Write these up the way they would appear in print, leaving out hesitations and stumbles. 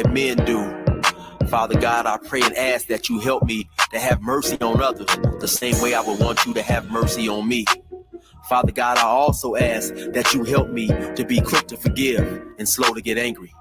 that men do. Father God, I pray and ask that you help me to have mercy on others the same way I would want you to have mercy on me. Father God, I also ask that you help me to be quick to forgive and slow to get angry.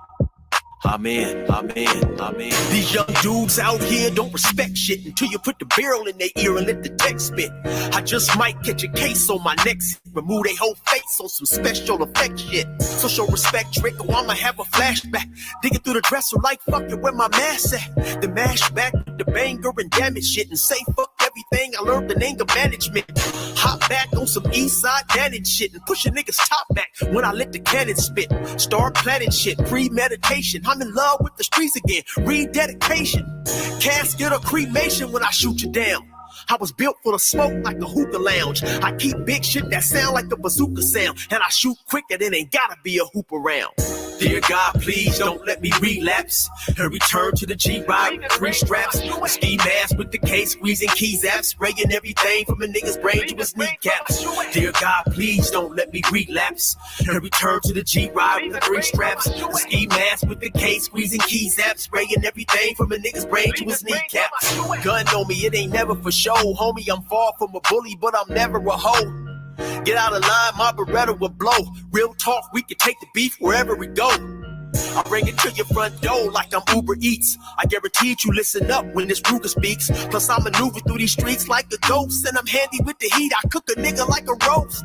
Amen, amen, amen. These young dudes out here don't respect shit until you put the barrel in their ear and let the text spit. I just might catch a case on my next, remove their whole face on some special effect shit. So show respect, trick, or I'ma have a flashback. Digging through the dresser like fuck it, where my mask at? The mash back with the banger and damage shit and say fuck everything I learned in anger management. Hop back on some east side managed shit and push a nigga's top back when I let the cannon spit. Start planning shit, premeditation. I'm in love with the streets again, rededication. Casket or cremation when I shoot you down. I was built for the smoke like a hookah lounge. I keep big shit that sound like the bazooka sound, and I shoot quicker than ain't gotta be a hoop around. Dear God, please don't let me relapse and return to the G-Ride with 3 straps, a ski mask with the K squeezing keys apps, spraying everything from a nigga's brain to his kneecaps. Dear God, please don't let me relapse and return to the G-Ride with 3 straps, a ski mask with the K squeezing keys apps, spraying everything from a nigga's brain to his kneecaps. Gun on me, it ain't never for show, homie. I'm far from a bully, but I'm never a hoe. Get out of line, my Beretta will blow. Real talk, we can take the beef wherever we go. I bring it to your front door like I'm Uber Eats. I guarantee you listen up when this Ruger speaks. Plus I maneuver through these streets like a ghost, and I'm handy with the heat. I cook a nigga like a roast.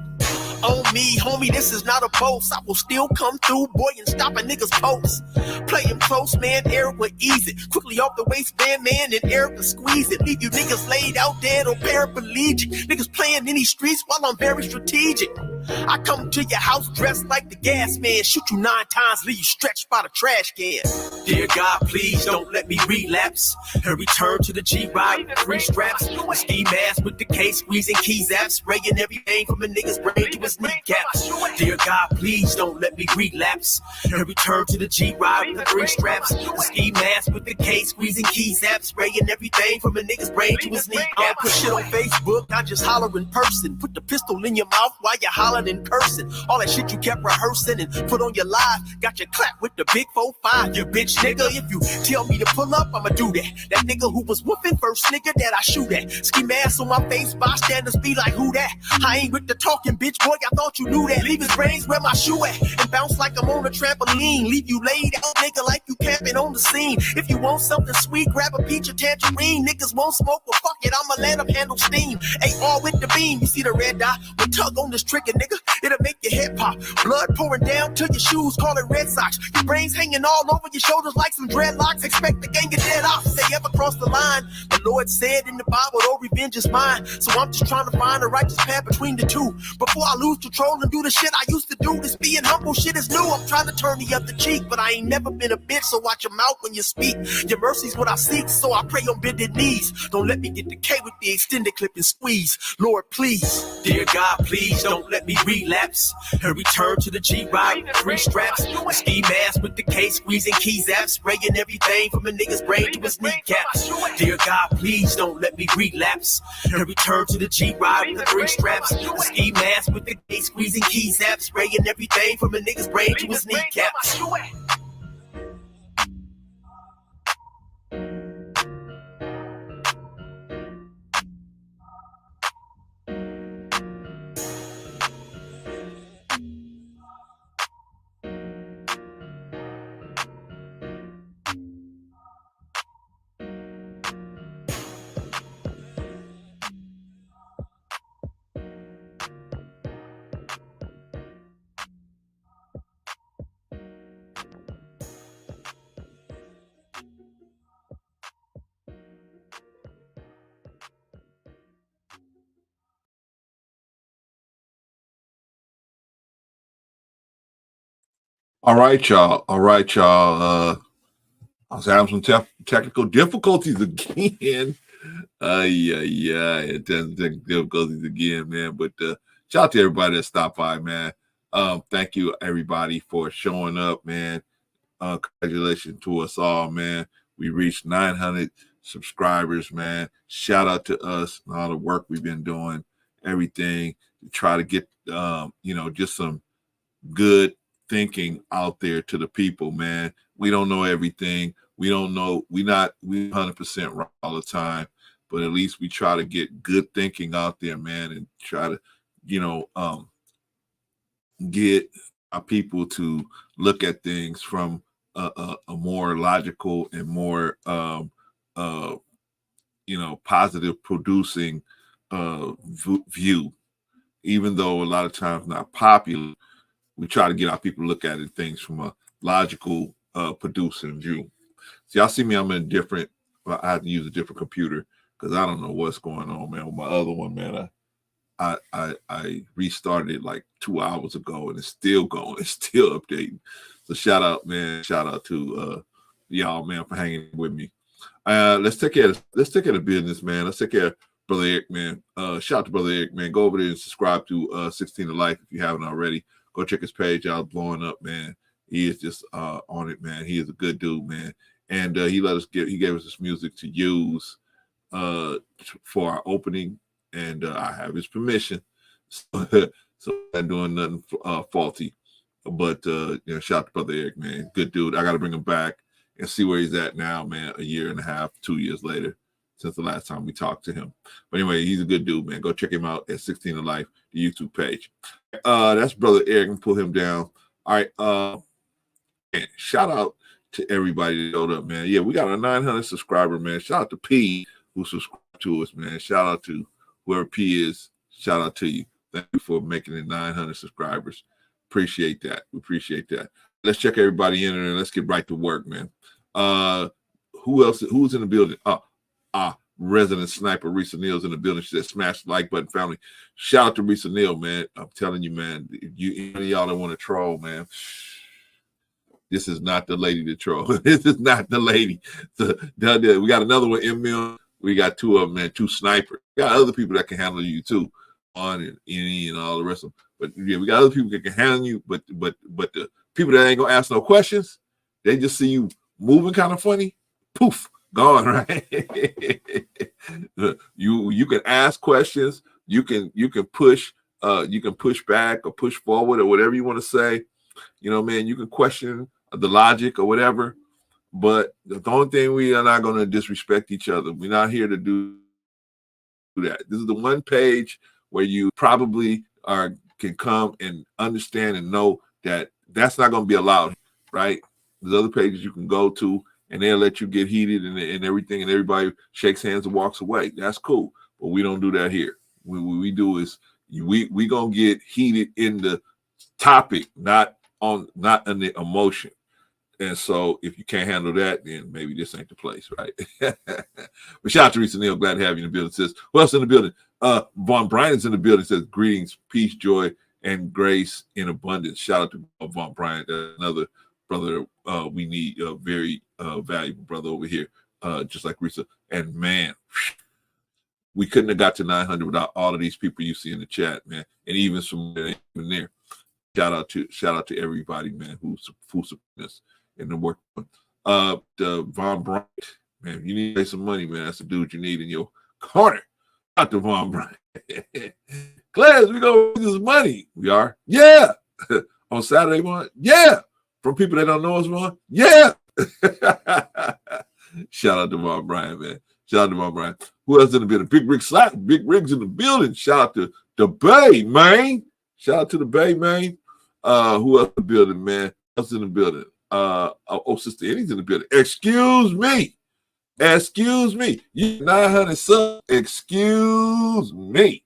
On me, homie, this is not a boast. I will still come through, boy, and stop a nigga's post. Play him close, man, Eric will ease it. Quickly off the waistband, man, and Eric will squeeze it. Leave you niggas laid out dead or paraplegic. Niggas playing in these streets while I'm very strategic. I come to your house dressed like the gas man. Shoot you 9 times, leave you stretched by the trash can. Dear God, please don't let me relapse and return to the G-Ride with 3 straps, a ski mask with the K squeezing keys apps, spraying everything from a nigga's brain to his kneecaps. Dear God, please don't let me relapse and return to the G-Ride with 3 straps, a ski mask with the K squeezing keys apps, spraying everything from a nigga's brain to his kneecaps. I don't put shit on Facebook, I just holler in person. Put the pistol in your mouth while you holler in person. All that shit you kept rehearsing and put on your live, got your clap with the big 4-5. You bitch nigga, if you tell me to pull up, I'ma do that. That nigga who was whooping first nigga that I shoot at. Ski mask on my face, bystanders be like, who that? I ain't with the talking, bitch, boy, I thought you knew that. Leave his brains where my shoe at and bounce like I'm on a trampoline. Leave you laid out, nigga, like you camping on the scene. If you want something sweet, grab a peach or tangerine. Niggas won't smoke, well fuck it, I'ma let them handle steam. AR with the beam, you see the red dot? We tug on this trigger, nigga, it'll make your head pop. Blood pouring down to your shoes, call it Red Sox. Your brains hanging all over your shoulders like some dreadlocks. Expect the gang of dead off if they ever cross the line. The Lord said in the Bible, no revenge is mine. So I'm just trying to find a righteous path between the two. Before I lose control and do the shit I used to do. This being humble shit is new. I'm trying to turn the other cheek, but I ain't never been a bitch, so watch your mouth when you speak. Your mercy's what I seek, so I pray on bended knees. Don't let me get the K with the extended clip and squeeze. Lord, please. Dear God, please don't let me relapse and return to the G-Ride with 3 straps, a ski mask with the K squeezing keys apps, spraying everything from a nigga's brain to his kneecaps. Dear God, please don't let me relapse and return to the G-Ride with 3 straps, a ski mask with the K squeezing keys apps, spraying everything from a nigga's brain to his kneecaps. All right, y'all. I was having some technical difficulties again. Technical difficulties again, man. But shout out to everybody that stopped by, man. Thank you, everybody, for showing up, man. Congratulations to us all, man. We reached 900 subscribers, man. Shout out to us and all the work we've been doing, everything to try to get, just some good thinking out there to the people, man. We don't know everything. We don't know. We 100% right all the time, but at least we try to get good thinking out there, man, and try to, get our people to look at things from a more logical and more, positive producing view. Even though a lot of times not popular, we try to get our people to look at things from a logical producing view. So y'all see me, I'm in a different, I have to use a different computer because I don't know what's going on, man. With my other one, man, I restarted it like 2 hours ago and it's still going, it's still updating. So shout out, man. Shout out to y'all, man, for hanging with me. Let's take care of business, man. Let's take care of Brother Eric, man. Shout out to Brother Eric, man. Go over there and subscribe to 16 to Life if you haven't already. Go check his page out, blowing up, man. He is just on it, man. He is a good dude, man. And he gave us this music to use for our opening, and I have his permission, so I'm not doing nothing faulty. But shout out to Brother Eric, man. Good dude. I got to bring him back and see where he's at now, man. A year and a half, 2 years later, since the last time we talked to him. But anyway, he's a good dude, man. Go check him out at 16 to Life, the YouTube page. That's Brother Eric, and pull him down. All right. Man, shout out to everybody that showed up, man. Yeah, we got a 900 subscriber, man. Shout out to P who subscribed to us, man. Shout out to whoever P is. Shout out to you. Thank you for making it 900 subscribers. Appreciate that. We appreciate that. Let's check everybody in and let's get right to work, man. Who else? Who's in the building? Resident Sniper Risa Neal's in the building. She said, "Smash the like button, family." Shout out to Risa Neal, man. I'm telling you, man. Any of y'all that want to troll, man, this is not the lady to troll. This is not the lady. We got another one, M. We got two of them, man. Two snipers. We got other people that can handle you too, on and N and all the rest of them. But yeah, we got other people that can handle you. But the people that ain't gonna ask no questions, they just see you moving kind of funny. Poof, gone, right? You can ask questions. You can push back or push forward or whatever you want to say. Man, you can question the logic or whatever. But the only thing, we are not going to disrespect each other. We're not here to do that. This is the one page where you probably can come and understand and know that that's not going to be allowed, right? There's other pages you can go to and they'll let you get heated and everything, and everybody shakes hands and walks away. That's cool, but we don't do that here. What we do is we gonna get heated in the topic, not in the emotion. And so if you can't handle that, then maybe this ain't the place, right? But shout out to Risa Neal. Glad to have you in the building, sis. Who else in the building? Von Bryan is in the building. Says greetings, peace, joy, and grace in abundance. Shout out to Von Bryan, another brother we need, a very valuable brother over here, just like Risa. And man, we couldn't have got to 900 without all of these people you see in the chat, man, and even some that ain't even there. Shout out to everybody, man, who's supporting us in the work. The Von Bryan, man, you need to pay some money, man. That's the dude you need in your corner. Not the Von Bryan. Class, we gonna raise this money. We are, yeah. On Saturday morning, yeah. From people that don't know us, Von, yeah. Shout out to Von Bryan, man. Shout out to Von Bryan. Who else in the building? Big Rigs in the building. Shout out to the Bay, man. Shout out to the Bay, man. Who else in the building, man? Who else in the building? Sister Eddie's in the building. Excuse me. You 900 subs. Excuse me.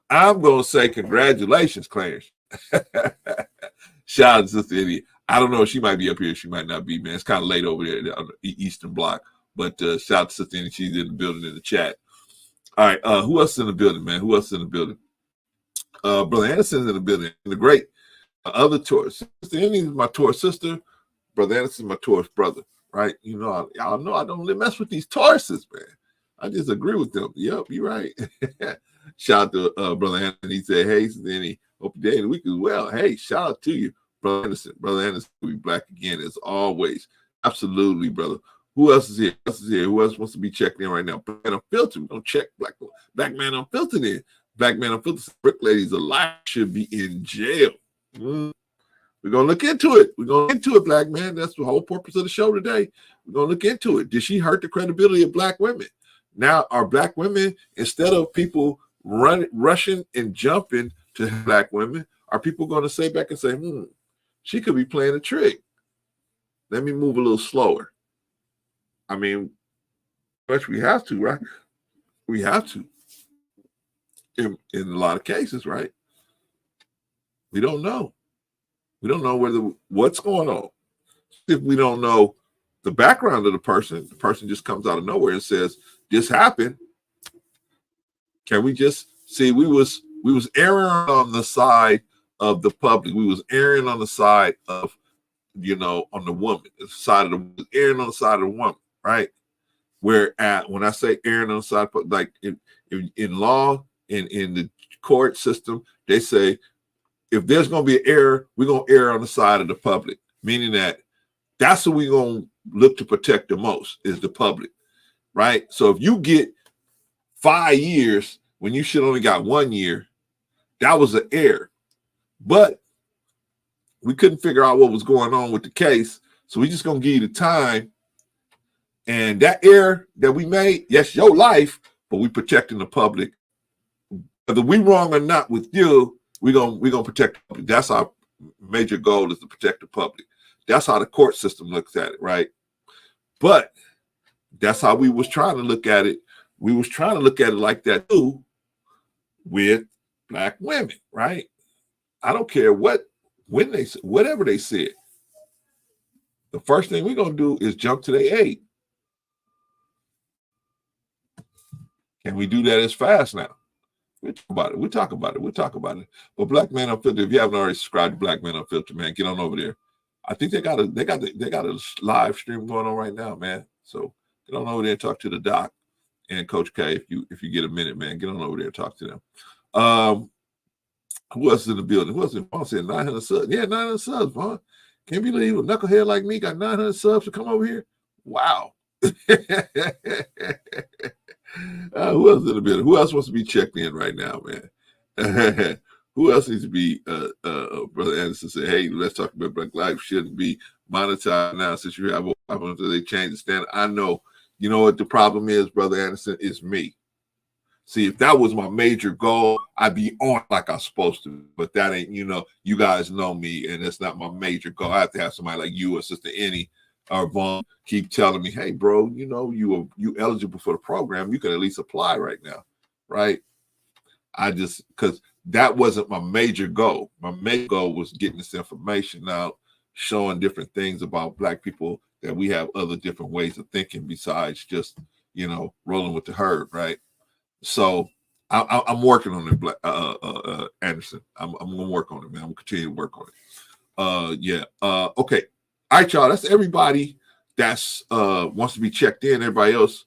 I'm gonna say congratulations, Clarence. Shout out to Sister Eddie. I don't know if she might be up here. She might not be, man. It's kind of late over there on the Eastern Block. But shout out to Sister Eddie. She's in the building in the chat. All right. Who else is in the building, man? Who else is in the building? Brother Anderson's in the building. The great other Taurus. Sister Eddie is my Taurus sister. Brother Anderson is my Taurus brother. Right? Y'all know I don't mess with these Tauruses, man. I just agree with them. Yep, you're right. Shout out to Brother Anderson. He said, hey, Sister Eddie, hope your day of the week as well. Hey, shout out to you, Brother Anderson. Brother Anderson will be back again as always. Absolutely, brother. Who else is here? Who else wants to be checked in right now? Black Man Unfiltered. We don't check Black Man Unfiltered in. Black Man Unfiltered. Brick Ladies alive should be in jail. We're going to look into it. We're going to look into it, black man. That's the whole purpose of the show today. We're going to look into it. Did she hurt the credibility of black women? Now, are black women, instead of people rushing and jumping to black women, are people going to say back and say, she could be playing a trick. Let me move a little slower. I mean, but we have to, right? We have to. In a lot of cases, right? We don't know. We don't know what's going on. If we don't know the background of the person just comes out of nowhere and says, this happened. Can we just see we was erring on the side of the public. We was erring on the side of, on the woman, erring on the side of the woman, right? Where when I say erring on the side, like in law, in the court system, they say, if there's going to be an error, we're going to err on the side of the public, meaning that's what we're going to look to protect the most is the public, right? So if you get 5 years when you should only got 1 year, that was an error. But we couldn't figure out what was going on with the case, so we just going to give you the time. And that error that we made, yes, your life, but we protecting the public. Whether we wrong or not with you, we're gonna protect the public. That's our major goal, is to protect the public. That's how the court system looks at it, right? But that's how we was trying to look at it. We was trying to look at it like that too with black women, right? I don't care whatever they said. The first thing we're gonna do is jump to their aid. Can we do that as fast now? We'll talk about it. But Black Man Unfiltered, if you haven't already subscribed to Black Man Unfiltered, man, get on over there. I think they got a live stream going on right now, man. So get on over there and talk to the doc and Coach K if you get a minute, man. Get on over there and talk to them. Who else is in the building? Who else in Vaughn said 900 subs? Yeah, 900 subs, Vaughn. Can't believe a knucklehead like me got 900 subs to come over here. Wow. Who else in the building? Who else wants to be checked in right now, man? Who else needs to be? Brother Anderson said, "Hey, let's talk about Black Life shouldn't be monetized now since you have they changed the standard." I know. You know what the problem is, Brother Anderson, is me. See, if that was my major goal, I'd be on like I'm supposed to. But that ain't, you guys know me, and it's not my major goal. I have to have somebody like you or Sister Annie or Vaughn keep telling me, hey, bro, you eligible for the program. You can at least apply right now, right? Because that wasn't my major goal. My major goal was getting this information out, showing different things about Black people, that we have other different ways of thinking besides just, rolling with the herd, right? So I'm working on it, Anderson. I'm going to work on it, man. I'm going to continue to work on it. Okay. All right, y'all. That's everybody that's wants to be checked in. Everybody else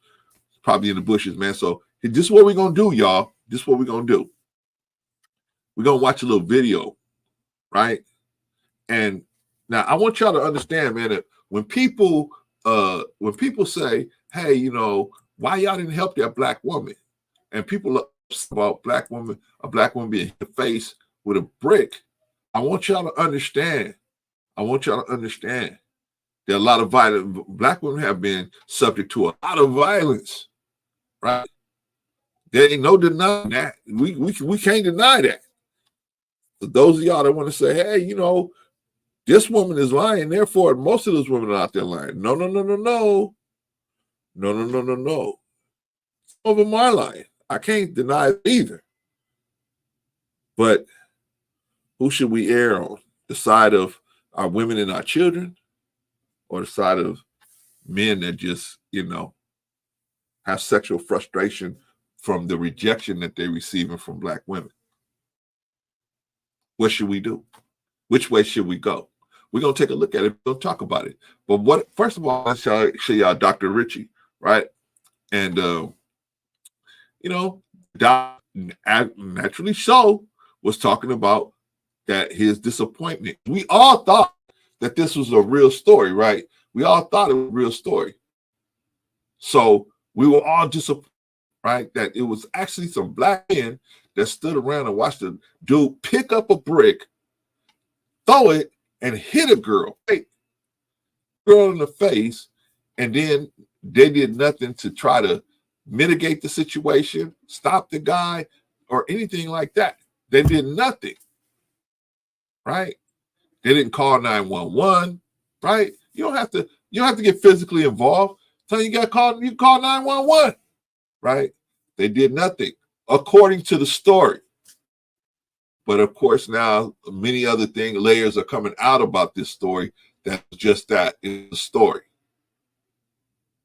probably in the bushes, man. So this is what we're gonna do, y'all. This is what we're gonna do. We're gonna watch a little video, right? And now I want y'all to understand, man, that when people say, hey, why y'all didn't help that Black woman, and people are upset about a Black woman being hit in the face with a brick, I want y'all to understand. That a lot of violence, Black women have been subject to a lot of violence, right? There ain't no denying that. We can't deny that. But those of y'all that want to say, hey, this woman is lying, therefore most of those women are out there lying. No. Some of them are lying. I can't deny it either. But who should we err on? The side of our women and our children, or the side of men that just, have sexual frustration from the rejection that they're receiving from Black women? What should we do? Which way should we go? We're going to take a look at it. We'll talk about it. But first of all, I'll show y'all Dr. Richie, right? And, Doc naturally so was talking about that his disappointment. We all thought that this was a real story, right? We all thought it was a real story. So we were all disappointed, right? That it was actually some Black men that stood around and watched the dude pick up a brick, throw it, and hit a girl, right? Girl in the face, and then they did nothing to try to mitigate the situation, stop the guy, or anything like that. They did nothing, right? They didn't call 911, right? You don't have to get physically involved. So you call 911, right? They did nothing, according to the story. But of course, now many other layers are coming out about this story. That's just that, is a story.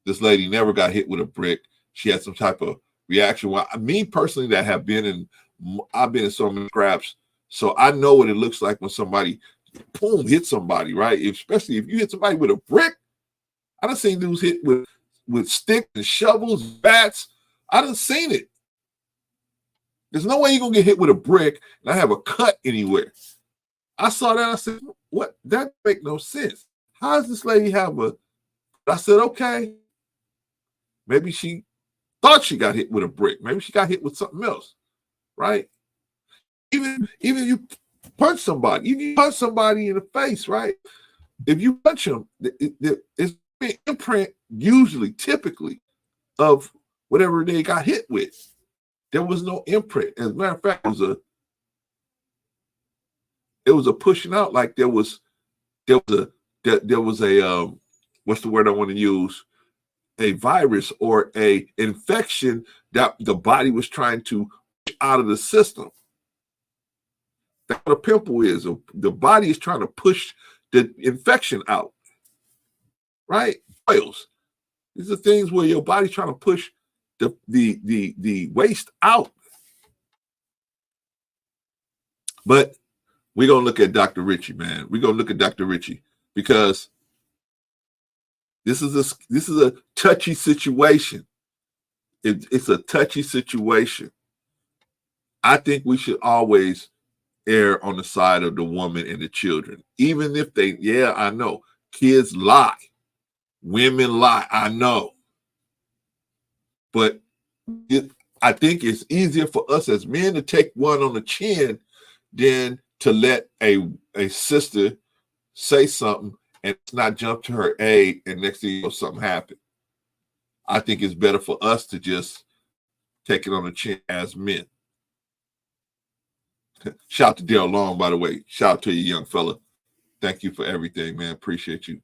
This lady never got hit with a brick. She had some type of reaction. Well, me personally, I've been in so many scraps, so I know what it looks like when somebody boom hit somebody, right? Especially if you hit somebody with a brick. I done seen dudes hit with sticks and shovels, bats. I done seen it. There's no way you're gonna get hit with a brick and I have a cut anywhere. I saw that. I said, "What? That make no sense. How does this lady have a?" I said, "Okay, maybe she thought she got hit with a brick. Maybe she got hit with something else, right? Even you punch somebody, even you punch somebody in the face, right? If you punch them, it's an imprint usually, typically, of whatever they got hit with. There was no imprint. As a matter of fact, it was a pushing out, like there was a what's the word I want to use? A virus or a infection that the body was trying to push out of the system. That's what a pimple is. The body is trying to push the infection out, right? Oils. These are things where your body's trying to push the waste out. But we're gonna look at Dr. Richey, man. We're gonna look at Dr. Richey because this is a touchy situation. It's a touchy situation. I think we should always err on the side of the woman and the children, even if I know kids lie, women lie, I know, but I think it's easier for us as men to take one on the chin than to let a sister say something and not jump to her aid, and next thing you know, something happened. I think it's better for us to just take it on the chin as men. Shout out to Daryl Long, by the way. Shout out to you, young fella. Thank you for everything, man. Appreciate you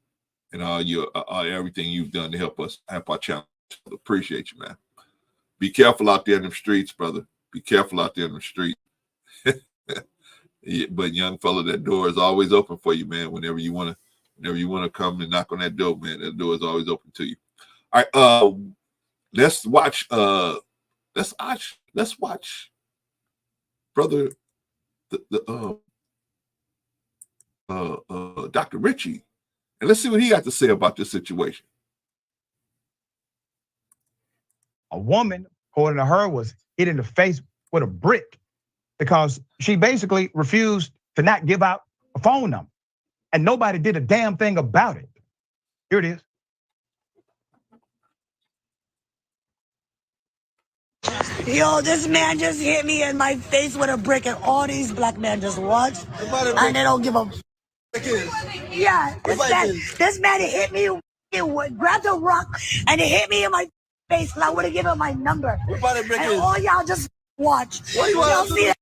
and all your everything you've done to help our channel. Appreciate you, man. Be careful out there in the streets, brother. Be careful out there in the street. Yeah, but young fella, that door is always open for you, man. Whenever you want to come and knock on that door, man, that door is always open to you. All right, let's watch. Let's watch, brother. Dr. Richey, and let's see what he got to say about this situation. A woman, according to her, was hit in the face with a brick because she basically refused to not give out a phone number, and nobody did a damn thing about it. Here it is. Yo, this man just hit me in my face with a brick, and all these black men just watch, and they don't give a. Yeah, this man hit me, grabbed a rock, and it hit me in my face, and I would have given him my number. And all y'all just watch. Y'all see that?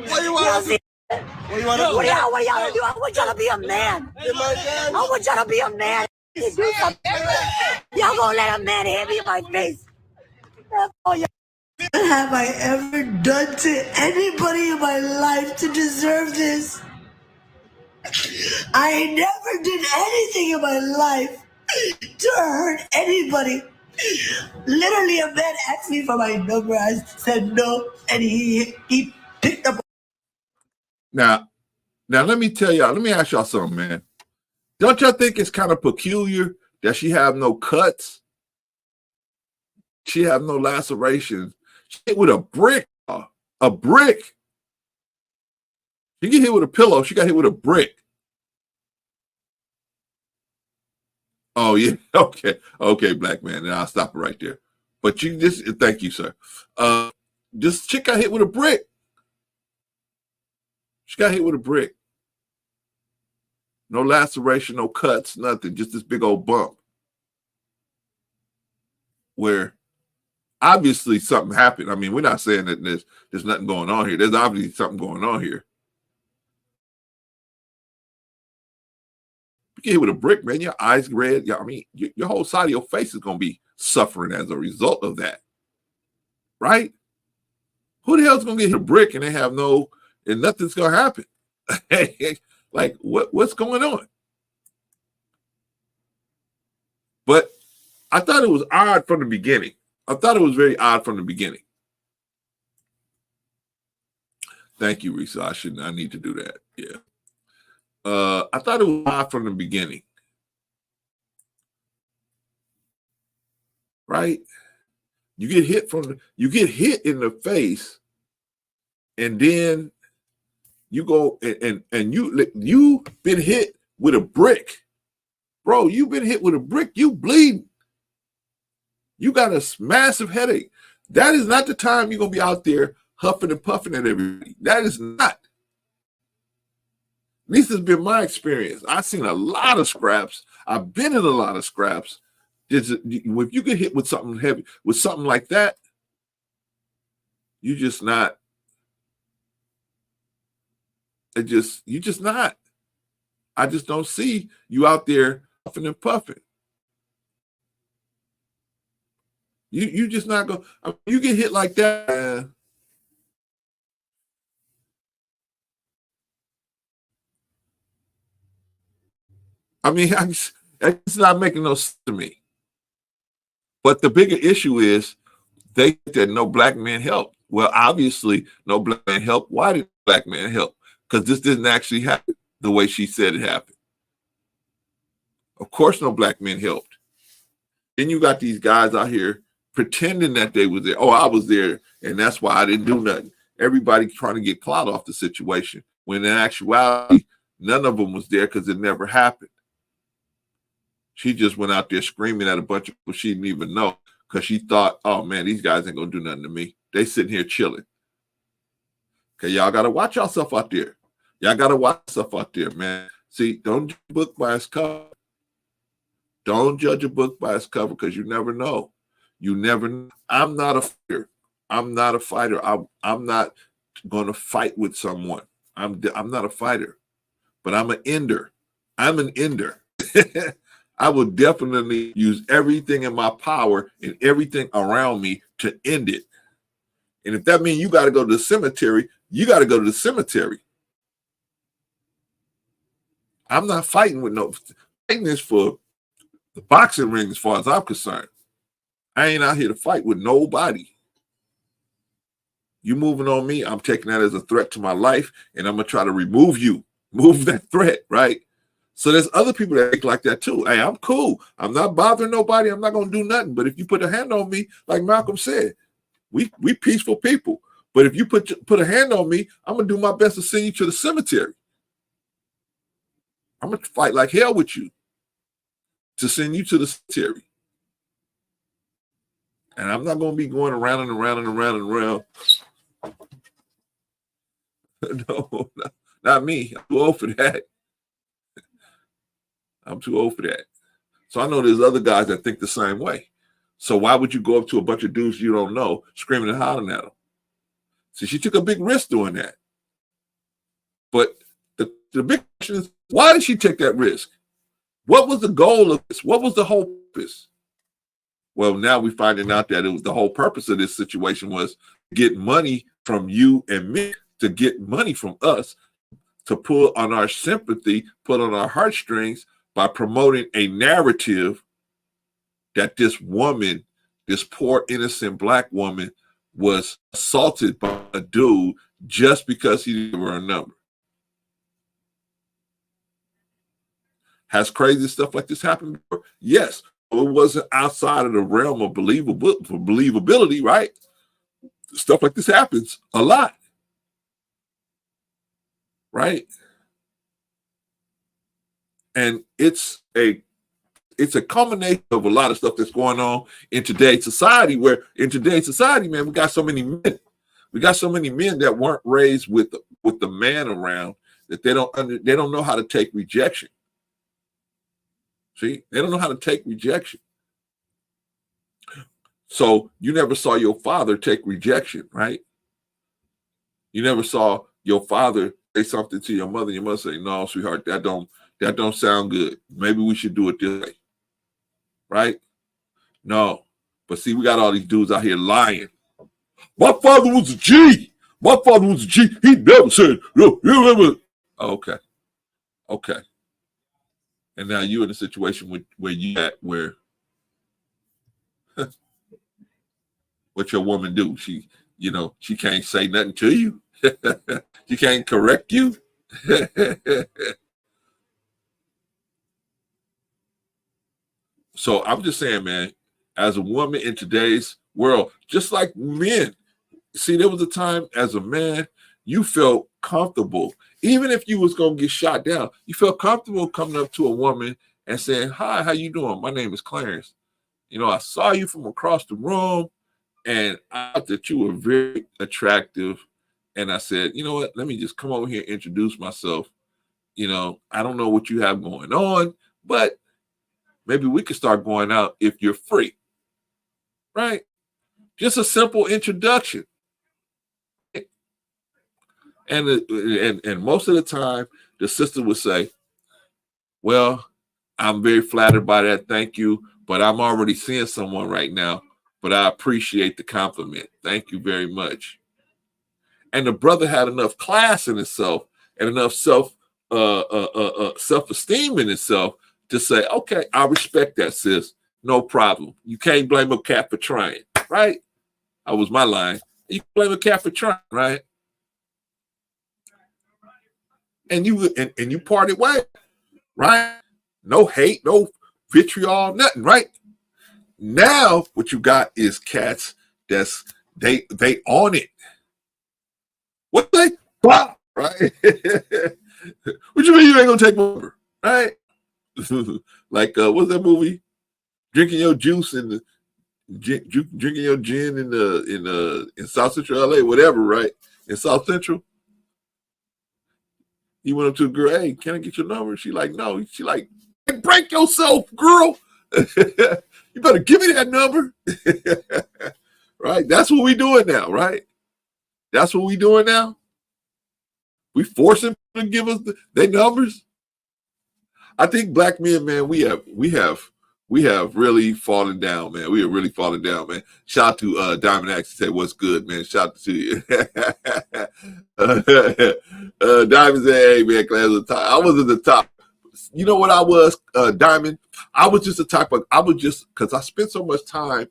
What do y'all do? I want y'all to be a man. I want y'all to be a man. Do something. Y'all gonna let a man hit me in my face? That's all y'all. What have I ever done to anybody in my life to deserve this? I never did anything in my life to hurt anybody. Literally, a man asked me for my number. I said no, and he picked up. Now, let me tell y'all. Let me ask y'all something, man. Don't y'all think it's kind of peculiar that she have no cuts? She have no lacerations. She hit with a brick. A brick. She get hit with a pillow. She got hit with a brick. Oh, yeah. Okay, black man. And I'll stop it right there. But you just, thank you, sir. This chick got hit with a brick. She got hit with a brick. No laceration, no cuts, nothing. Just this big old bump. Where obviously something happened. I mean, we're not saying that there's nothing going on here. There's obviously something going on here. You get hit with a brick, man, your eyes red. I mean, your whole side of your face is going to be suffering as a result of that. Right? Who the hell's going to get hit with a brick and and nothing's going to happen? Like, what's going on? But I thought it was odd from the beginning. I thought it was very odd from the beginning. Thank you, Risa. I need to do that. Yeah. I thought it was odd from the beginning. Right? You get hit in the face, and then you go and you've been hit with a brick. Bro, you've been hit with a brick, you bleeding. You got a massive headache. That is not the time you're going to be out there huffing and puffing at everybody. That is not. At least it's been my experience. I've seen a lot of scraps. I've been in a lot of scraps. If you get hit with something heavy, with something like that, you're just not. You're just not. I just don't see you out there puffing and puffing. You just not go. I mean, you get hit like that. I mean, it's not making no sense to me. But the bigger issue is they think that no black man helped. Well, obviously, no black man helped. Why did black man help? Because this didn't actually happen the way she said it happened. Of course, no black men helped. Then you got these guys out here pretending that they was there. Oh, I was there, and that's why I didn't do nothing. Everybody trying to get clout off the situation, when in actuality, none of them was there because it never happened. She just went out there screaming at a bunch of people she didn't even know because she thought, oh, man, these guys ain't going to do nothing to me. They sitting here chilling. Okay, y'all got to watch yourself out there. Y'all got to watch yourself out there, man. See, don't judge a book by its cover. Don't judge a book by its cover because you never know. You never know. I'm not a fighter. I'm not a fighter. I'm not going to fight with someone. I'm not a fighter, but I'm an ender. I'm an ender. I will definitely use everything in my power and everything around me to end it. And if that means you got to go to the cemetery, you got to go to the cemetery. I'm not fighting with no fighting this for the boxing ring as far as I'm concerned. I ain't out here to fight with nobody. You moving on me, I'm taking that as a threat to my life, and I'm going to try to remove you. Move that threat, right? So there's other people that think like that too. Hey, I'm cool. I'm not bothering nobody. I'm not going to do nothing. But if you put a hand on me, like Malcolm said, we peaceful people. But if you put a hand on me, I'm going to do my best to send you to the cemetery. I'm going to fight like hell with you to send you to the cemetery. And I'm not going to be going around and around and around and around. No, not me. I'm too old for that. I'm too old for that. So I know there's other guys that think the same way. So why would you go up to a bunch of dudes you don't know, screaming and hollering at them? See, she took a big risk doing that. But the big question is, why did she take that risk? What was the goal of this? What was the whole purpose? Well, now we're finding out that it was the whole purpose of this situation was to get money from you and me, to get money from us, to pull on our sympathy, pull on our heartstrings by promoting a narrative that this woman, this poor innocent black woman, was assaulted by a dude just because he didn't give her a number. Has crazy stuff like this happened before? Yes. It wasn't outside of the realm of believability, right? Stuff like this happens a lot. Right? And it's a combination of a lot of stuff that's going on in today's society, where in today's society, man, we got so many men. We got so many men that weren't raised with the man around that they don't know how to take rejection. See, they don't know how to take rejection. So you never saw your father take rejection, right? You never saw your father say something to your mother, and your mother say, "No, sweetheart, that don't sound good. Maybe we should do it this way." Right? No. But see, we got all these dudes out here lying. My father was a G. My father was a G. He never said, no, you never. Okay. Okay. And now you're in a situation where you at where what your woman do? She can't say nothing to you. She can't correct you. So I'm just saying, man, as a woman in today's world, just like men, see, there was a time as a man, you felt comfortable. Even if you was going to get shot down, you felt comfortable coming up to a woman and saying, "Hi, how you doing? My name is Clarence. I saw you from across the room and I thought that you were very attractive. And I said, you know what? Let me just come over here and introduce myself. I don't know what you have going on, but maybe we could start going out if you're free." Right? Just a simple introduction. And most of the time, the sister would say, "Well, I'm very flattered by that. Thank you. But I'm already seeing someone right now. But I appreciate the compliment. Thank you very much." And the brother had enough class in himself and enough self-esteem in himself to say, "Okay, I respect that, sis. No problem. You can't blame a cat for trying." Right? That was my line. You can blame a cat for trying, right? And you parted way, right? No hate, no vitriol, nothing, right? Now what you got is cats that's they on it. What they pop, right? What you mean you ain't gonna take over, right? Like what's that movie? Drinking your juice in drinking your gin in South Central LA, whatever, right? In South Central. He went up to a girl, "Hey, can I get your number?" She like, "No." She like, "Hey, break yourself, girl." You better give me that number. Right? That's what we doing now, right? That's what we doing now. We forcing them to give us their numbers. I think black men, man, we have really fallen down, man. We are really falling down, man. Shout out to Diamond Axe, say what's good, man. Shout out to you. Diamond said, "Hey, man, class at the top." I was at the top. You know what I was, Diamond? I was just the type of, because I spent so much time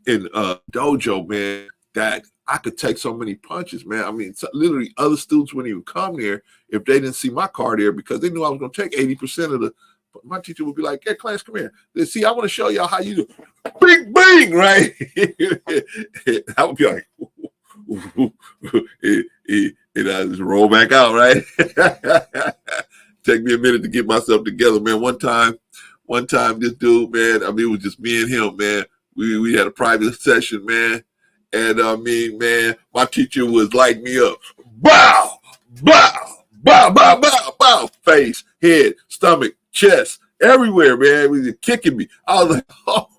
in dojo, man, that I could take so many punches, man. I mean, literally other students wouldn't even come there if they didn't see my car there because they knew I was going to take 80% of the, but my teacher would be like, "Hey, class, come here. See, I want to show y'all how you do." Bing, bing, right? I would be like, and I just roll back out, right? Take me a minute to get myself together, man. One time, this dude, man, I mean, it was just me and him, man. We had a private session, man. And I mean, man, my teacher was lighting me up. Bow, bow, bow, bow, bow, bow. Face, head, stomach, chest, everywhere, man. He was kicking me. I was like, oh.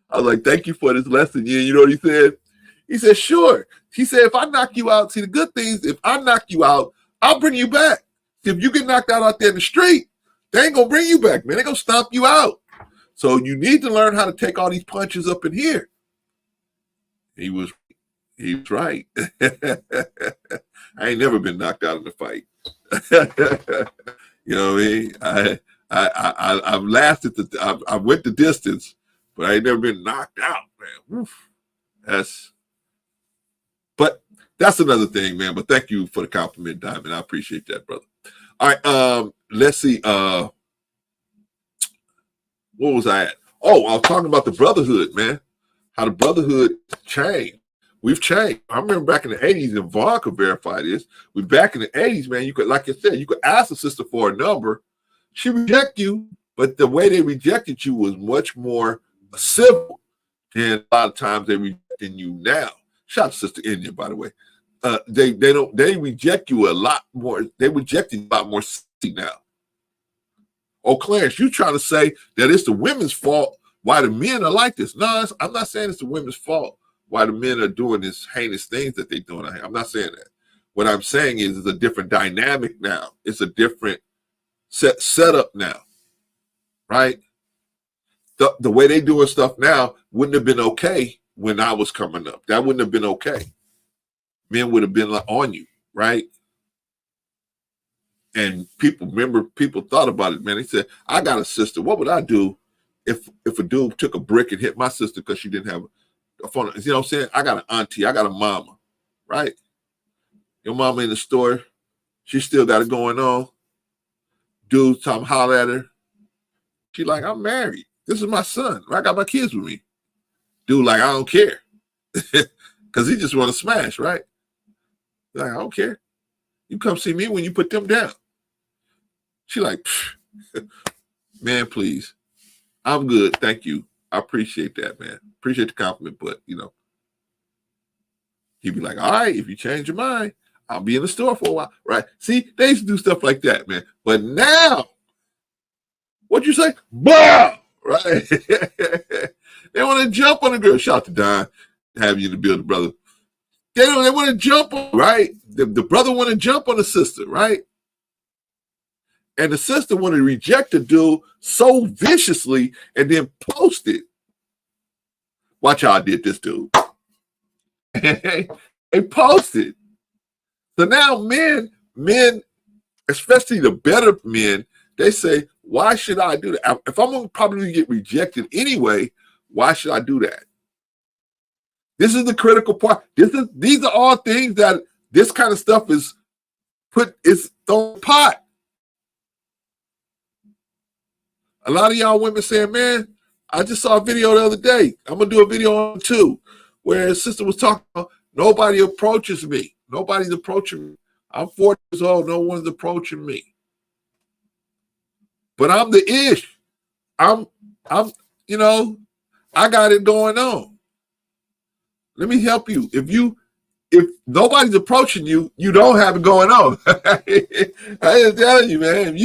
I was like, "Thank you for this lesson." Yeah, you know what he said? He said, "Sure." He said, "If I knock you out, see the good things, if I knock you out, I'll bring you back. If you get knocked out there in the street, they ain't gonna bring you back, man. They're gonna stomp you out. So you need to learn how to take all these punches up in here." He was right. I ain't never been knocked out in a fight. You know what I mean? I've lasted I went the distance, but I ain't never been knocked out, man. Oof. But that's another thing, man. But thank you for the compliment, Diamond. I appreciate that, brother. All right, let's see. What was I at? Oh, I was talking about the brotherhood, man. How the brotherhood changed. We've changed. I remember back in the 80s, and Vaughn could verify this. Back in the 80s, man, you could, like I said, you could ask a sister for a number. She reject you, but the way they rejected you was much more civil than a lot of times they're rejecting you now. Shout out to Sister India, by the way. They reject you a lot more. They reject you a lot more now. Oh, Clarence, you trying to say that it's the women's fault why the men are like this? No, I'm not saying it's the women's fault why the men are doing this heinous things that they're doing. I'm not saying that. What I'm saying is it's a different dynamic now. It's a different setup now, right? The way they doing stuff now wouldn't have been okay when I was coming up. That wouldn't have been okay. Men would have been on you, right? And people thought about it, man. They said, I got a sister. What would I do if a dude took a brick and hit my sister because she didn't have a phone? You know what I'm saying? I got an auntie. I got a mama, right? Your mama in the store. She still got it going on. Dude, come holler at her. She like, I'm married. This is my son. I got my kids with me. Dude, like, I don't care. Because he just want to smash, right? Like, I don't care. You come see me when you put them down. She like, man, please. I'm good. Thank you. I appreciate that, man. Appreciate the compliment, but, you know. He'd be like, all right, if you change your mind, I'll be in the store for a while, right? See, they used to do stuff like that, man. But now, what'd you say? Bah! Right? They want to jump on a girl. Shout out to Don, have you in the building, brother. They want to jump on, right? The brother want to jump on the sister, right? And the sister want to reject the dude so viciously and then post it. Watch how I did this, dude. They posted. So now men, especially the better men, they say, why should I do that? If I'm going to probably get rejected anyway, why should I do that? This is the critical part. These are all things that this kind of stuff is thrown in the pot. A lot of y'all women saying, man, I just saw a video the other day. I'm going to do a video on it too, where his sister was talking about nobody approaches me. Nobody's approaching me. I'm 40 years old. No one's approaching me. But I'm the ish. I'm, you know, I got it going on. Let me help you. If nobody's approaching you, you don't have it going on. I am telling you, man.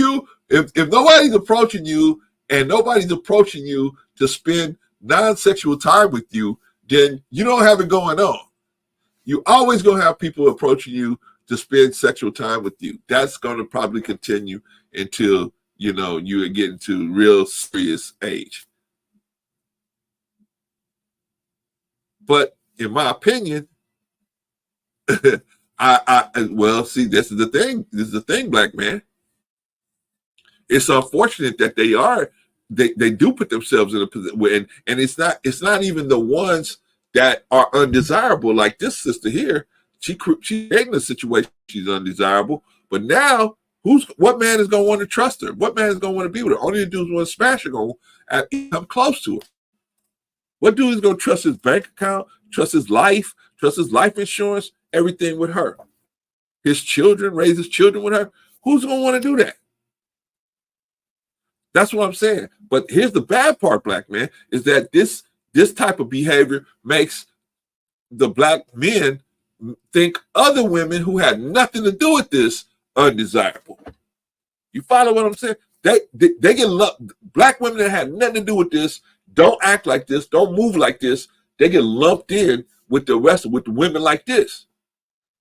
If nobody's approaching you and nobody's approaching you to spend non-sexual time with you, then you don't have it going on. You always gonna have people approaching you to spend sexual time with you. That's gonna probably continue until you get into real serious age. But in my opinion, well, see, this is the thing. This is the thing, black man. It's unfortunate that they do put themselves in a position where, and it's not even the ones that are undesirable, like this sister here. She's in a situation she's undesirable, but now what man is gonna want to trust her? What man is gonna want to be with her? Only the dudes want to smash her, gonna come close to her. What dude is gonna trust his bank account, trust his life insurance, everything with her? His children, raise his children with her. Who's gonna want to do that? That's what I'm saying. But here's the bad part, black man, is that this type of behavior makes the black men think other women who had nothing to do with this undesirable. You follow what I'm saying? They get lumped. Black women that had nothing to do with this, don't act like this, don't move like this. They get lumped in with the women like this.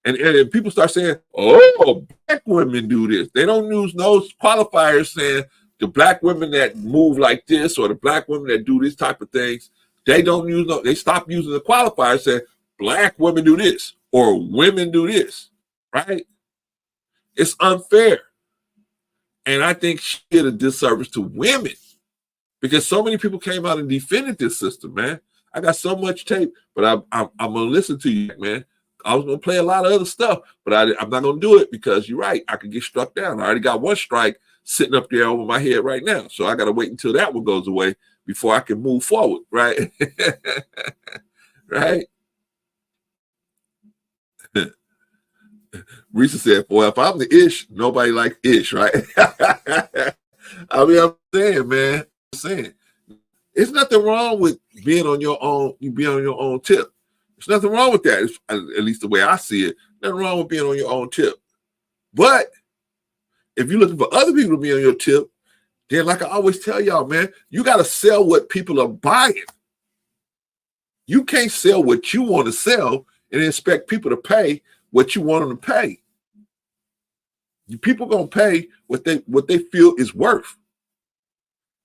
And people start saying, oh, black women do this. They don't use those qualifiers saying the black women that move like this or the black women that do this type of things. They stop using the qualifiers saying black women do this or women do this, right? It's unfair. And I think she did a disservice to women because so many people came out and defended this system, man. I got so much tape, but I'm going to listen to you, man. I was going to play a lot of other stuff, but I'm not going to do it because you're right. I could get struck down. I already got one strike sitting up there over my head right now. So I got to wait until that one goes away before I can move forward, right? Right? Risa said, well, if I'm the ish, nobody likes ish, right? I mean, I'm saying, man, there's nothing wrong with being on your own tip. There's nothing wrong with that, at least the way I see it. Nothing wrong with being on your own tip. But if you're looking for other people to be on your tip, Then, like I always tell y'all, man, you got to sell what people are buying. You can't sell what you want to sell and expect people to pay what you want them to pay. People gonna pay what they feel is worth.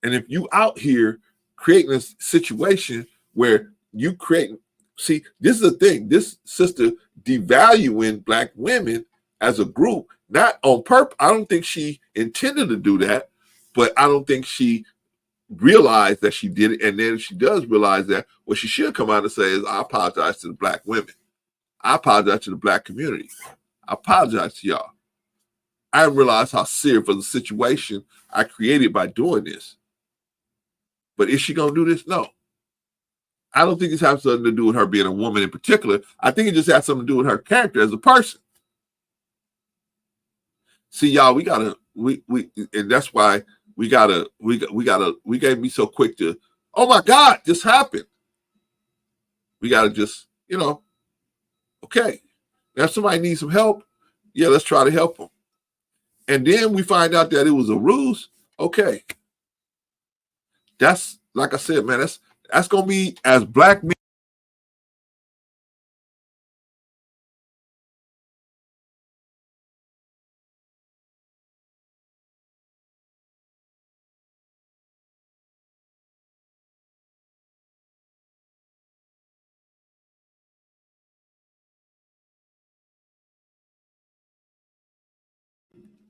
And if you out here creating a situation where you create, see, this is the thing. This sister devaluing Black women as a group, not on purpose. I don't think she intended to do that, but I don't think she realized that she did it. And then she does realize that what she should come out and say is, I apologize to the Black women. I apologize to the Black community. I apologize to y'all. I realize how serious of the situation I created by doing this. But is she going to do this? No. I don't think this has something to do with her being a woman in particular. I think it just has something to do with her character as a person. See, y'all, we and that's why we gotta, we can't be so quick to, oh my God, this happened. We gotta just, okay. Now if somebody needs some help, yeah, let's try to help them. And then we find out that it was a ruse. Okay. That's, like I said, man, that's going to be, as Black men.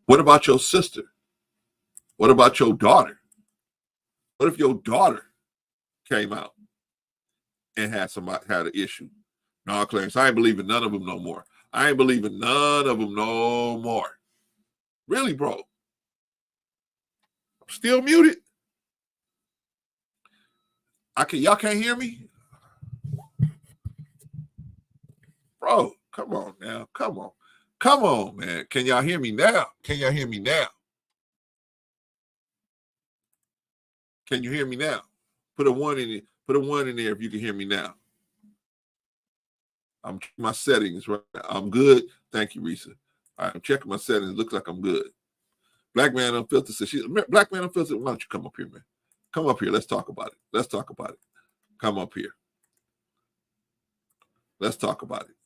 What about your sister? What about your daughter? What if your daughter came out and had an issue? No, Clarence, I ain't believing none of them no more. I ain't believing none of them no more. Really, bro? I'm still muted. Y'all can't hear me? Bro, come on now. Come on. Come on, man. Can y'all hear me now? Can y'all hear me now? Can you hear me now? Put a 1 in it. Put a 1 in there if you can hear me now. I'm checking my settings right now. I'm good. Thank you, Risa. All right, I'm checking my settings. Looks like I'm good. Black Man Unfiltered says, Black Man Unfiltered, why don't you come up here, man? Come up here. Let's talk about it. Let's talk about it. Come up here. Let's talk about it.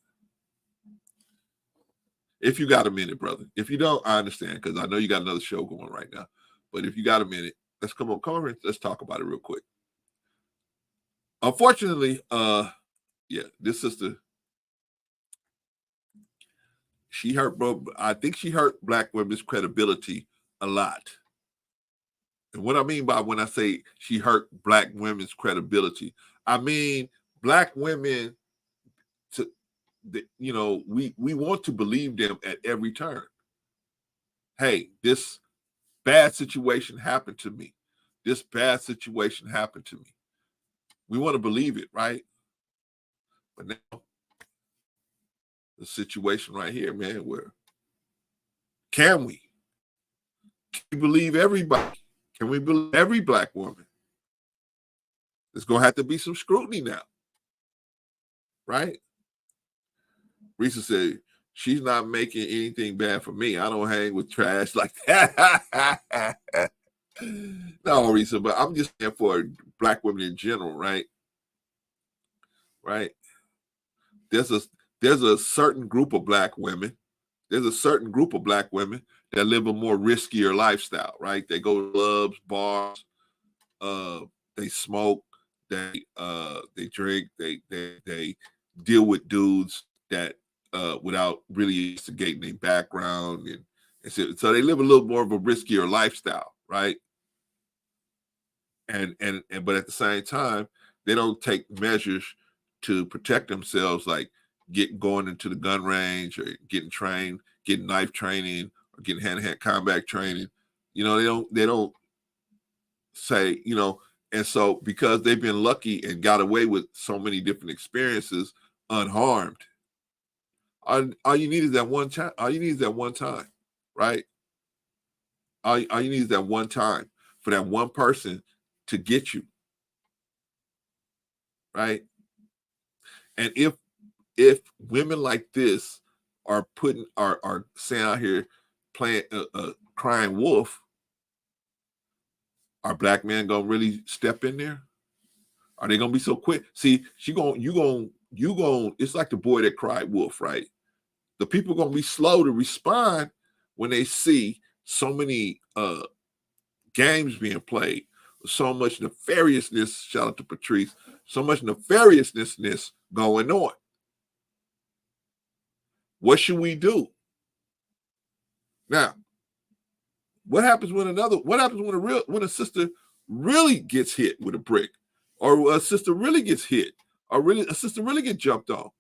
If you got a minute, brother. If you don't, I understand, because I know you got another show going right now. But if you got a minute, let's come over and let's talk about it real quick. Unfortunately, this sister, I think she hurt Black women's credibility a lot. And what I mean by when I say she hurt Black women's credibility, I mean Black women, we want to believe them at every turn. Hey, this bad situation happened to me. This bad situation happened to me. We want to believe it, right? But now, the situation right here, man, where can we believe everybody? Can we believe every Black woman? There's going to have to be some scrutiny now, right? Risa said, she's not making anything bad for me. I don't hang with trash like that. No, Risa, but I'm just saying for Black women in general, right? Right? There's a certain group of Black women. There's a certain group of Black women that live a more riskier lifestyle, right? They go to clubs, bars, they smoke, they drink, they deal with dudes that without really investigating their background, and so they live a little more of a riskier lifestyle, right? And but at the same time, they don't take measures to protect themselves, like going into the gun range or getting trained, getting knife training or getting hand-to-hand combat training. They don't say, and so because they've been lucky and got away with so many different experiences unharmed, all you need is that one time. All you need is that one time, right? All you need is that one time for that one person to get you, right? And if women like this are saying out here playing crying wolf, Are black men gonna really step in there? Are they gonna be so quick? See, you going it's like the boy that cried wolf, right? The people gonna be slow to respond when they see so many games being played, so much nefariousness, shout out to Patrice, so much nefariousness going on. What should we do? Now, what happens when a sister really gets hit with a brick, or a sister really gets hit, or a sister really gets jumped on?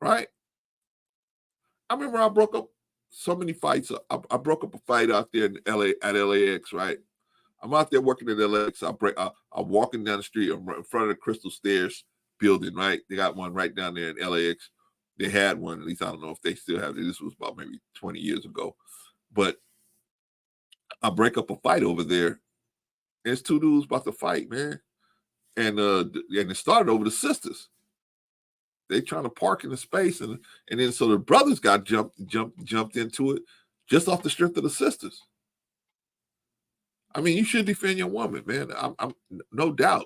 Right? I remember I broke up so many fights. I broke up a fight out there in LA at LAX, right? I'm out there working at LAX. I'm walking down the street. I'm in front of the Crystal Stairs building, right? They got one right down there in LAX. They had one, at least I don't know if they still have it. This was about maybe 20 years ago. But I break up a fight over there. There's two dudes about to fight, man. And it started over the sisters. They trying to park in the space, and then so the brothers got jumped into it just off the strength of the sisters. I mean, you should defend your woman, man. I'm no doubt,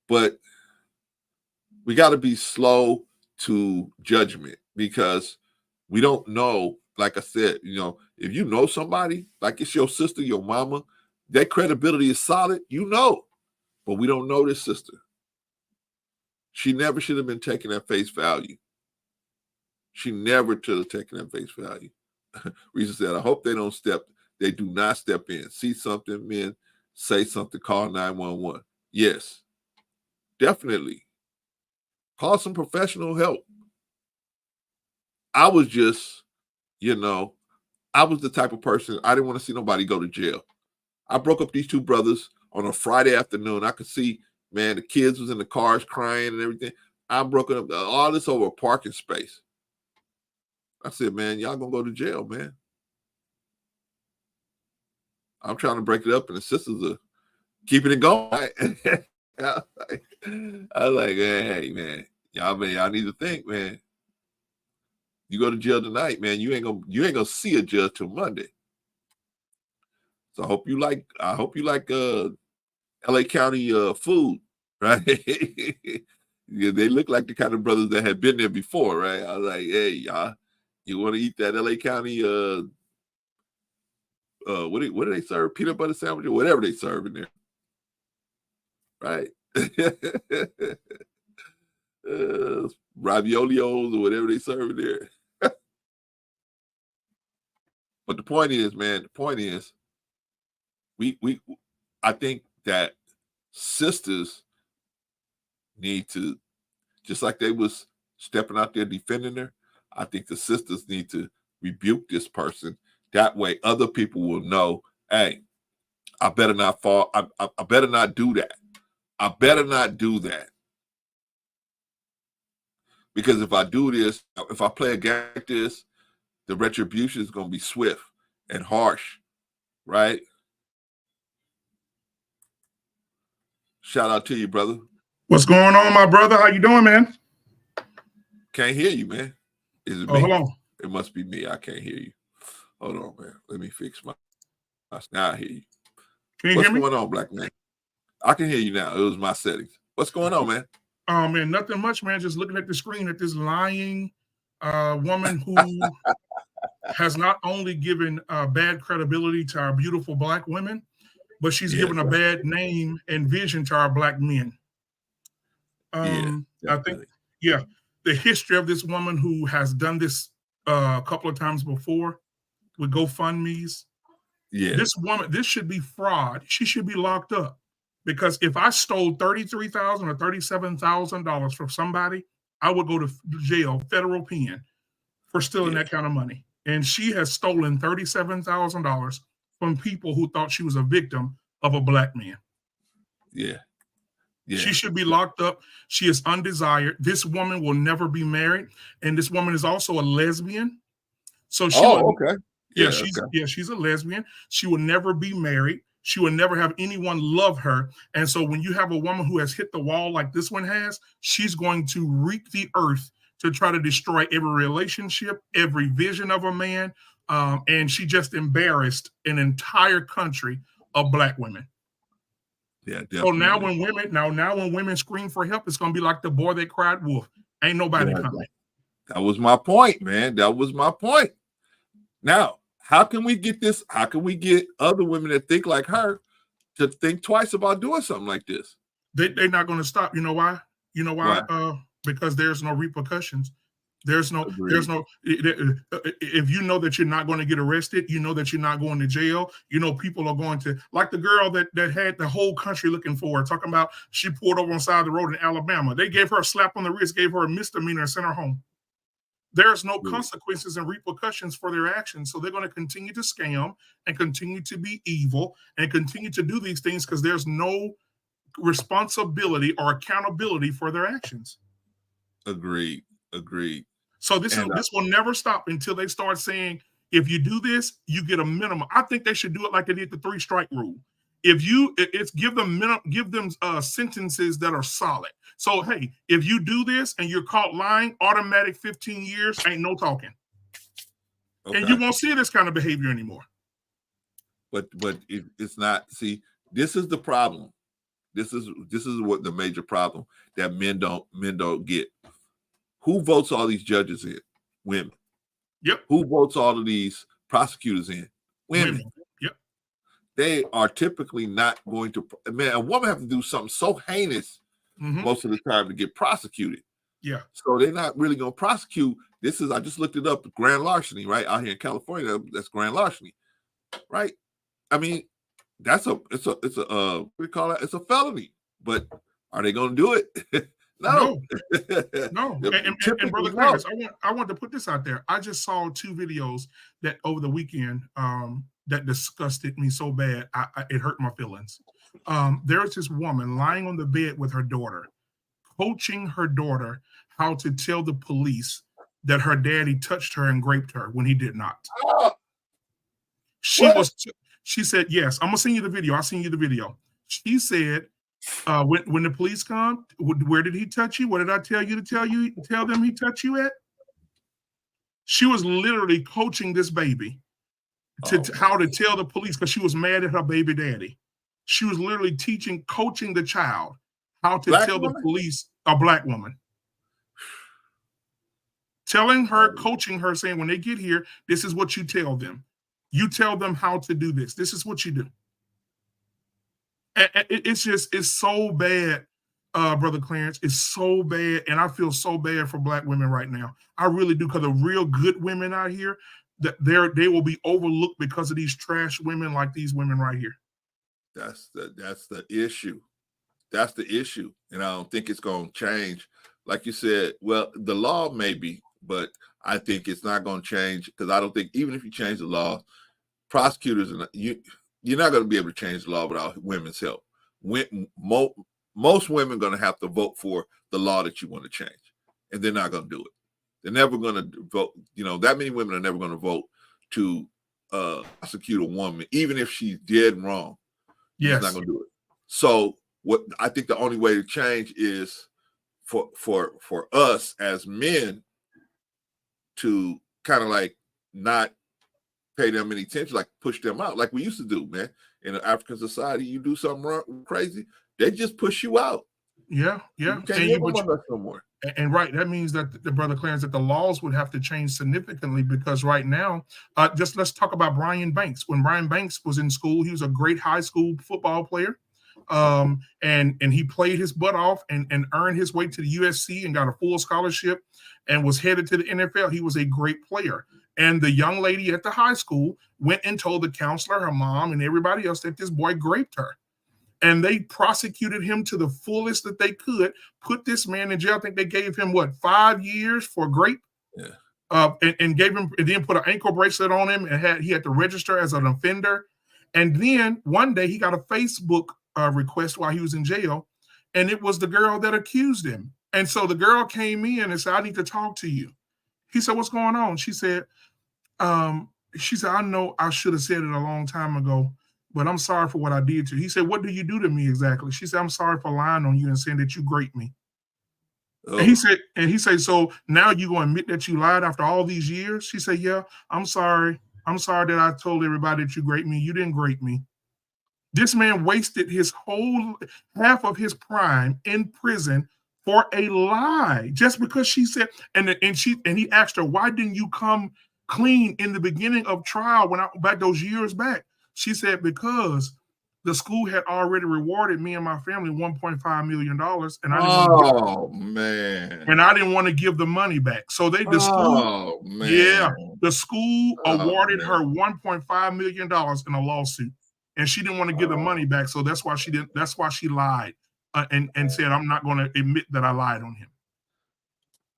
but we got to be slow to judgment, because we don't know. Like I said, if you know somebody, like it's your sister, your mama, that credibility is solid, but we don't know this sister. She never should have been taken at face value. She never should have taken at face value. Risa said, I hope they do not step in. See something, men, say something, call 911. Yes, definitely. Call some professional help. I was just, I was the type of person, I didn't want to see nobody go to jail. I broke up these two brothers on a Friday afternoon. I could see, man, the kids was in the cars crying and everything. I broke up all this over a parking space. I said, man, y'all gonna go to jail, man. I'm trying to break it up, and the sisters are keeping it going. I was like, hey, man, y'all need to think, man. You go to jail tonight, man, you ain't gonna see a judge till Monday. So I hope you like LA County food, right? Yeah, they look like the kind of brothers that had been there before, right? I was like, hey, y'all, you want to eat that LA County what do they serve? Peanut butter sandwich or whatever they serve in there, right? Raviolios or whatever they serve in there. But the point is, man, I think that sisters need to, just like they was stepping out there defending her, I think the sisters need to rebuke this person. That way other people will know, hey, I better not fall. I better not do that. I better not do that. Because if I do this, if I play a game like this, the retribution is going to be swift and harsh, right? Shout out to you, brother. What's going on, my brother? How you doing, man? Can't hear you, man. Is it me? Hold on. It must be me. I can't hear you. Hold on, man. Let me fix my. Now I hear you. Can you What's hear me? going on, black man? I can hear you now. It was my settings. What's going on, man? Man, nothing much, man. Just looking at the screen at this lying woman who has not only given bad credibility to our beautiful black women, but she's given a bad name and vision to our black men. I think, the history of this woman who has done this a couple of times before with GoFundMe's. Yeah. This woman, this should be fraud. She should be locked up. Because if I stole $33,000 or $37,000 from somebody, I would go to jail, federal pen, for stealing that kind of money. And she has stolen $37,000 from people who thought she was a victim of a black man. Yeah. She should be locked up. She is undesired. This woman will never be married. And this woman is also a lesbian. So she okay. She's a lesbian. She will never be married. She will never have anyone love her. And so when you have a woman who has hit the wall like this one has, she's going to reap the earth to try to destroy every relationship, every vision of a man. And she just embarrassed an entire country of black women. Yeah, definitely. So now when women scream for help, it's gonna be like the boy that cried wolf. Ain't nobody coming. That was my point, man. That was my point. Now, how can we get this? How can we get other women that think like her to think twice about doing something like this? They're not going to stop. You know why? Why? Because there's no repercussions. There's no. If you know that you're not going to get arrested, you know that you're not going to jail. You know people are going to, like the girl that had the whole country looking for her, talking about she pulled over on the side of the road in Alabama. They gave her a slap on the wrist, gave her a misdemeanor, and sent her home. There's no consequences and repercussions for their actions. So they're going to continue to scam and continue to be evil and continue to do these things because there's no responsibility or accountability for their actions. Agreed. So this will never stop until they start saying, if you do this, you get a minimum. I think they should do it like they did the 3-strike rule. Give them sentences that are solid. So, hey, if you do this and you're caught lying, automatic 15 years, ain't no talking. Okay. And you won't see this kind of behavior anymore. But it's not. See, this is the problem. This is what the major problem that men don't get. Who votes all these judges in? Women. Yep. Who votes all of these prosecutors in? Women. Yep. They are typically not going to. Man, a woman have to do something so heinous most of the time to get prosecuted. Yeah. So they're not really going to prosecute. I just looked it up. Grand larceny, right out here in California. That's grand larceny, right? I mean, it's a what do you call that? It's a felony. But are they going to do it? No. And Brother Clarence, I want to put this out there. I just saw 2 videos that over the weekend that disgusted me so bad, it hurt my feelings. There's this woman lying on the bed with her daughter, coaching her daughter how to tell the police that her daddy touched her and raped her when he did not. She said, yes, I'm going to send you the video. I'll send you the video. She said, when the police come, where did he touch you? What did I tell you to tell them he touched you at? She was literally coaching this baby how to tell the police because she was mad at her baby daddy. She was literally coaching the child how to tell the police, a black woman. Telling her, coaching her, saying, when they get here, this is what you tell them. You tell them how to do this. This is what you do. And it's so bad, Brother Clarence. It's so bad. And I feel so bad for black women right now. I really do, because the real good women out here, that they will be overlooked because of these trash women like these women right here. That's the issue. That's the issue. And I don't think it's going to change. Like you said, well, the law maybe, but I think it's not going to change, because I don't think even if you change the law, prosecutors, you're not going to be able to change the law without women's help. Most women are going to have to vote for the law that you want to change, and they're not going to do it. They're never going to vote. That many women are never going to vote to prosecute a woman, even if she's dead wrong. Yes. She's not going to do it. So what I think the only way to change is for us as men to kind of like not pay them any attention, like push them out, like we used to do, man. In an African society, you do something wrong, crazy, they just push you out. Yeah. You can't live with us no more. And right, that means that the Brother Clarence, that the laws would have to change significantly, because right now, just let's talk about Brian Banks. When Brian Banks was in school, he was a great high school football player. And he played his butt off and earned his way to the USC and got a full scholarship and was headed to the NFL. He was a great player. And the young lady at the high school went and told the counselor, her mom, and everybody else that this boy raped her. And they prosecuted him to the fullest that they could, put this man in jail. I think they gave him, 5 years for rape? Yeah. And gave him, and then put an ankle bracelet on him, and he had to register as an offender. And then one day he got a Facebook request while he was in jail, and it was the girl that accused him. And so the girl came in and said, I need to talk to you. He said, what's going on? She said, I know I should have said it a long time ago, but I'm sorry for what I did to you. He said, what do you do to me exactly? She said, I'm sorry for lying on you and saying that you raped me. Oh. And he said, so now you going to admit that you lied after all these years? She said, yeah, I'm sorry. I'm sorry that I told everybody that you raped me. You didn't rape me. This man wasted his whole half of his prime in prison for a lie, just because she said, and he asked her, why didn't you come clean in the beginning of trial back those years back? She said, because the school had already rewarded me and my family $1.5 million, and I didn't want to give the money back. So the school awarded her $1.5 million in a lawsuit, and she didn't want to give the money back. So that's why she didn't. That's why she lied and said, "I'm not going to admit that I lied on him."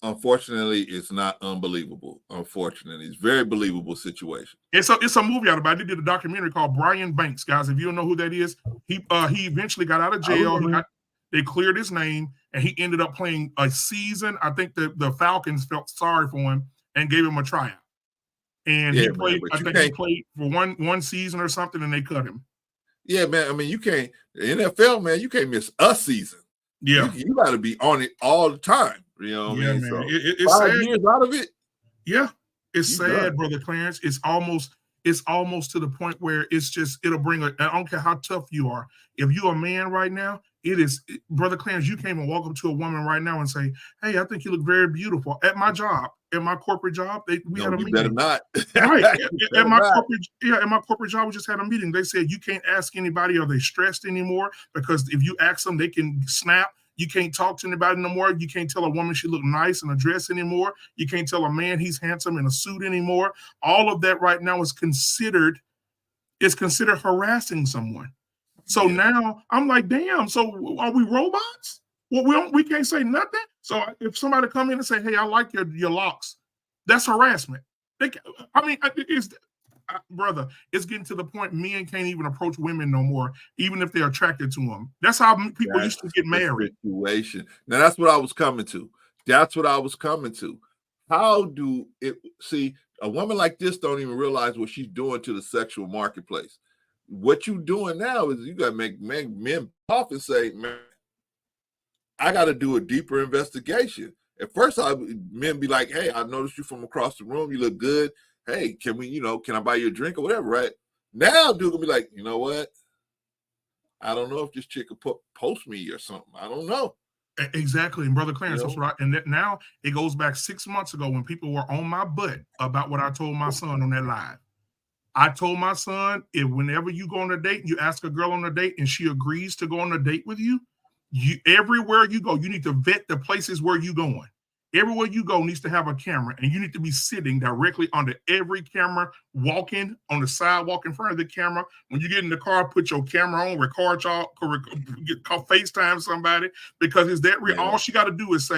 Unfortunately, it's not unbelievable. Unfortunately, it's a very believable situation. It's a movie out about it. They did a documentary called Brian Banks, guys. If you don't know who that is, he eventually got out of jail. They cleared his name, and he ended up playing a season. I think the Falcons felt sorry for him and gave him a tryout. And he played. I think he played for one season or something, and they cut him. Yeah, man. I mean, you can't. The NFL, man, you can't miss a season. Yeah, you got to be on it all the time. You know what I mean? Man. So it's 5 sad. years out of it. Yeah, it's sad, Brother Clarence. It's almost to the point where it'll bring I don't care how tough you are. If you're a man right now, Brother Clarence, you can't even walk up to a woman right now and say, "Hey, I think you look very beautiful." At my job, at my corporate job, we had a meeting. Better not. Right. At my corporate job, we just had a meeting. They said you can't ask anybody, are they stressed anymore? Because if you ask them, they can snap. You can't talk to anybody no more. You can't tell a woman she look nice in a dress anymore. You can't tell a man he's handsome in a suit anymore. All of that right now is considered harassing someone. So now I'm like, damn. So are we robots? Well, we can't say nothing. So if somebody come in and say, "Hey, I like your locks," that's harassment. Brother, it's getting to the point men can't even approach women no more, even if they're attracted to them. That's how people used to get married. Situation. Now that's what I was coming to. How do it see a woman like this don't even realize what she's doing to the sexual marketplace? What you doing now is you got to make men off and say, "Man, I got to do a deeper investigation." At first, men be like, "Hey, I noticed you from across the room. You look good. Hey, can I buy you a drink or whatever?" Right now, dude gonna be like, "You know what? I don't know if this chick could post me or something. I don't know." Exactly. And Brother Clarence, that's right. And now it goes back 6 months ago when people were on my butt about what I told my son on that live. I told my son, if whenever you go on a date, you ask a girl on a date and she agrees to go on a date with you, everywhere you go, you need to vet the places where you're going. Everywhere you go needs to have a camera, and you need to be sitting directly under every camera, walking on the sidewalk in front of the camera. When you get in the car, put your camera on, record y'all, FaceTime somebody, because it's that real. All she got to do is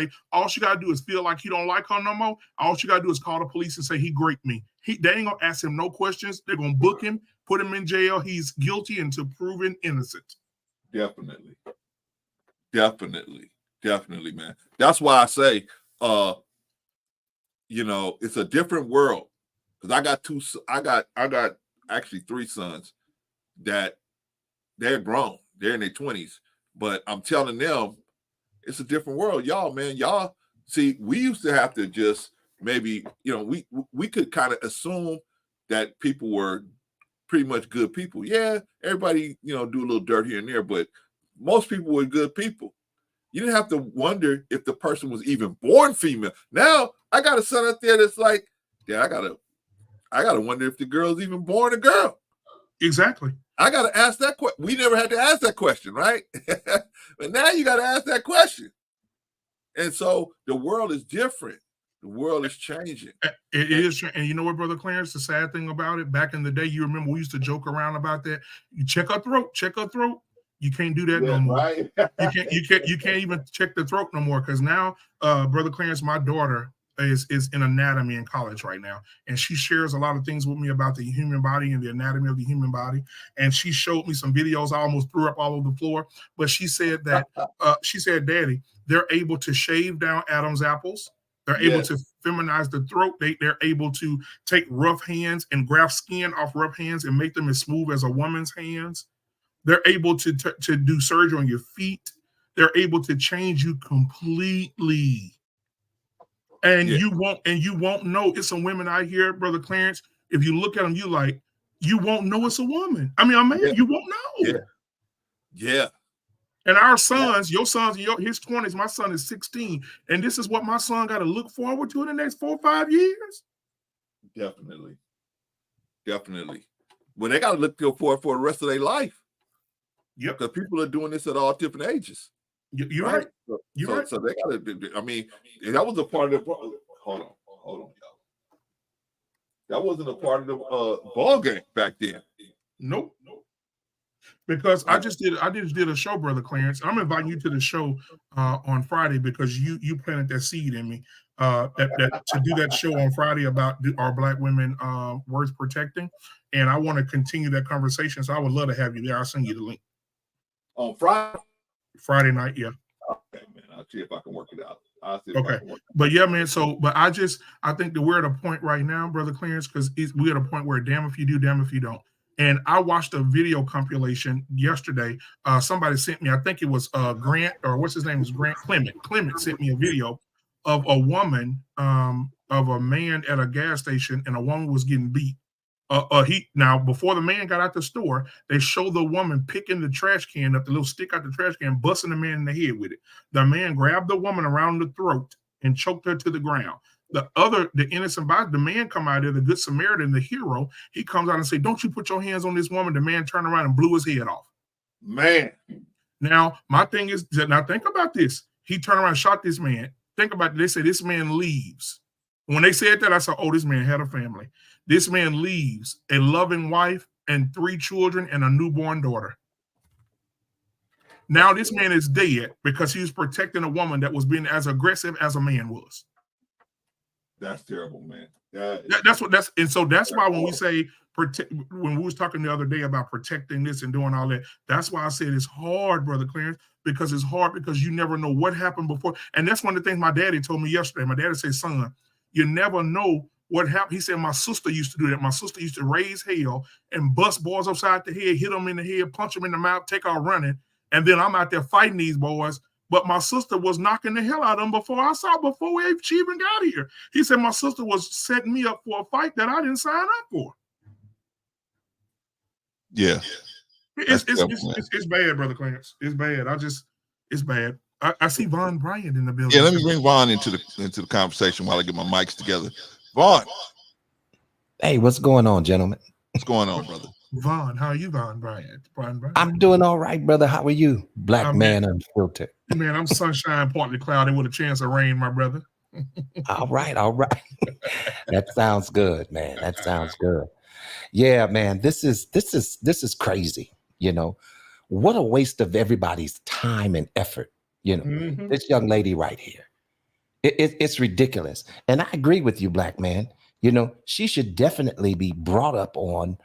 feel like he don't like her no more. All she got to do is call the police and say he raped me. They ain't gonna ask him no questions. They're gonna book him, put him in jail. He's guilty until proven innocent. Definitely, man. That's why I say, it's a different world, because I got actually 3 sons that they're grown, they're in their 20s, but I'm telling them it's a different world. Y'all see, we used to have to just maybe, we could kind of assume that people were pretty much good people. Yeah, everybody, do a little dirt here and there, but most people were good people. You didn't have to wonder if the person was even born female. Now I got a son out there that's like, yeah, I gotta wonder if the girl's even born a girl. Exactly. I gotta ask that question. We never had to ask that question, right? But now you gotta ask that question. And so the world is different. The world is changing. It is. And you know what, Brother Clarence, the sad thing about it, back in the day, you remember we used to joke around about that. You check her throat. You can't do that no more. Right? You can't even check the throat no more, because now, Brother Clarence, my daughter is in anatomy in college right now, and she shares a lot of things with me about the human body and the anatomy of the human body. And she showed me some videos. I almost threw up all over the floor. But she said that Daddy, they're able to shave down Adam's apples. They're able to feminize the throat. They're able to take rough hands and graft skin off rough hands and make them as smooth as a woman's hands. They're able to do surgery on your feet. They're able to change you completely. And you won't know. It's some women out here, Brother Clarence. If you look at them, you like, you won't know it's a woman. I mean, you won't know. Yeah. And our sons, your sons, his 20s, my son is 16. And this is what my son got to look forward to in the next 4 or 5 years. Definitely. Well, they got to look for the rest of their life. Yep. Because people are doing this at all different ages. You're right. So they got to, I mean, that was a part of the, hold on, y'all. That wasn't a part of the ball game back then. Nope. Because I just did a show, Brother Clarence. I'm inviting you to the show on Friday because you planted that seed in me that to do that show on Friday about our Black women worth protecting, and I want to continue that conversation. So I would love to have you there. I'll send you the link on Friday night. Yeah. Okay, man. I'll see if I can work it out. Okay, but yeah, man. So, but I think that we're at a point right now, Brother Clarence, because we're at a point where damn if you do, damn if you don't. And I watched a video compilation yesterday. Somebody sent me, I think it was Grant, or what's his name is Grant Clement. Clement sent me a video of a woman, of a man at a gas station, and a woman was getting beat. Now, before the man got out the store, they show the woman picking the trash can up, the little stick out the trash can, busting the man in the head with it. The man grabbed the woman around the throat and choked her to the ground. The innocent body, the man come out there, the good Samaritan, the hero, he comes out and say, "Don't you put your hands on this woman." The man turned around and blew his head off. Man. Now, my thing is, now think about this. He turned around and shot this man. Think about it. They say this man leaves. When they said that, I said, oh, this man had a family. This man leaves a loving wife and 3 children and a newborn daughter. Now this man is dead because he was protecting a woman that was being as aggressive as a man was. That's terrible, man. That's why when we say when we was talking the other day about protecting this and doing all that, that's why I said it's hard, Brother Clarence, because it's hard because you never know what happened before. And that's one of the things my daddy told me yesterday. My daddy said, son, you never know what happened. He said, my sister used to do that. My sister used to raise hell and bust boys upside the head, hit them in the head, punch them in the mouth, take off running. And then I'm out there fighting these boys. But my sister was knocking the hell out of them before she even got here. He said my sister was setting me up for a fight that I didn't sign up for. Yeah. It's bad, Brother Clarence. It's bad. It's bad. I see Von Bryant in the building. Yeah, let me bring Von into the conversation while I get my mics together. Von. Hey, what's going on, gentlemen? What's going on, brother? Von, how are you, Von Bryant? I'm doing all right, brother. How are you? Black man unfiltered. Man, I'm sunshine, partly cloudy with a chance of rain, my brother. All right. That sounds good, man. That sounds good. Yeah, man. This is crazy. You know, what a waste of everybody's time and effort. You know, This young lady right here. It's ridiculous. And I agree with you, black man. You know, she should definitely be brought up on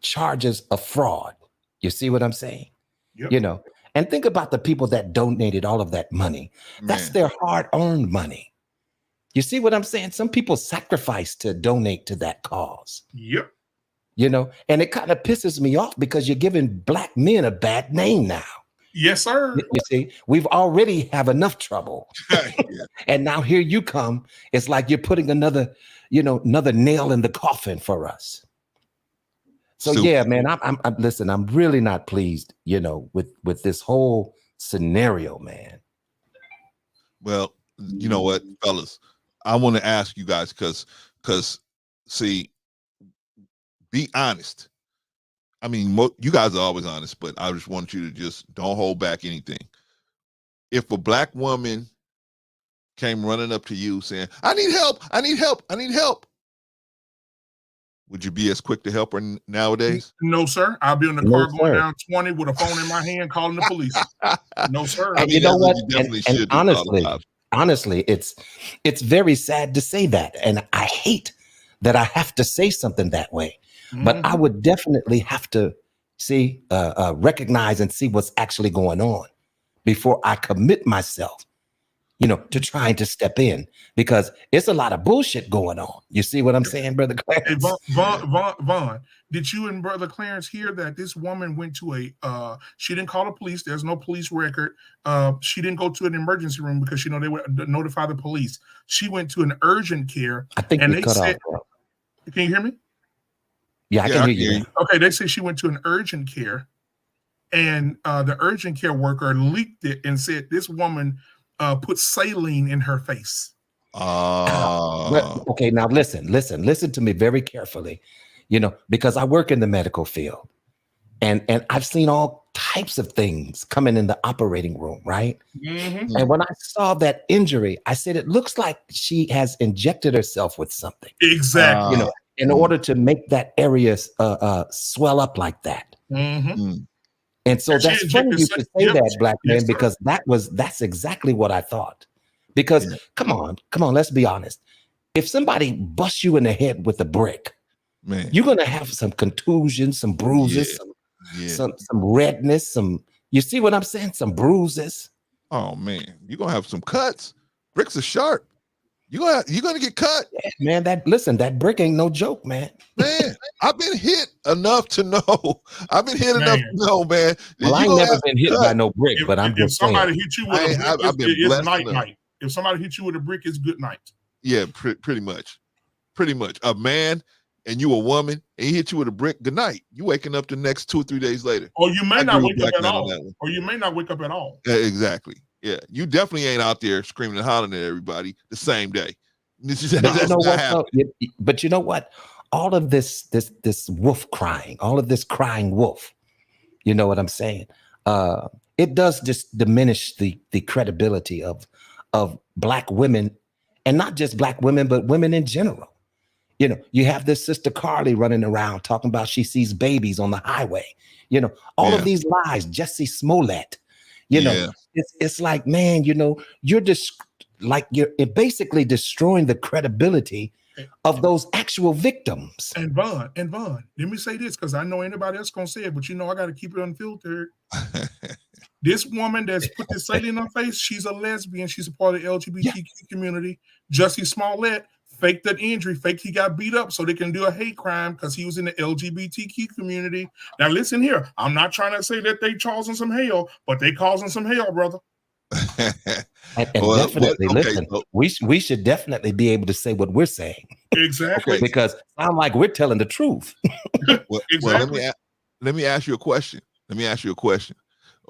charges of fraud. You see what I'm saying? Yep. You know, and think about the people that donated all of that money. That's their hard-earned money. You see what I'm saying? Some people sacrifice to donate to that cause. Yep. You know, and it kind of pisses me off because you're giving black men a bad name now. Yes, sir. You see, we've already have enough trouble. And now here you come. It's like you're putting another nail in the coffin for us. So yeah, man, I'm really not pleased, with this whole scenario, man. Well, you know what, fellas, I want to ask you guys because see, be honest. I mean, you guys are always honest, but I just want you to just don't hold back anything. If a black woman came running up to you saying, I need help, I need help, I need help, would you be as quick to help her nowadays? No, sir. I'll be in the car going down 20 with a phone in my hand calling the police. No, sir. And you know what? And honestly, it's very sad to say that. And I hate that I have to say something that way. But I would definitely have to recognize and see what's actually going on before I commit myself, to trying to step in, because it's a lot of bullshit going on. You see what I'm saying, Brother Clarence? Hey, Vaughn, did you and Brother Clarence hear that this woman went to she didn't call the police. There's no police record. She didn't go to an emergency room because, they would notify the police. She went to an urgent care. I think and they cut off. Can you hear me? Yeah, I can hear you. Now. Okay, they say she went to an urgent care, and the urgent care worker leaked it and said this woman put saline in her face. Okay, now listen to me very carefully, because I work in the medical field, and I've seen all types of things coming in the operating room, right? Mm-hmm. And when I saw that injury, I said, it looks like she has injected herself with something. Exactly. In order to make that area swell up like that. Mm-hmm. And so that's funny you should say that, black man, yes, because that's exactly what I thought. Because come on, let's be honest. If somebody busts you in the head with a brick, man, you're gonna have some contusions, some bruises, some redness, you see what I'm saying? Some bruises. Oh man, you're gonna have some cuts. Bricks are sharp. You're gonna get cut. Yeah, man, that brick ain't no joke, man. Man, I've been hit enough to know. I've been hit enough to know, man. Well, I ain't never been hit by no brick, but I'm just saying. If somebody hit you with a brick, it's night. If somebody hits you with a brick, it's good night. Yeah, pretty much. Pretty much. A man and you a woman and he hit you with a brick, good night. You waking up the next 2 or 3 days later. Or you may not wake up at all. Exactly. Yeah, you definitely ain't out there screaming and hollering at everybody the same day. But you know what? All of this wolf crying, all of this crying wolf, you know what I'm saying? It does just diminish the credibility of Black women, and not just Black women, but women in general. You have this Sister Carly running around talking about she sees babies on the highway. All of these lies, Jesse Smollett. It's like, man, you're just like you're basically destroying the credibility of those actual victims. And Vaughn, let me say this, because I know anybody else gonna say it, but I got to keep it unfiltered. This woman that's put this saline on her face, she's a lesbian. She's a part of the LGBTQ community. Jussie Smollett faked that injury, faked he got beat up so they can do a hate crime because he was in the LGBTQ community. Now listen here, I'm not trying to say that they causing some hell, but they causing some hell, brother. And definitely, listen, we should definitely be able to say what we're saying. Exactly. Because sound like we're telling the truth. Exactly. Let me ask you a question.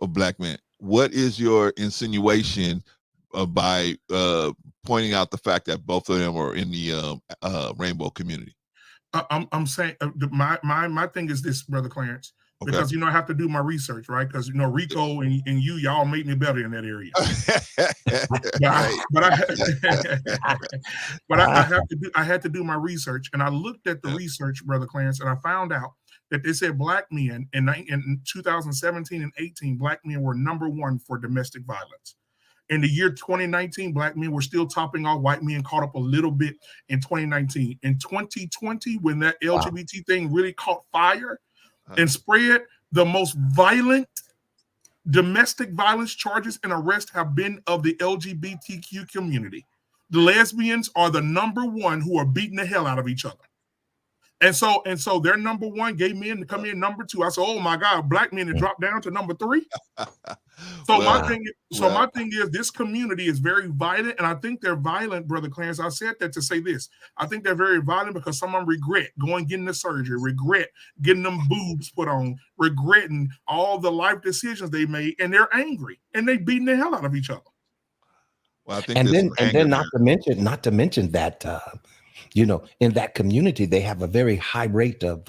Oh, Black man, what is your insinuation by pointing out the fact that both of them are in the rainbow community? I'm saying my thing is this, Brother Clarence, because I have to do my research, right? Because Rico and y'all made me better in that area. I had to do my research, and I looked at the research, Brother Clarence, and I found out that they said Black men in 2017 and 18, Black men were #1 for domestic violence. In the year 2019, Black men were still topping off. White men caught up a little bit in 2019. In 2020, when that LGBT thing really caught fire and spread, the most violent domestic violence charges and arrests have been of the LGBTQ community. The lesbians are the #1 who are beating the hell out of each other. And so they're #1, gay men to come in #2. I said, oh my God, Black men to drop down to #3. My thing is this community is very violent, and I think they're violent, Brother Clarence. I said that to say this. I think they're very violent because some of them regret getting the surgery, regret getting them boobs put on, regretting all the life decisions they made, and they're angry and they beating the hell out of each other. Well, I think and then not to mention that in that community, they have a very high rate of,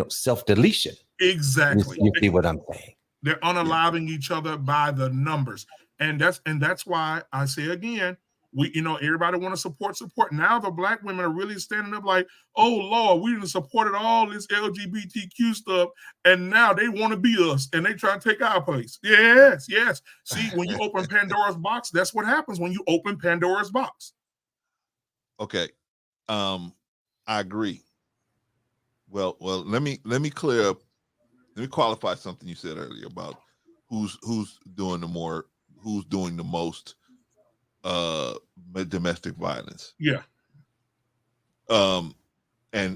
self-deletion. Exactly. You see what I'm saying? They're unaliving each other by the numbers. And that's why I say again, everybody want to support. Now the Black women are really standing up like, oh Lord, we done supported all this LGBTQ stuff, and now they want to be us and they try to take our place. Yes. See, when you open Pandora's box, that's what happens when you open Pandora's box. Okay. I agree. Well, let me clear up. Let me qualify something you said earlier about who's doing the most domestic violence. Yeah. And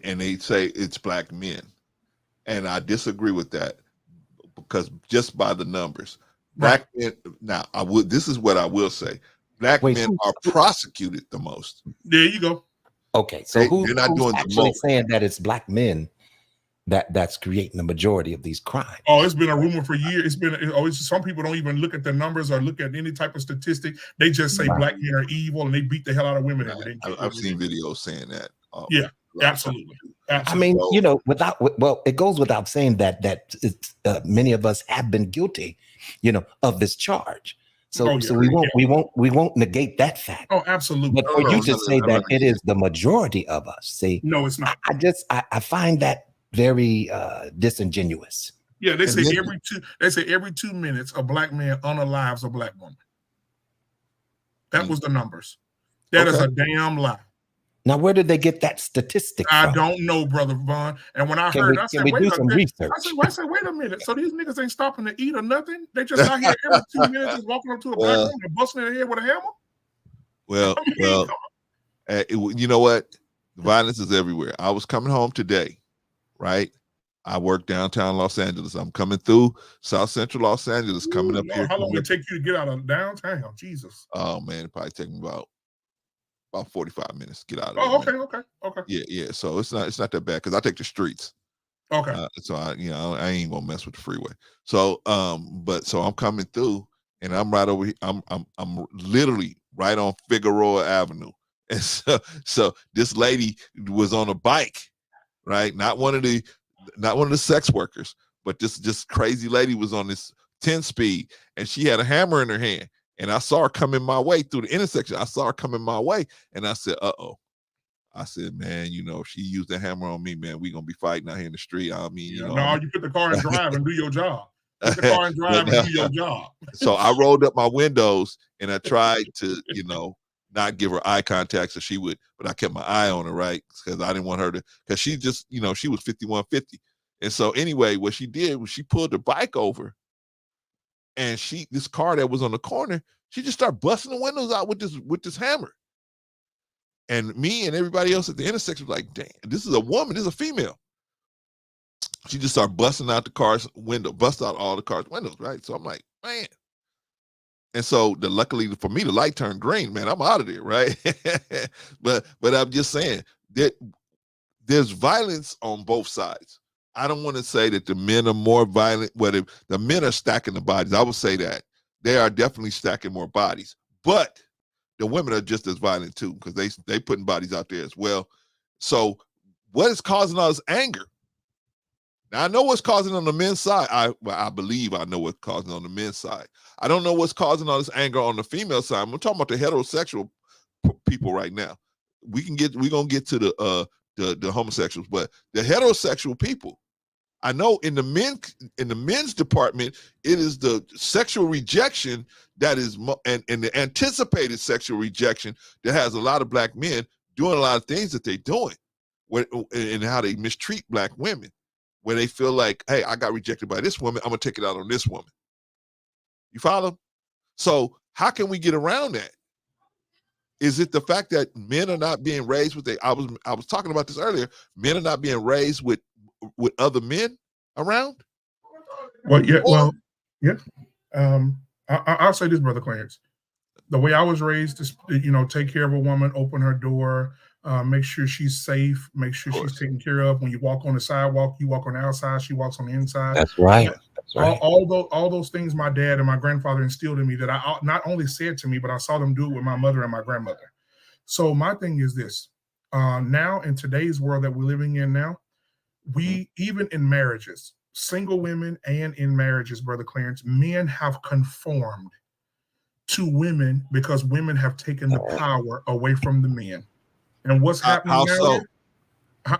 they say it's Black men, and I disagree with that because just by the numbers, Black men. Now, this is what I will say: Black men are prosecuted the most. There you go. Okay, so who's actually saying that it's Black men that's creating the majority of these crimes. Oh, it's been a rumor for years. Some people don't even look at the numbers or look at any type of statistic. They just say black men are evil and they beat the hell out of women every day. I've seen videos saying that. Yeah, absolutely. I mean, you know, it goes without saying that many of us have been guilty, you know, of this charge. So we won't negate that fact. Oh, absolutely. But for you to say that it is the majority of us, see, no, it's not. I find that very disingenuous. Yeah, they say every 2 minutes a black man unalives a black woman. That was the numbers. That is a damn lie. Now, where did they get that statistic from? I don't know, Brother Vaughn. And when I heard, I said, wait a minute. So these niggas ain't stopping to eat or nothing? They just out here every 2 minutes just walking up to a black woman and busting their head with a hammer? Well, you know what? Violence is everywhere. I was coming home today, right? I work downtown Los Angeles. I'm coming through South Central Los Angeles, coming up here. How long did it take you to get out of downtown? Jesus. Oh, man, it probably take me about 45 minutes to get out of there. Oh, okay. Yeah. So it's not that bad because I take the streets. Okay. So I ain't gonna mess with the freeway. So so I'm coming through and I'm right over here. I'm literally right on Figueroa Avenue. And so this lady was on a bike, right? Not one of the sex workers, but this crazy lady was on this 10-speed and she had a hammer in her hand. And I saw her coming my way through the intersection. I saw her coming my way. And I said, uh-oh. I said, man, you know, if she used a hammer on me, man, we going to be fighting out here in the street. I mean, you know. No, you put the car and drive and do your job. Put the car and drive and do your job. So I rolled up my windows and I tried to, you know, not give her eye contact so she would, but I kept my eye on her, right? Because I didn't want her to, because she just, you know, she was 5150. And so anyway, what she did was she pulled the bike over. And this car that was on the corner, she just started busting the windows out with this hammer. And me and everybody else at the intersection was like, damn, this is a woman, this is a female. She just started busting out the car's window, bust out all the car's windows, right? So I'm like, man. And so luckily for me, the light turned green, man. I'm out of there, right? but I'm just saying that there's violence on both sides. I don't want to say that the men are more violent, whether the men are stacking the bodies. I would say that they are definitely stacking more bodies, but the women are just as violent too, because they putting bodies out there as well. So what is causing all this anger? Now I know what's causing on the men's side. I believe I know what's causing on the men's side. I don't know what's causing all this anger on the female side. I'm talking about the heterosexual people right now. We're gonna get to the homosexuals, but the heterosexual people. I know in the men's department, it is the sexual rejection that is, and the anticipated sexual rejection that has a lot of black men doing a lot of things that they're doing, and how they mistreat black women, where they feel like, hey, I got rejected by this woman, I'm gonna take it out on this woman. You follow? So how can we get around that? Is it the fact that men are not being raised with I was talking about this earlier. Men are not being raised with other men around? Well, yeah. I'll say this, Brother Clarence. The way I was raised is, you know, take care of a woman, open her door, make sure she's safe, make sure she's taken care of. When you walk on the sidewalk, you walk on the outside, she walks on the inside. That's right. That's right. All those things my dad and my grandfather instilled in me that I not only said to me, but I saw them do it with my mother and my grandmother. So my thing is this. Now in today's world that we're living in now, we, even in marriages, single women and in marriages, Brother Clarence, men have conformed to women because women have taken the power away from the men. And what's happening how now? so?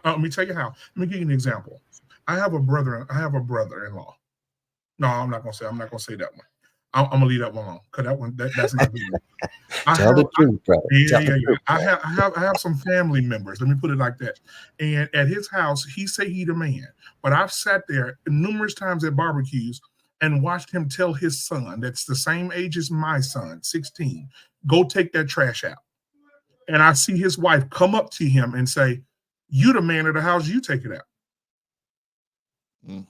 Let me tell you how. Let me give you an example. I have a brother-in-law. No, I'm not gonna say that one. I'm gonna leave that one alone because that's not good. Tell the truth, brother. Yeah. I have some family members. Let me put it like that. And at his house, he say he the man, but I've sat there numerous times at barbecues and watched him tell his son, that's the same age as my son, 16, go take that trash out. And I see his wife come up to him and say, "You the man of the house, you take it out." Mm.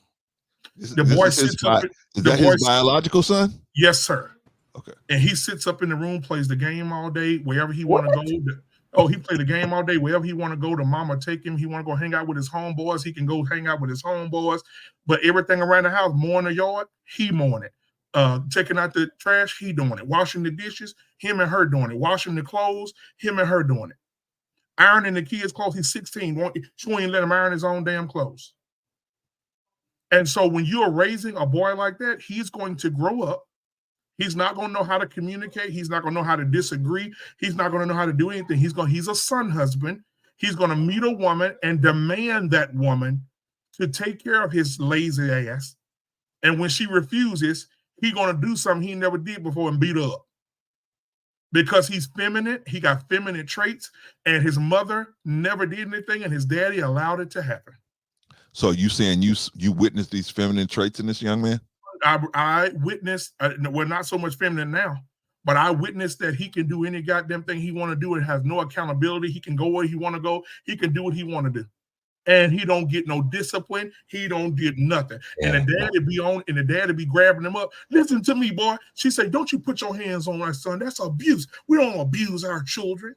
The boy sits up. Is that his biological son? Yes, sir. Okay. And he sits up in the room, plays the game all day, wherever he want to go. Oh, he play the game all day. Wherever he want to go, the mama take him. He want to go hang out with his homeboys. He can go hang out with his homeboys. But everything around the house, mowing the yard, he mowing it. Taking out the trash, he doing it. Washing the dishes, him and her doing it. Washing the clothes, him and her doing it. Ironing the kids' clothes, he's 16. She won't even let him iron his own damn clothes. And so when you're raising a boy like that, he's going to grow up. He's not going to know how to communicate. He's not going to know how to disagree. He's not going to know how to do anything. He's a son husband. He's going to meet a woman and demand that woman to take care of his lazy ass. And when she refuses, he's going to do something he never did before and beat her up. Because he's feminine, he got feminine traits, and his mother never did anything, and his daddy allowed it to happen. So you saying you witnessed these feminine traits in this young man? I witnessed, well, not so much feminine now, but I witnessed that he can do any goddamn thing he want to do and has no accountability. He can go where he want to go. He can do what he want to do. And he don't get no discipline. He don't get nothing. Yeah. And the daddy be on, and the daddy be grabbing him up. Listen to me, boy. She said, don't you put your hands on my son. That's abuse. We don't abuse our children.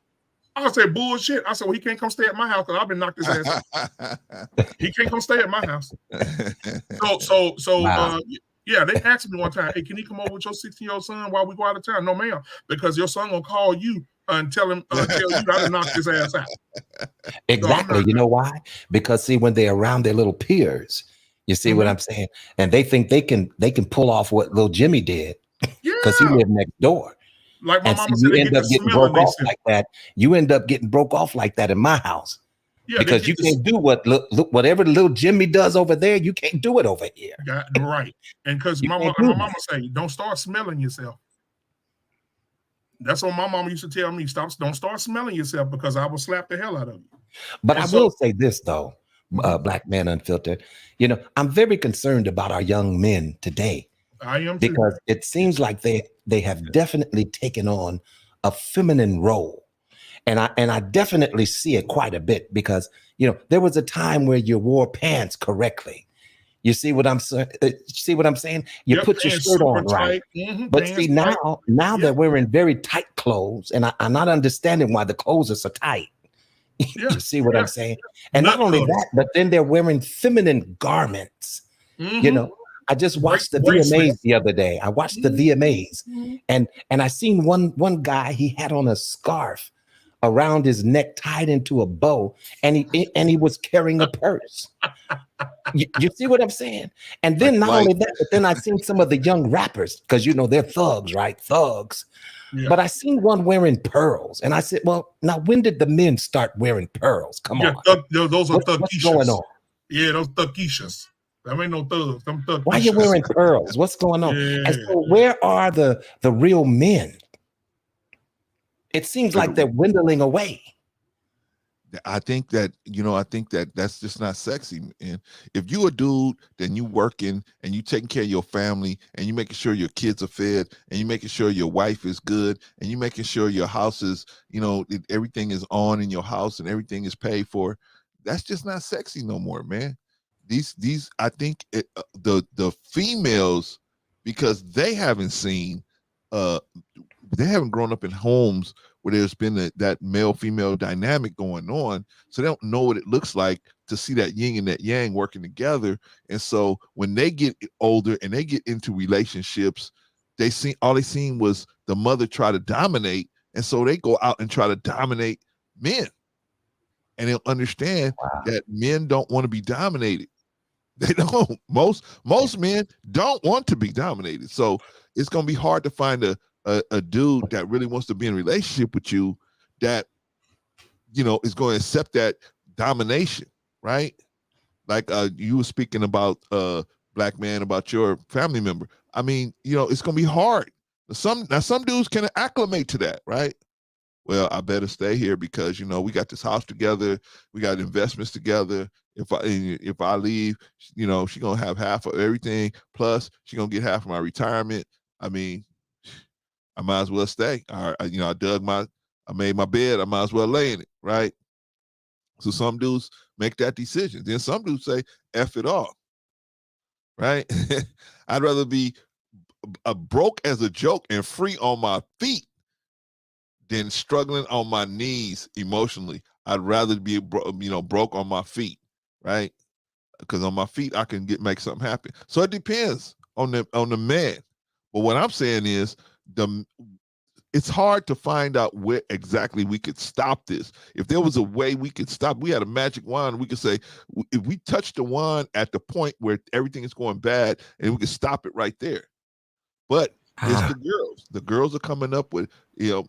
I said, bullshit. I said, well, he can't come stay at my house because I've been knocked his ass out. He can't come stay at my house. So wow. Yeah, they asked me one time, hey, can he come over with your 16-year-old son while we go out of town? No, ma'am, because your son gonna call you and tell you I done knocked his ass out. Exactly. So you know why? Because see, when they're around their little peers, you see what I'm saying? And they think they can pull off what little Jimmy did because he lived next door. Like my mama said, you end up getting broke off like that. You end up getting broke off like that in my house. Yeah, because you can't do whatever little Jimmy does over there, you can't do it over here. Right. And because my mama say, don't start smelling yourself. That's what my mama used to tell me. Don't start smelling yourself because I will slap the hell out of you. But I will say this though, Black Man Unfiltered. You know, I'm very concerned about our young men today. I am too. Because it seems like they have definitely taken on a feminine role. And I definitely see it quite a bit because, you know, there was a time where you wore pants correctly. You see what I'm saying? You put your shirt on right. But see, now they're wearing very tight clothes, and I'm not understanding why the clothes are so tight. You see what I'm saying? And not only that, but then they're wearing feminine garments. You know, I just watched the VMAs the other day. I watched the VMAs, and I seen one guy, he had on a scarf around his neck tied into a bow, and he was carrying a purse. You see what I'm saying? And then not only that, but then I seen some of the young rappers, because you know they're thugs, right? Thugs. Yeah. But I seen one wearing pearls, and I said, well, now when did the men start wearing pearls? Come on. Those are thugishas. What's going on? Yeah, those thugishas. That ain't no thugs. Them thugishas. Why are you wearing pearls? What's going on? Yeah. And so where are the real men? It seems like they're dwindling away. I think that that's just not sexy. And if you a dude, then you working and you taking care of your family and you making sure your kids are fed and you making sure your wife is good and you making sure your house is, everything is on in your house and everything is paid for. That's just not sexy no more, man. These I think the females, because they haven't seen they haven't grown up in homes where there's been that male-female dynamic going on, so they don't know what it looks like to see that yin and that yang working together. And so when they get older and they get into relationships, all they seen was the mother try to dominate, and so they go out and try to dominate men. And they'll understand that men don't want to be dominated. They don't. Most men don't want to be dominated. So it's going to be hard to find a dude that really wants to be in a relationship with you that, is going to accept that domination, right? Like you were speaking about, Black Man, about your family member. I mean, it's going to be hard. Some dudes can acclimate to that, right? Well, I better stay here because, we got this house together. We got investments together. If I leave, she's going to have half of everything. Plus, she's going to get half of my retirement. I mean, I might as well stay. I made my bed. I might as well lay in it, right? So some dudes make that decision. Then some dudes say, F it all, right? I'd rather be broke as a joke and free on my feet than struggling on my knees emotionally. I'd rather be, broke on my feet, right? Because on my feet I can make something happen. So it depends on the man. But what I'm saying is it's hard to find out where exactly we could stop this. If there was a way we could stop, we had a magic wand, we could say, if we touch the wand at the point where everything is going bad, and we could stop it right there. But it's the girls. The girls are coming up with, the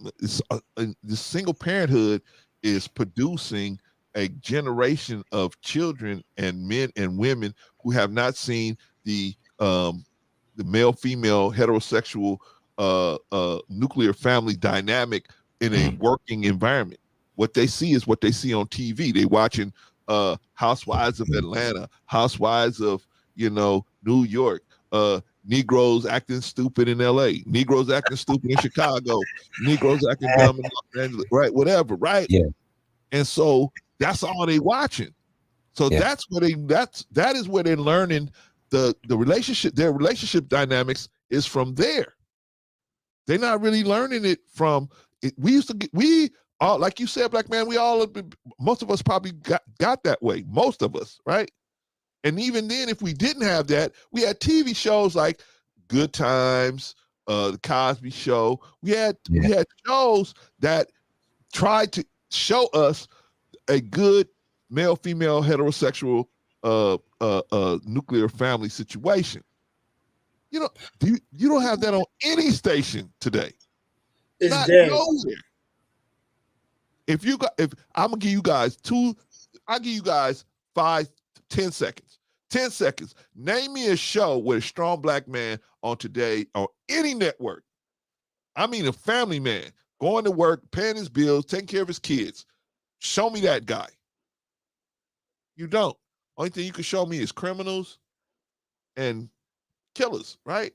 single parenthood is producing a generation of children and men and women who have not seen the male-female heterosexual nuclear family dynamic in a working environment. What they see is what they see on TV. They watching Housewives of Atlanta, Housewives of New York, Negroes acting stupid in LA, Negroes acting stupid in Chicago, Negroes acting dumb in Los Angeles, right? Whatever, right? Yeah. And so that's all they watching. So that is where they're learning the relationship. Their relationship dynamics is from there. They're not really learning it from it. We all, like you said, Black Man, most of us probably got that way. Most of us, right? And even then, if we didn't have that, we had TV shows like Good Times, The Cosby Show. We had shows that tried to show us a good male-female heterosexual nuclear family situation. You don't have that on any station today. It's not dead. nowhere. If I'm gonna give you guys I'll give you guys 5-10 seconds. 10 seconds. Name me a show with a strong Black man on today on any network. I mean a family man, going to work, paying his bills, taking care of his kids. Show me that guy. You don't. Only thing you can show me is criminals and killers, right?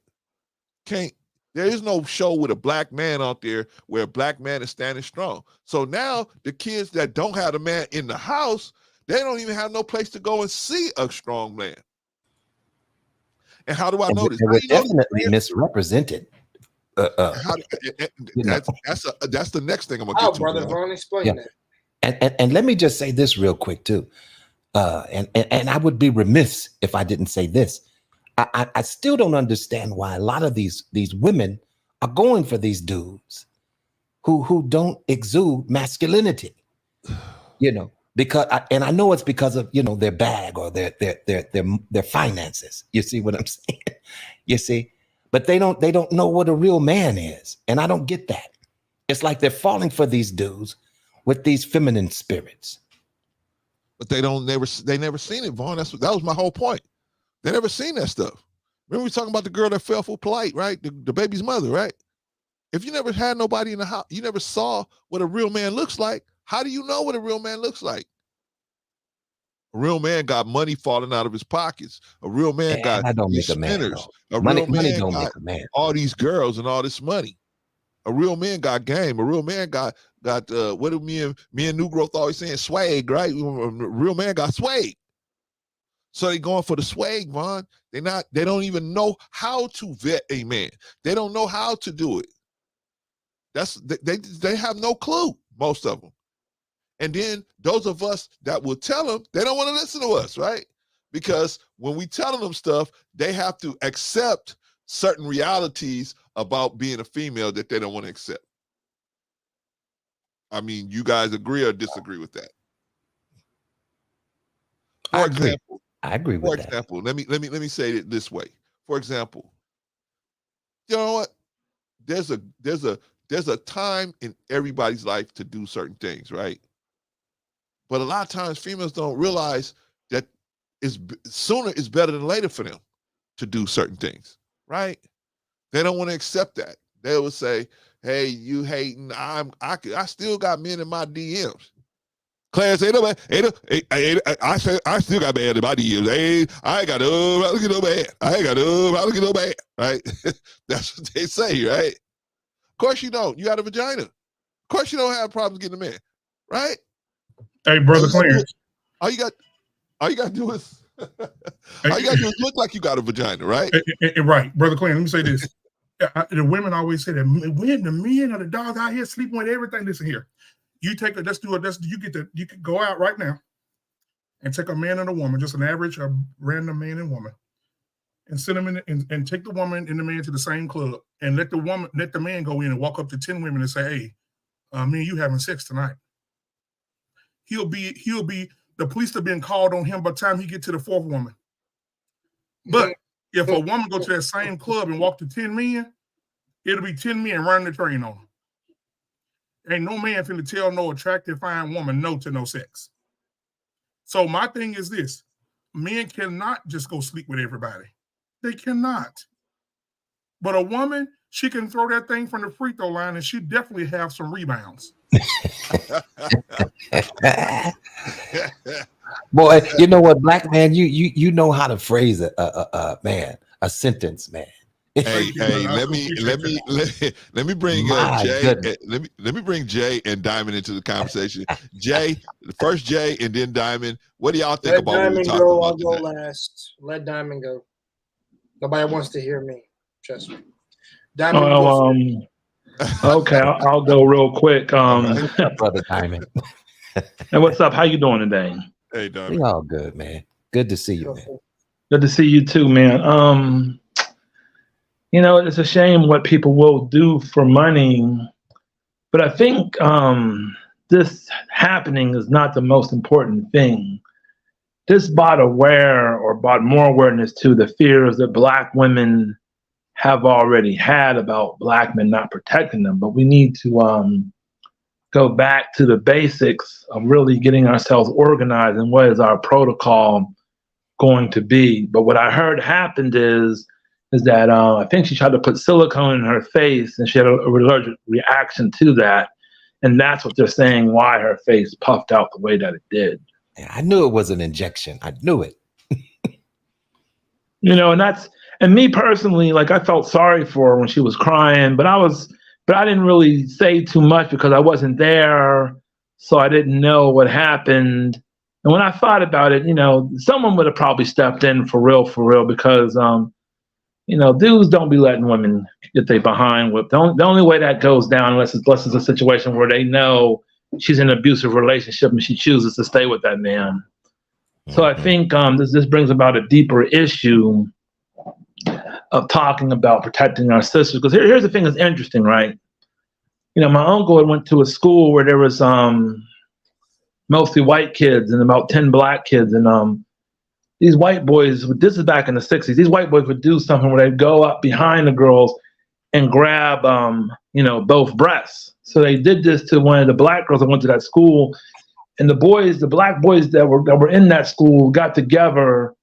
There is no show with a Black man out there where a Black man is standing strong. So now the kids that don't have a man in the house, they don't even have no place to go and see a strong man. And how do I know this? They were definitely misrepresented. That's the next thing I'm gonna get to. Brother Vaughn, explain that. And let me just say this real quick too. And I would be remiss if I didn't say this. I still don't understand why a lot of these women are going for these dudes who don't exude masculinity. Because I know it's because of their bag or their finances. You see what I'm saying? You see, but they don't know what a real man is, and I don't get that. It's like they're falling for these dudes with these feminine spirits. But they never seen it, Vaughn. That was my whole point. They never seen that stuff. Remember we talking about the girl that fell for Polite, right? The baby's mother, right? If you never had nobody in the house, you never saw what a real man looks like. How do you know what a real man looks like? A real man got money falling out of his pockets. A real man got these spinners. Money don't make a man. All these girls and all this money. A real man got game. A real man got what do me and New Growth always saying? Swag, right? A real man got swag. So they going for the swag, Vaughn. They don't even know how to vet a man. They don't know how to do it. They have no clue, most of them. And then those of us that will tell them, they don't want to listen to us, right? Because when we tell them stuff, they have to accept certain realities about being a female that they don't want to accept. I mean, you guys agree or disagree with that? I agree with that. For example, let me say it this way. For example, you know what? There's a time in everybody's life to do certain things, right? But a lot of times females don't realize that sooner is better than later for them to do certain things, right? They don't want to accept that. They will say, "Hey, you hating? I still got men in my DMs." Clarence, I still got man in my DMs. Hey, I ain't got no look at no man. I ain't got no look at no man. Right? That's what they say, right? Of course you don't. You got a vagina. Of course you don't have problems getting a man, right? Hey, brother Clarence. All you got to do is look like you got a vagina, right? Right, brother Clarence. Let me say this: The women always say that when the men or the dogs out here sleeping with everything. Listen here, you take a you can go out right now and take a man and a woman, just an average, a random man and woman, and send them in and take the woman and the man to the same club, and let the man go in and walk up to 10 women and say, "Hey, me and you having sex tonight." He'll be the police have been called on him by the time he get to the fourth woman. But if a woman go to that same club and walk to 10 men, it'll be 10 men running the train on them. Ain't no man finna tell no attractive, fine woman no to no sex. So my thing is this: men cannot just go sleep with everybody. They cannot. But a woman, she can throw that thing from the free throw line and she definitely have some rebounds. Boy, you know what, black man, you know how to phrase a sentence, man. Hey, let me bring Jay. Let me bring Jay and Diamond into the conversation. Jay, first Jay, and then Diamond. What do y'all think about what we're talking about? I'll go last. Let Diamond go. Nobody wants to hear me. Trust me. Diamond. Okay, I'll go real quick. Brother Diamond. And what's up? How you doing today? Hey, Diamond. We all good, man. Good to see you, man. Good to see you too, man. You know, it's a shame what people will do for money, but I think this happening is not the most important thing. This brought more awareness to the fears that Black women have already had about Black men not protecting them. But we need to go back to the basics of really getting ourselves organized and what is our protocol going to be. But what I heard happened is that I think she tried to put silicone in her face and she had a allergic reaction to that. And that's what they're saying, why her face puffed out the way that it did. I knew it was an injection. I knew it. You know, and me personally, like, I felt sorry for her when she was crying, but I didn't really say too much because I wasn't there. So I didn't know what happened. And when I thought about it, you know, someone would have probably stepped in for real, because, you know, dudes don't be letting women get their behind whipped. The only way that goes down, unless it's a situation where they know she's in an abusive relationship and she chooses to stay with that man. So I think this brings about a deeper issue of talking about protecting our sisters. Because here's the thing that's interesting, right? You know, my uncle had went to a school where there was mostly white kids and about 10 Black kids. And these white boys, this is back in the 60s, these white boys would do something where they'd go up behind the girls and grab, you know, both breasts. So they did this to one of the Black girls that went to that school. And the Black boys that were in that school got together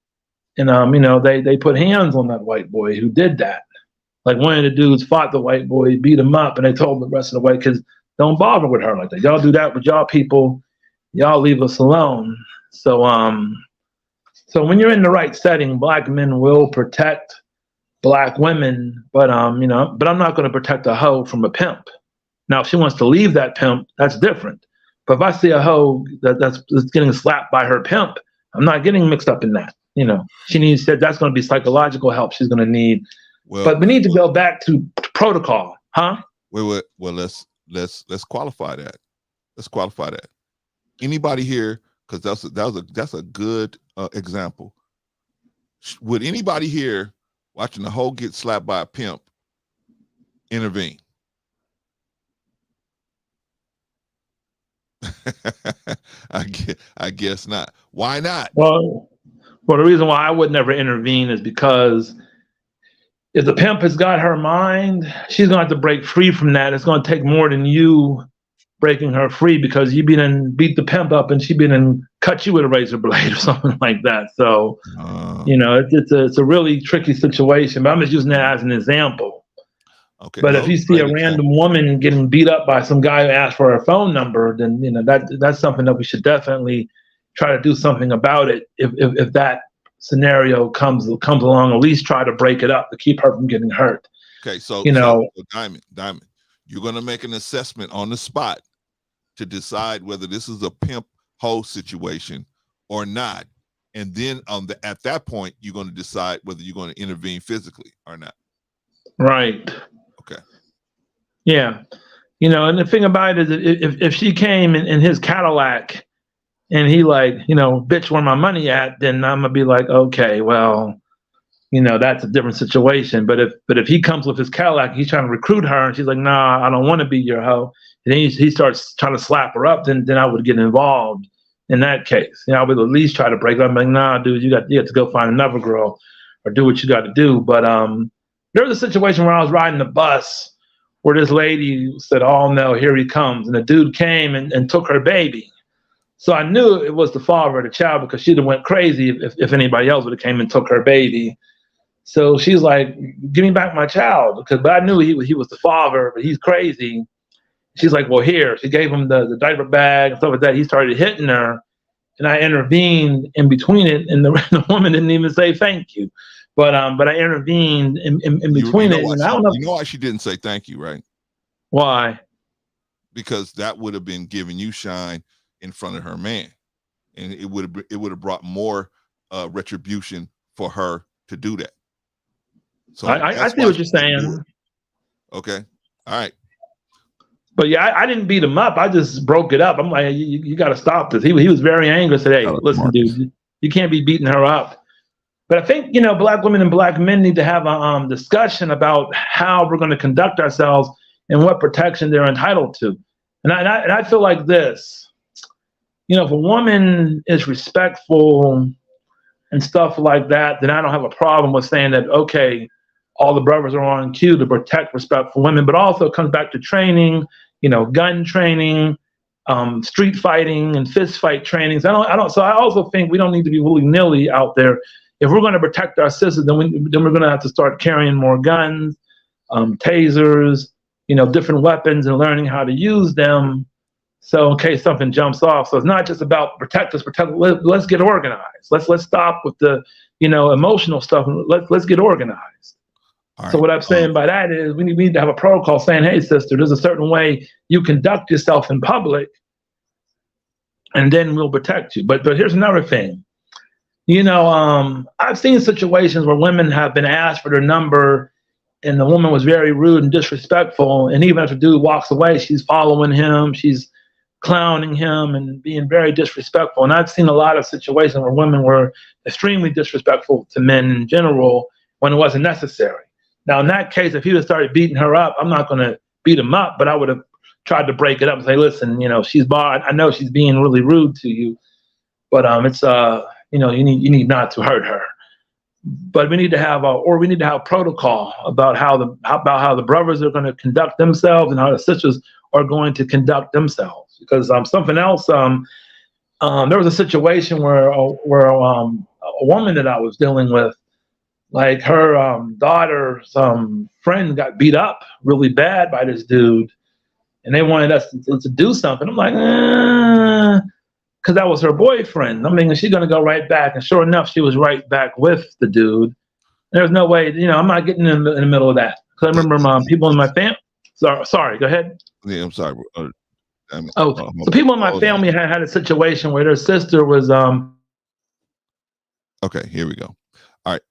and, you know, they put hands on that white boy who did that. Like, one of the dudes fought the white boy, beat him up, and they told the rest of the white kids, don't bother with her like that. Y'all do that with y'all people, y'all leave us alone. So when you're in the right setting, Black men will protect Black women, but you know, but I'm not going to protect a hoe from a pimp. Now, if she wants to leave that pimp, that's different. But if I see a hoe that's getting slapped by her pimp, I'm not getting mixed up in that. You know, that's going to be psychological help she's going to need. Well, but we need to go back to protocol, huh? Well, let's qualify that. Let's qualify that. Anybody here, because that's a good example. Would anybody here watching the hoe get slapped by a pimp intervene? I guess not. Why not? Well, the reason why I would never intervene is because if the pimp has got her mind, she's going to have to break free from that. It's going to take more than you breaking her free, because you beat the pimp up and she cut you with a razor blade or something like that. So, you know, it's a really tricky situation, but I'm just using that as an example. Okay. But if you see a random woman getting beat up by some guy who asked for her phone number, then, you know, that's something that we should definitely try to do something about it. If that scenario comes along, at least try to break it up to keep her from getting hurt. Okay, so Diamond, you're going to make an assessment on the spot to decide whether this is a pimp hoe situation or not, and then at that point you're going to decide whether you're going to intervene physically or not. Right. Okay. Yeah. You know, and the thing about it is if she came in his Cadillac and he like, you know, bitch, where my money at, then I'm gonna be like, okay, well, you know, that's a different situation. But if he comes with his Cadillac, he's trying to recruit her and she's like, nah, I don't want to be your hoe. And then he starts trying to slap her up, then I would get involved in that case. You know, I would at least try to break it up. I'm like, nah, dude, you have to go find another girl or do what you got to do. But there was a situation where I was riding the bus where this lady said, oh no, here he comes. And the dude came and took her baby. So I knew it was the father of the child because she'd have went crazy if anybody else would have came and took her baby. So she's like, give me back my child. But I knew he was the father, but he's crazy. She's like, well, here. She gave him the diaper bag and stuff like that. He started hitting her. And I intervened in between it. And the woman didn't even say thank you. But I intervened in between it. And I don't know. You know why she didn't say thank you, right? Why? Because that would have been giving you shine in front of her man. And it would have brought more retribution for her to do that. So I see what you're saying. Okay. All right. But yeah, I didn't beat him up. I just broke it up. I'm like, you got to stop this. He was very angry. Said, hey, listen, dude, you can't be beating her up. But I think, you know, black women and black men need to have a discussion about how we're going to conduct ourselves and what protection they're entitled to. And I feel like this, you know, if a woman is respectful and stuff like that, then I don't have a problem with saying that, okay, all the brothers are on cue to protect respectful women, but also it comes back to training, you know, gun training, street fighting and fist fight trainings. So I also think we don't need to be willy-nilly out there. If we're going to protect our sisters, then we're going to have to start carrying more guns, tasers, you know, different weapons and learning how to use them. So in case something jumps off. So it's not just about protect us, let's get organized. Let's stop with the, you know, emotional stuff. Let's get organized. Right. So what I'm saying by that is we need to have a protocol saying, hey, sister, there's a certain way you conduct yourself in public and then we'll protect you. But here's another thing. You know, I've seen situations where women have been asked for their number and the woman was very rude and disrespectful. And even if the dude walks away, she's following him, she's clowning him and being very disrespectful. And I've seen a lot of situations where women were extremely disrespectful to men in general when it wasn't necessary. Now, in that case, if he would have started beating her up, I'm not going to beat him up, but I would have tried to break it up and say, listen, you know, she's barred. I know she's being really rude to you, but it's, you know, you need not to hurt her. But we need to have protocol about how the brothers are going to conduct themselves and how the sisters are going to conduct themselves. Because something else, there was a situation where a woman that I was dealing with, like her daughter's friend got beat up really bad by this dude, and they wanted us to do something. I'm like, because that was her boyfriend. I'm thinking she's gonna go right back, and sure enough, she was right back with the dude. There's no way, you know, I'm not getting in the middle of that. Because I remember people in my family. Sorry, go ahead. Yeah, I'm sorry. So people in my family had a situation where their sister was. Okay, here we go. All right.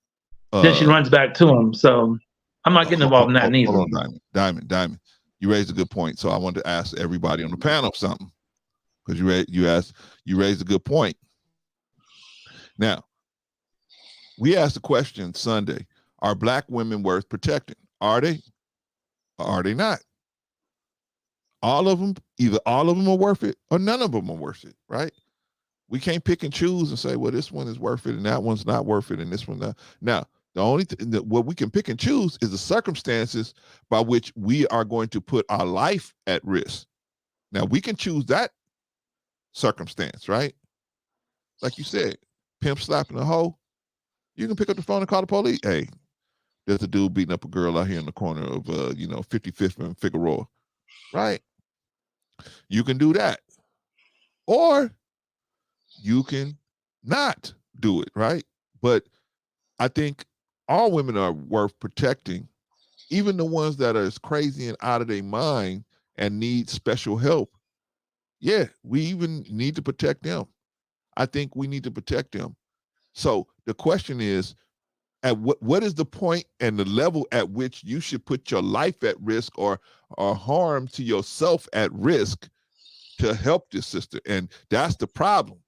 Then she runs back to him. So I'm not getting involved in that neither. Hold on, Diamond. You raised a good point. So I wanted to ask everybody on the panel something. Because you raised a good point. Now, we asked the question Sunday: are black women worth protecting? Are they? Or are they not? Either all of them are worth it, or none of them are worth it. Right? We can't pick and choose and say, well, this one is worth it, and that one's not worth it, and this one not. Now, the only thing that what we can pick and choose is the circumstances by which we are going to put our life at risk. Now, we can choose that circumstance, right? Like you said, pimp slapping a hoe. You can pick up the phone and call the police. Hey, there's a dude beating up a girl out here in the corner of 55th and Figueroa, right? You can do that, or you can not do it, right? But I think all women are worth protecting, even the ones that are as crazy and out of their mind and need special help. Yeah, we even need to protect them. I think we need to protect them. So the question is, at what is the point and the level at which you should put your life at risk or harm to yourself at risk to help this sister? And that's the problem,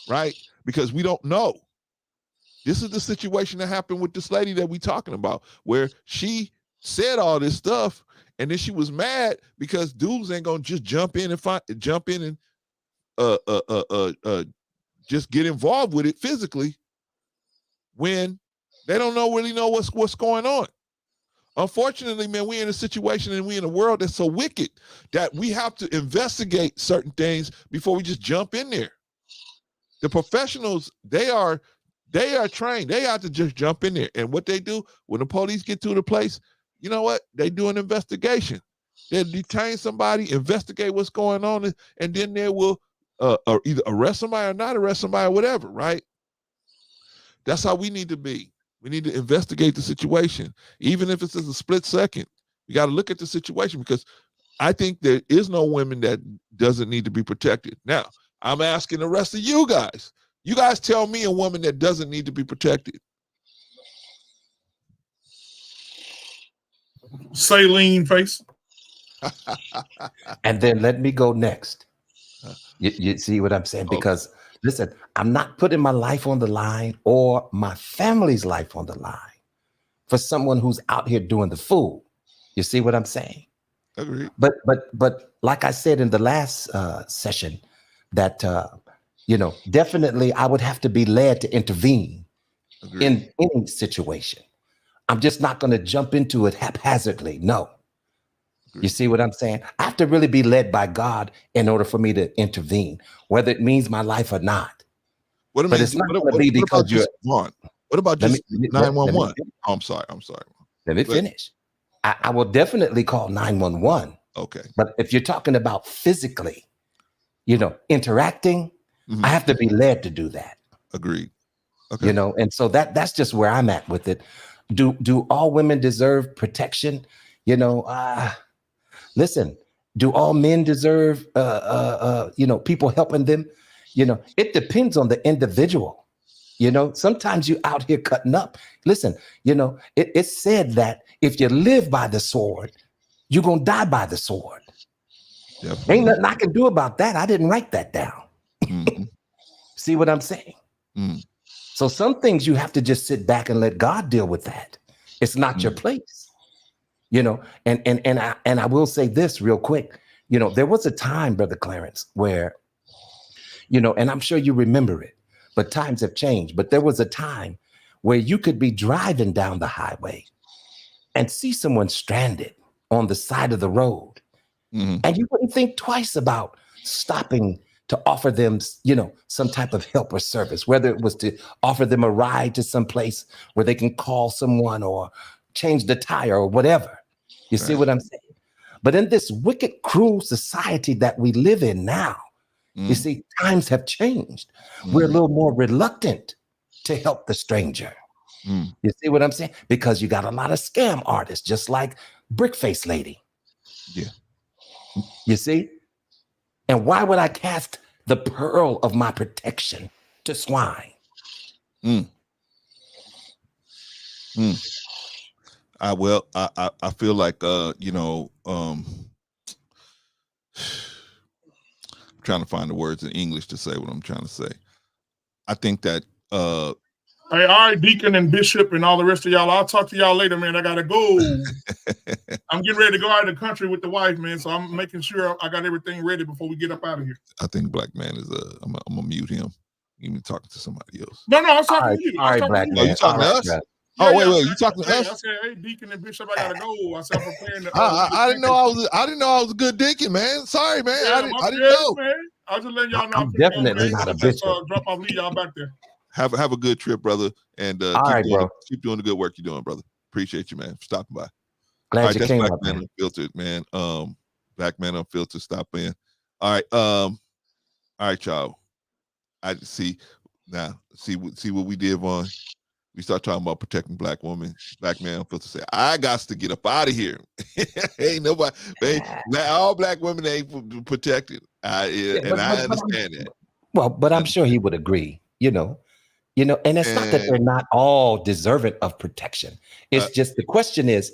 right? Because we don't know. This is the situation that happened with this lady that we talking about, where she said all this stuff and then she was mad because dudes ain't gonna just jump in and just get involved with it physically when they don't really know what's going on. Unfortunately, man, we're in a situation and we're in a world that's so wicked that we have to investigate certain things before we just jump in there. The professionals, they are trained. They have to just jump in there. And what they do when the police get to the place, you know what? They do an investigation. They detain somebody, investigate what's going on, and then they will either arrest somebody or not arrest somebody or whatever, right? That's how we need to be. We need to investigate the situation. Even if it's just a split second, we got to look at the situation, because I think there is no woman that doesn't need to be protected. Now, I'm asking the rest of you guys. You guys tell me a woman that doesn't need to be protected. Saline face. And then let me go next. You see what I'm saying? Because listen, I'm not putting my life on the line or my family's life on the line for someone who's out here doing the fool. You see what I'm saying? Agreed. But like I said in the last session, that definitely I would have to be led to intervene. Agreed. In any situation. I'm just not going to jump into it haphazardly. No. Agreed. You see what I'm saying? I have to really be led by God in order for me to intervene, whether it means my life or not. But it's not going to be because you're on. What about just 911? Oh, I'm sorry. Let me finish. I will definitely call 911. Okay. But if you're talking about physically, interacting, I have to be led to do that. Agreed. Okay. And so that's just where I'm at with it. Do all women deserve protection? Listen, do all men deserve people helping them? It depends on the individual. Sometimes you out here cutting up. Listen, it's said that if you live by the sword, you're gonna die by the sword. Definitely. Ain't nothing I can do about that. I didn't write that down. Mm-hmm. See what I'm saying? Mm. So some things you have to just sit back and let God deal with that. It's not your place. And I will say this real quick. There was a time, Brother Clarence, where, and I'm sure you remember it, but times have changed. But there was a time where you could be driving down the highway and see someone stranded on the side of the road. Mm-hmm. And you wouldn't think twice about stopping to offer them, some type of help or service, whether it was to offer them a ride to some place where they can call someone or change the tire or whatever. You see what I'm saying? But in this wicked, cruel society that we live in now, you see, times have changed. We're a little more reluctant to help the stranger. You see what I'm saying? Because you got a lot of scam artists, just like Brickface Lady. Yeah. You see? And why would I cast the pearl of my protection to swine? I feel like I'm trying to find the words in English to say what I'm trying to say. I think that hey, all right, Deacon and Bishop and all the rest of y'all. I'll talk to y'all later, man. I gotta go. I'm getting ready to go out of the country with the wife, man. So I'm making sure I got everything ready before we get up out of here. I think Black Man is I'm gonna mute him. You been talking to somebody else. No, I was talking to you. All right, Black Man. You talking to us? Yeah, wait, you talking to us? I said, hey, Deacon and Bishop, I gotta go. I said, I'm preparing to. I didn't know I was a good deacon, man. Sorry, man. Yeah, I didn't know. Man. I was just letting y'all know. I'm definitely not a bishop. Drop off, leave y'all back there. Have a good trip, brother, and keep doing the good work you're doing, brother. Appreciate you, man, for stopping by. Glad you came Black up, Man Unfiltered, man. Black Man Unfiltered, stop in. All right, y'all. I see what we did, Vaughn. We start talking about protecting Black women. Black Man Unfiltered say, I got to get up out of here. Ain't nobody, all Black women ain't protected. I understand that. Well, but I'm sure he would agree, You know, and it's not that they're not all deserving of protection. It's just the question is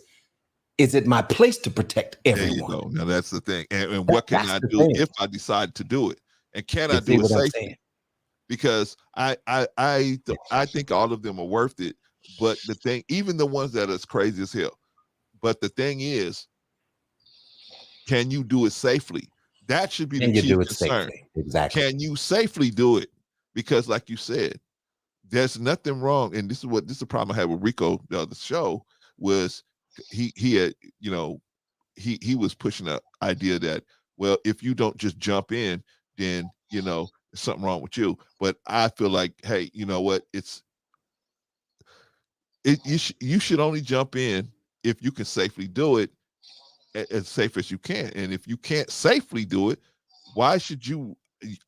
it my place to protect everyone? There you go. Now that's the thing. And what can I do if I decide to do it? And can I do it safely? Because I think all of them are worth it. But the thing, even the ones that are crazy as hell. But the thing is, can you do it safely? That should be the key concern. Exactly. Can you safely do it? Because like you said, there's nothing wrong. And this is the problem I had with Rico the other show was he had, you know, he was pushing the idea that, well, if you don't just jump in, then, you know, there's something wrong with you. But I feel like, hey, you know what? You should only jump in if you can safely do it as safe as you can. And if you can't safely do it, why should you?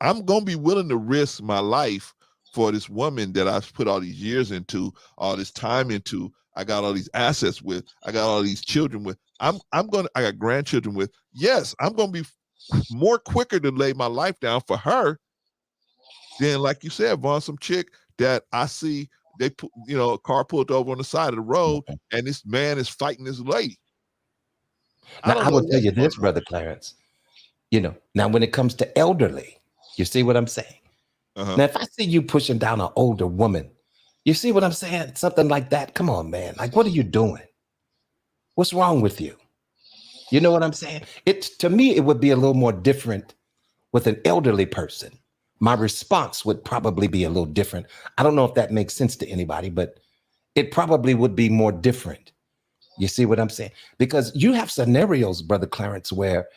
I'm going to be willing to risk my life for this woman that I've put all these years into, all this time into. I got all these assets with. I got all these children with. I got grandchildren with. Yes, I'm going to be more quicker to lay my life down for her than, like you said, Vaughn, some chick that I see they put, you know, a car pulled over on the side of the road and this man is fighting this lady. Now, I will tell you this, Brother Clarence. You know, now when it comes to elderly, you see what I'm saying? Now, if I see you pushing down an older woman, you see what I'm saying? Something like that. Come on, man. Like, what are you doing? What's wrong with you? You know what I'm saying? To me, it would be a little more different with an elderly person. My response would probably be a little different. I don't know if that makes sense to anybody, but it probably would be more different. You see what I'm saying? Because you have scenarios, Brother Clarence, where,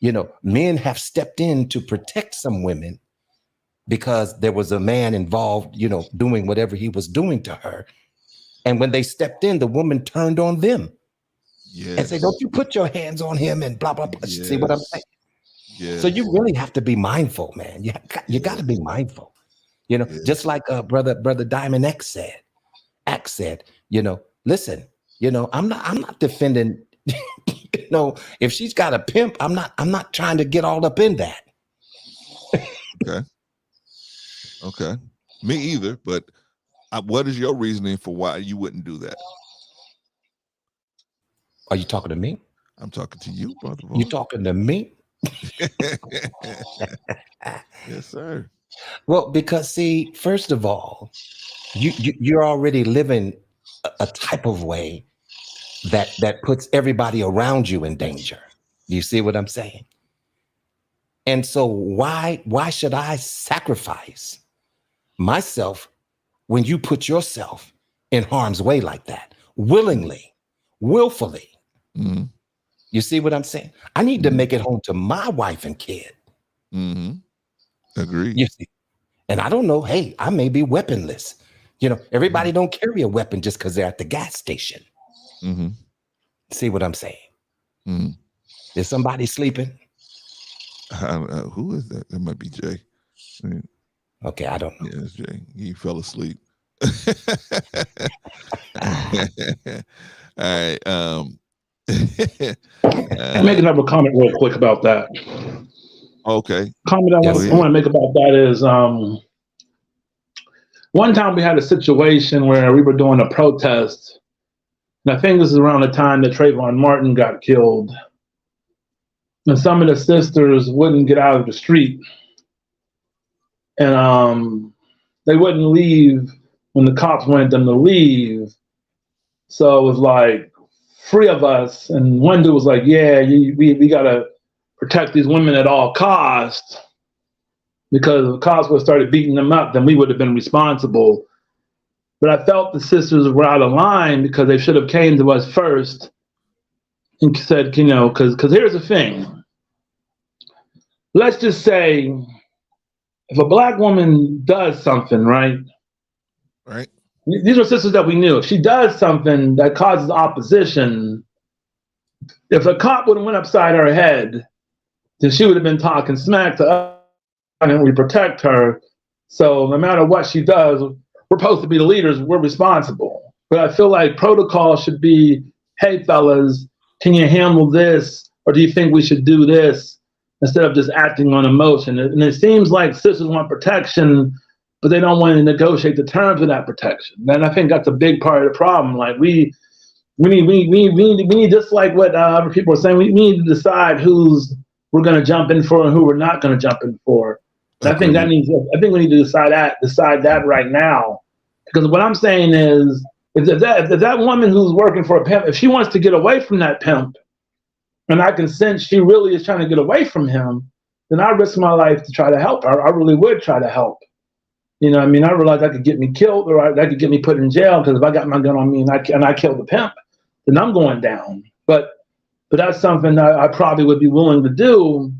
you know, men have stepped in to protect some women because there was a man involved, you know, doing whatever he was doing to her. And when they stepped in, the woman turned on them and said, don't you put your hands on him and blah, blah, blah. Yes. See what I'm saying? Yes. So you really have to be mindful, man. You got to be mindful, you know, just like brother Diamond X said, you know, listen, you know, I'm not defending, you know, if she's got a pimp, I'm not trying to get all up in that. Okay. Me either. But what is your reasoning for why you wouldn't do that? Are you talking to me? I'm talking to you, brother. You talking to me? Yes, sir. Well, because see, first of all, you're already living a type of way that puts everybody around you in danger. You see what I'm saying? And so why should I sacrifice myself when you put yourself in harm's way like that, willingly, willfully? Mm-hmm. You see what I'm saying? I need to make it home to my wife and kid. Mm-hmm. Agreed. You see, and I don't know, hey, I may be weaponless. You know, everybody don't carry a weapon just because they're at the gas station. Mm-hmm. See what I'm saying? Mm-hmm. Is somebody sleeping? Who is that? That might be Jay. Okay, I don't know. Yeah, it's Jay. He fell asleep. All right. Make another comment real quick about that. Okay. Comment I want to make about that is one time we had a situation where we were doing a protest, and I think this is around the time that Trayvon Martin got killed. And some of the sisters wouldn't get out of the street, and they wouldn't leave when the cops wanted them to leave. So it was like 3 of us, and one dude was like, "Yeah, we gotta protect these women at all costs, because if the cops would have started beating them up, then we would have been responsible." But I felt the sisters were out of line because they should have came to us first and said, you know, because here's the thing. Let's just say if a black woman does something, right? Right. These are sisters that we knew. If she does something that causes opposition, if a cop would have went upside her head, then she would have been talking smack to us and we protect her. So no matter what she does, we're supposed to be the leaders. We're responsible. But I feel like protocol should be, hey, fellas, can you handle this? Or do you think we should do this? Instead of just acting on emotion. And it seems like sisters want protection, but they don't want to negotiate the terms of that protection. And I think that's a big part of the problem. Like we need, just like what other people are saying, we need to decide who's we're going to jump in for and who we're not going to jump in for. And I think we need to decide that right now, because what I'm saying is, if that woman who's working for a pimp, if she wants to get away from that pimp, and I can sense she really is trying to get away from him, then I risk my life to try to help her. I really would try to help. You know, I mean, I realize that could get me killed, or that could get me put in jail, because if I got my gun on me and I kill the pimp, then I'm going down. But that's something that I probably would be willing to do.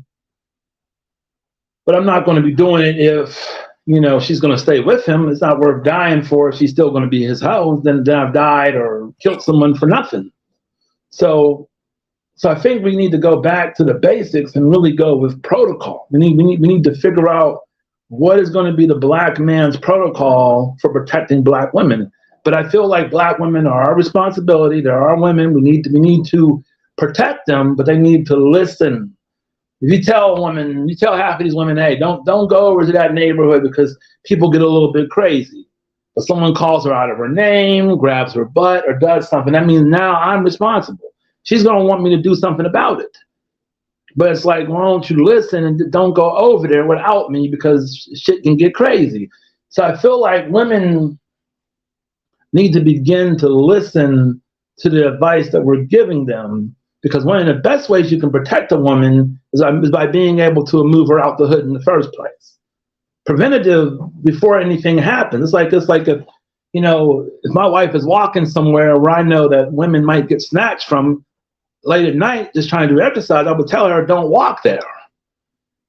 But I'm not going to be doing it if, you know, she's going to stay with him. It's not worth dying for if she's still going to be his hoe. Then I've died or killed someone for nothing. So I think we need to go back to the basics and really go with protocol. We need to figure out what is going to be the black man's protocol for protecting black women. But I feel like black women are our responsibility. They're our women. We need to protect them, but they need to listen. If you tell a woman, you tell half of these women, hey, don't go over to that neighborhood because people get a little bit crazy. But someone calls her out of her name, grabs her butt, or does something, that means now I'm responsible. She's going to want me to do something about it. But it's like, why don't you listen and don't go over there without me, because shit can get crazy. So I feel like women need to begin to listen to the advice that we're giving them, because one of the best ways you can protect a woman is by being able to move her out the hood in the first place. Preventative before anything happens. It's like if, you know, if my wife is walking somewhere where I know that women might get snatched from late at night just trying to do exercise, I would tell her, don't walk there.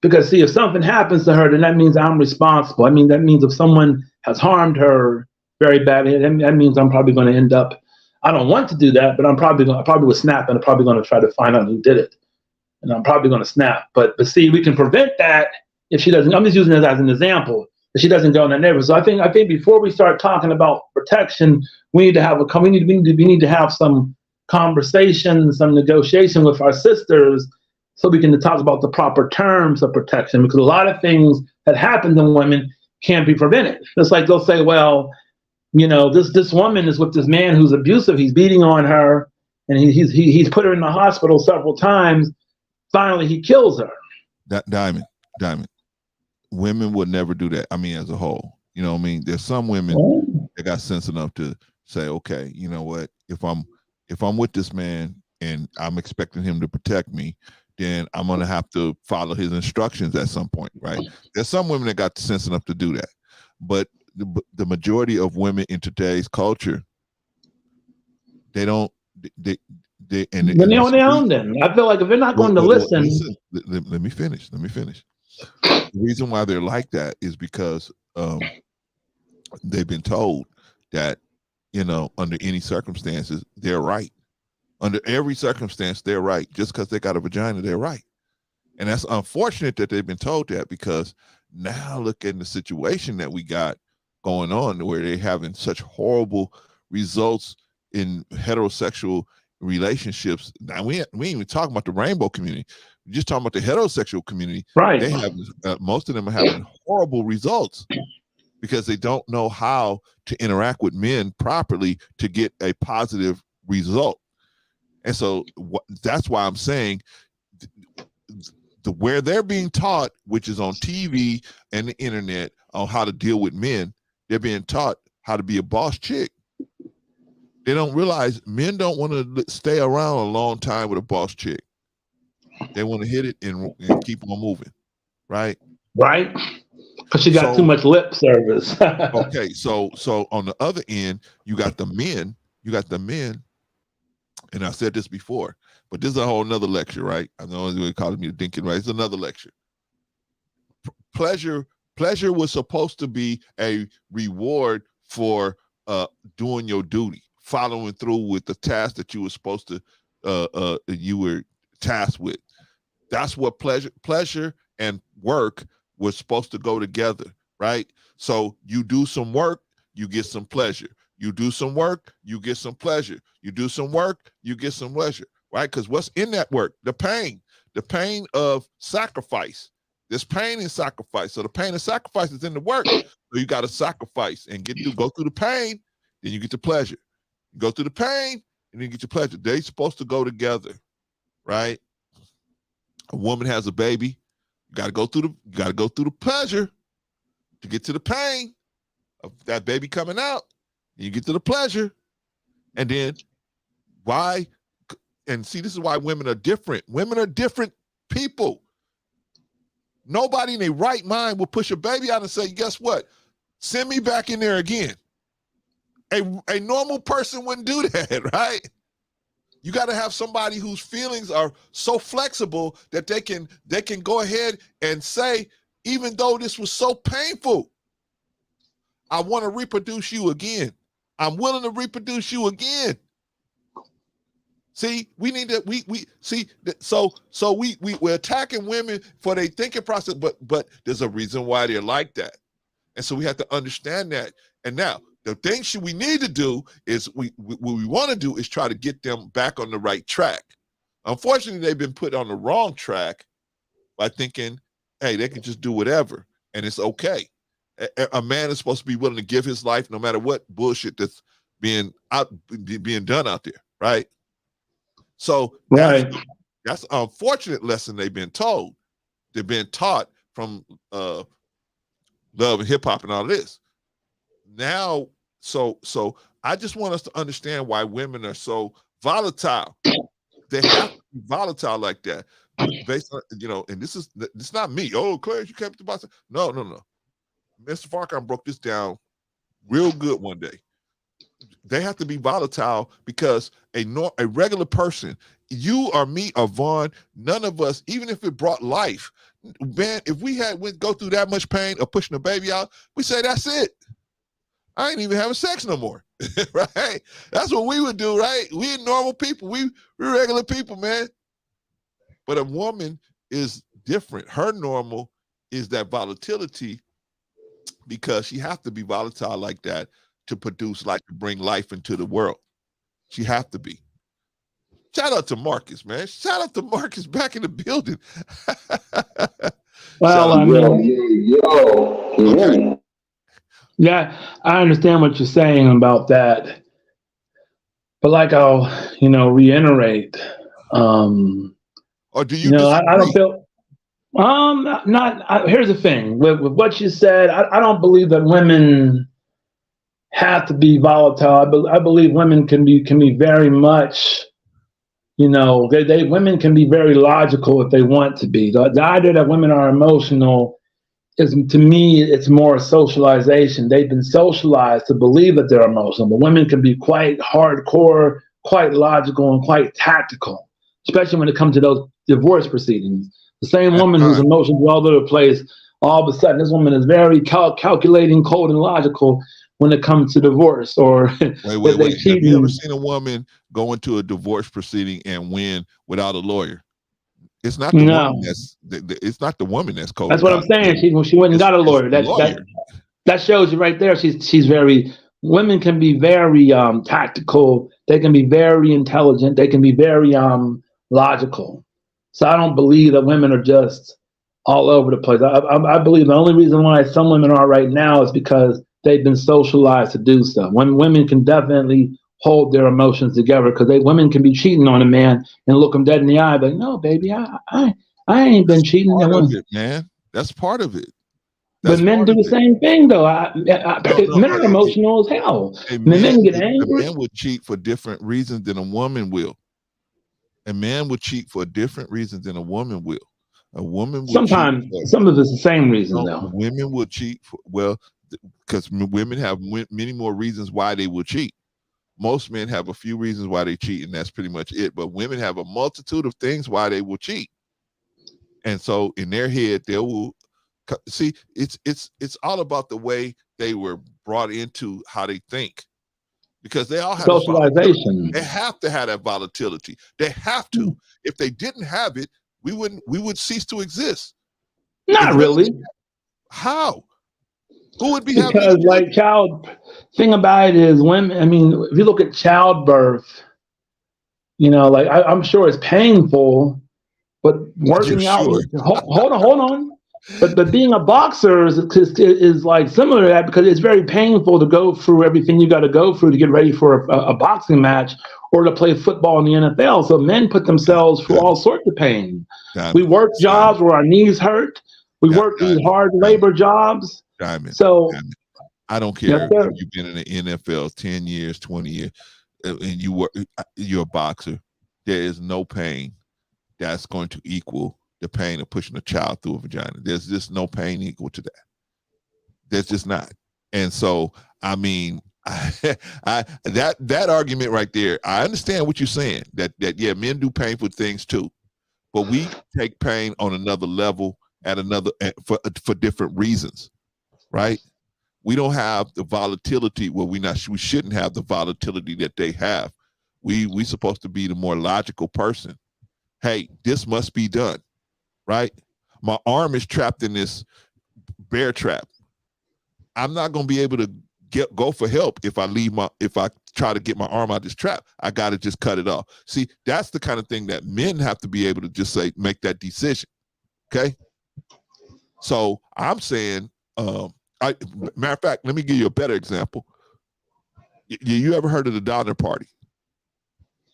Because see, if something happens to her, then that means I'm responsible. I mean, that means if someone has harmed her very badly, that means I'm probably going to end up, I don't want to do that, but I probably would snap, and I'm probably going to try to find out who did it. And I'm probably going to snap. But see, we can prevent that if she doesn't. I'm just using it as an example. If she doesn't go in the neighborhood. So I think before we start talking about protection, we need to have some conversation, some negotiation with our sisters, so we can talk about the proper terms of protection. Because a lot of things that happen to women can't be prevented. It's like they'll say, well, you know, this woman is with this man who's abusive. He's beating on her, and he's put her in the hospital several times. Finally, he kills her. Diamond. Women would never do that. I mean, as a whole, you know what I mean? There's some women that got sense enough to say, okay, you know what? If I'm with this man and I'm expecting him to protect me, then I'm going to have to follow his instructions at some point, right? There's some women that got the sense enough to do that. But the majority of women in today's culture, they don't, they on their own then. I feel like if they're not going to listen. Let me finish. The reason why they're like that is because they've been told that, you know, under any circumstances, they're right. Under every circumstance, they're right. Just because they got a vagina, they're right. And that's unfortunate that they've been told that, because now look at the situation that we got going on, where they're having such horrible results in heterosexual relationships. Now we ain't even talking about the rainbow community. We're just talking about the heterosexual community. Right. They have most of them are having horrible results because they don't know how to interact with men properly to get a positive result. And so that's why I'm saying where they're being taught, which is on TV and the internet, on how to deal with men, they're being taught how to be a boss chick. They don't realize men don't want to stay around a long time with a boss chick. They want to hit it and keep on moving, right? Right. Because she got too much lip service. Okay, so on the other end, you got the men, and I said this before, but this is a whole nother lecture, right? I know you're calling me the Dinkin, right? It's another lecture. Pleasure was supposed to be a reward for doing your duty, following through with the task that you were supposed to, you were tasked with. That's what pleasure and work was supposed to go together, right? So you do some work, you get some pleasure. You do some work, you get some pleasure. You do some work, you get some pleasure, right? Because what's in that work? The pain of sacrifice. There's pain and sacrifice. So the pain and sacrifice is in the work. So you got to sacrifice and go through the pain, then you get the pleasure. You go through the pain, and then you get your pleasure. They're supposed to go together, right? A woman has a baby. You got to go through the pleasure to get to the pain of that baby coming out. You get to the pleasure, and then why? And see, this is why women are different. Women are different people. Nobody in their right mind will push a baby out and say, guess what? Send me back in there again. A normal person wouldn't do that, right? You got to have somebody whose feelings are so flexible that they can go ahead and say, even though this was so painful, I want to reproduce you again. I'm willing to reproduce you again. See, we need to we're attacking women for their thinking process, but there's a reason why they're like that. And so we have to understand that. And now the thing we need to do is what we want to do is try to get them back on the right track. Unfortunately, they've been put on the wrong track by thinking, hey, they can just do whatever and it's okay. A man is supposed to be willing to give his life no matter what bullshit that's being done out there, right? So that's an unfortunate lesson they've been told. They've been taught from Love and Hip Hop and all this. Now, so I just want us to understand why women are so volatile. They have to be volatile like that, based on, and this is not me. Oh, Clarence, you kept the boss. No. Mr. Farrakhan broke this down real good one day. They have to be volatile because a regular person, you or me or Vaughn, none of us, even if it brought life, man, if we go through that much pain of pushing a baby out, we say, that's it. I ain't even having sex no more, right? That's what we would do, right? We normal people. We're regular people, man. But a woman is different. Her normal is that volatility because she has to be volatile like that to produce, like to bring life into the world. She have to be. Shout out to Marcus, man. Shout out to Marcus back in the building. Well, I mean, okay. Yeah, I understand what you're saying about that. But like I'll, reiterate. Or do you disagree? I don't feel here's the thing. With what you said, I don't believe that women have to be volatile. I believe women can be very much, women can be very logical if they want to be. The idea that women are emotional is, to me, it's more socialization. They've been socialized to believe that they're emotional, but women can be quite hardcore, quite logical, and quite tactical, especially when it comes to those divorce proceedings. The same woman whose emotions are all over the place, all of a sudden, this woman is very calculating, cold, and logical when it comes to divorce. Or wait. Have you ever seen a woman go into a divorce proceeding and win without a lawyer? It's not the woman it's not the woman that's cold. That's what I'm saying. She went and got a lawyer. That shows you right there. She's very. Women can be very tactical. They can be very intelligent. They can be very logical. So I don't believe that women are just all over the place. I believe the only reason why some women are right now is because they've been socialized to do so. When women can definitely hold their emotions together, because women can be cheating on a man and look him dead in the eye, like, no, baby, I ain't been cheating. That's part of it, man. That's part of it. But men do the same thing, though. Men are emotional as hell. Men get angry. A man would cheat for different reasons than a woman will. A man would cheat for different reasons than a woman will. A woman would sometimes some of it's the same reason, though. Women will cheat because women have many more reasons why they will cheat. Most men have a few reasons why they cheat, and that's pretty much it. But women have a multitude of things why they will cheat. And so in their head, they will see it's all about the way they were brought into how they think. Because they all have socialization. They have to have that volatility. They have to. If they didn't have it, we would cease to exist. Not really. How? Who would be because thing about it is women, I mean, if you look at childbirth, I'm sure it's painful, but working out, hold on. But being a boxer is like similar to that, because it's very painful to go through everything you got to go through to get ready for a boxing match or to play football in the NFL. So men put themselves through all sorts of pain. Diamond, We work jobs where our knees hurt. We work these hard labor jobs. Diamond, So Diamond. I don't care Yes, sir. if you've been in the NFL 10 years, 20 years, and you're a boxer. There is no pain that's going to equal the pain of pushing a child through a vagina. There's just no pain equal to that. There's just not. And so, I mean, that argument right there, I understand what you're saying, that yeah, men do painful things too, but we take pain on another level for different reasons, right? We don't have the volatility. Well, we shouldn't have the volatility that they have. We supposed to be the more logical person. Hey, this must be done, right? My arm is trapped in this bear trap. I'm not going to be able to go for help if I try to get my arm out of this trap. I got to just cut it off. See, that's the kind of thing that men have to be able to just make that decision. Okay. So I'm saying, matter of fact, let me give you a better example. You ever heard of the Donner Party?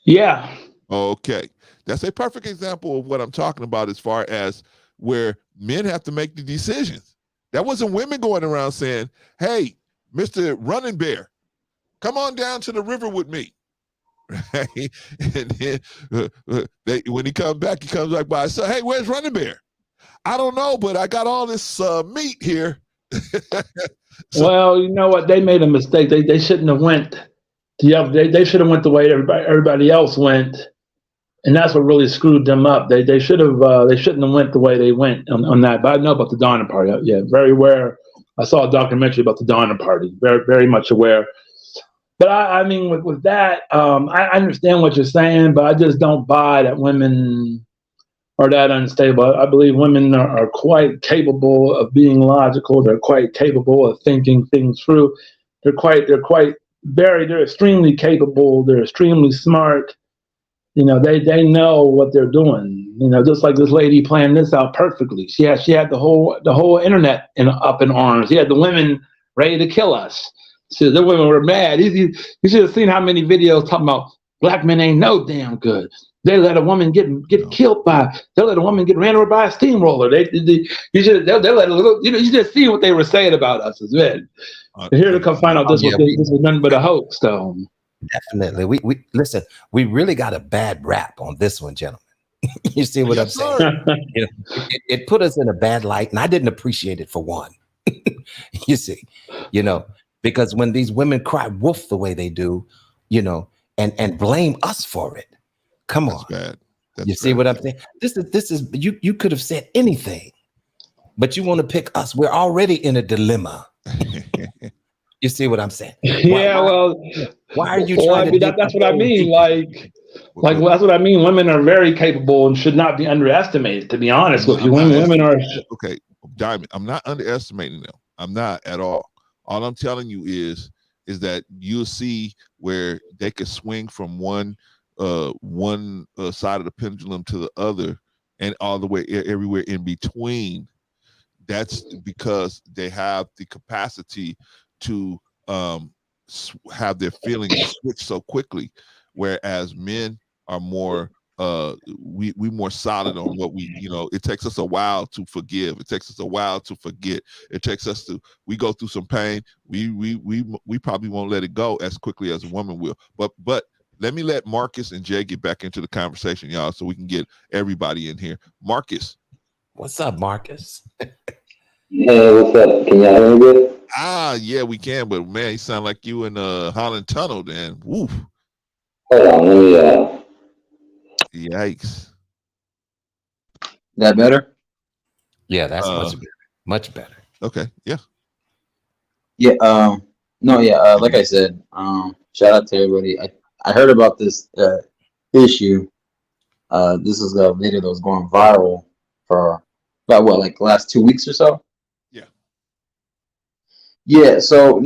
yeah, Okay. That's a perfect example of what I'm talking about as far as where men have to make the decisions. That wasn't women going around saying, hey, Mr. Running Bear, come on down to the river with me. Right? And then when he comes back by and says, hey, where's Running Bear? I don't know, but I got all this meat here. well, you know what? They made a mistake. They shouldn't have went. They should have went the way everybody else went, and that's what really screwed them up. They shouldn't have went the way they went on that. But I know about the Donner Party. Yeah, very aware. I saw a documentary about the Donner Party. Very, very much aware. But I mean, with that, I understand what you're saying, but I just don't buy that women are that unstable. I believe women are quite capable of being logical. They're quite capable of thinking things through. They're extremely capable. They're extremely smart. You know, they know what they're doing. You know, just like this lady planned this out perfectly. She had the whole internet up in arms. She had the women ready to kill us. So the women were mad. You should have seen how many videos talking about black men ain't no damn good. They let a woman get killed they let a woman get ran over by a steamroller. You just see what they were saying about us as men. Here to come find out this was nothing but a hoax, though. Definitely. We listen, we really got a bad rap on this one, gentlemen. You see what I'm saying? You know, it put us in a bad light, and I didn't appreciate it for one. You see, because when these women cry wolf the way they do, and blame us for it. Come on. Bad. You see what I'm saying? This is you could have said anything, but you want to pick us. We're already in a dilemma. You see what I'm saying? Why are you trying to? That's what I mean. Like that's what I mean. Women are very capable and should not be underestimated. To be honest with you, women are. Okay, Diamond. I'm not underestimating them. I'm not at all. All I'm telling you is that you'll see where they could swing from one side of the pendulum to the other, and all the way everywhere in between. That's because they have the capacity to have their feelings switch so quickly, whereas men are more we more solid on what it takes us a while to forgive. It takes us a while to forget. It takes us we go through some pain. We probably won't let it go as quickly as a woman will. But let me let Marcus and Jay get back into the conversation, y'all, so we can get everybody in here. Marcus. What's up, Marcus? Hey, what's up? Can y'all hear me good? Yeah, we can, but man, you sound like you in Holland Tunnel then. Woof. Hold on, let me Yikes. That better? Yeah, that's much better. Okay, yeah. Yeah, like I said, shout out to everybody. I heard about this issue. This is a video that was going viral for about the last 2 weeks or so? Yeah, so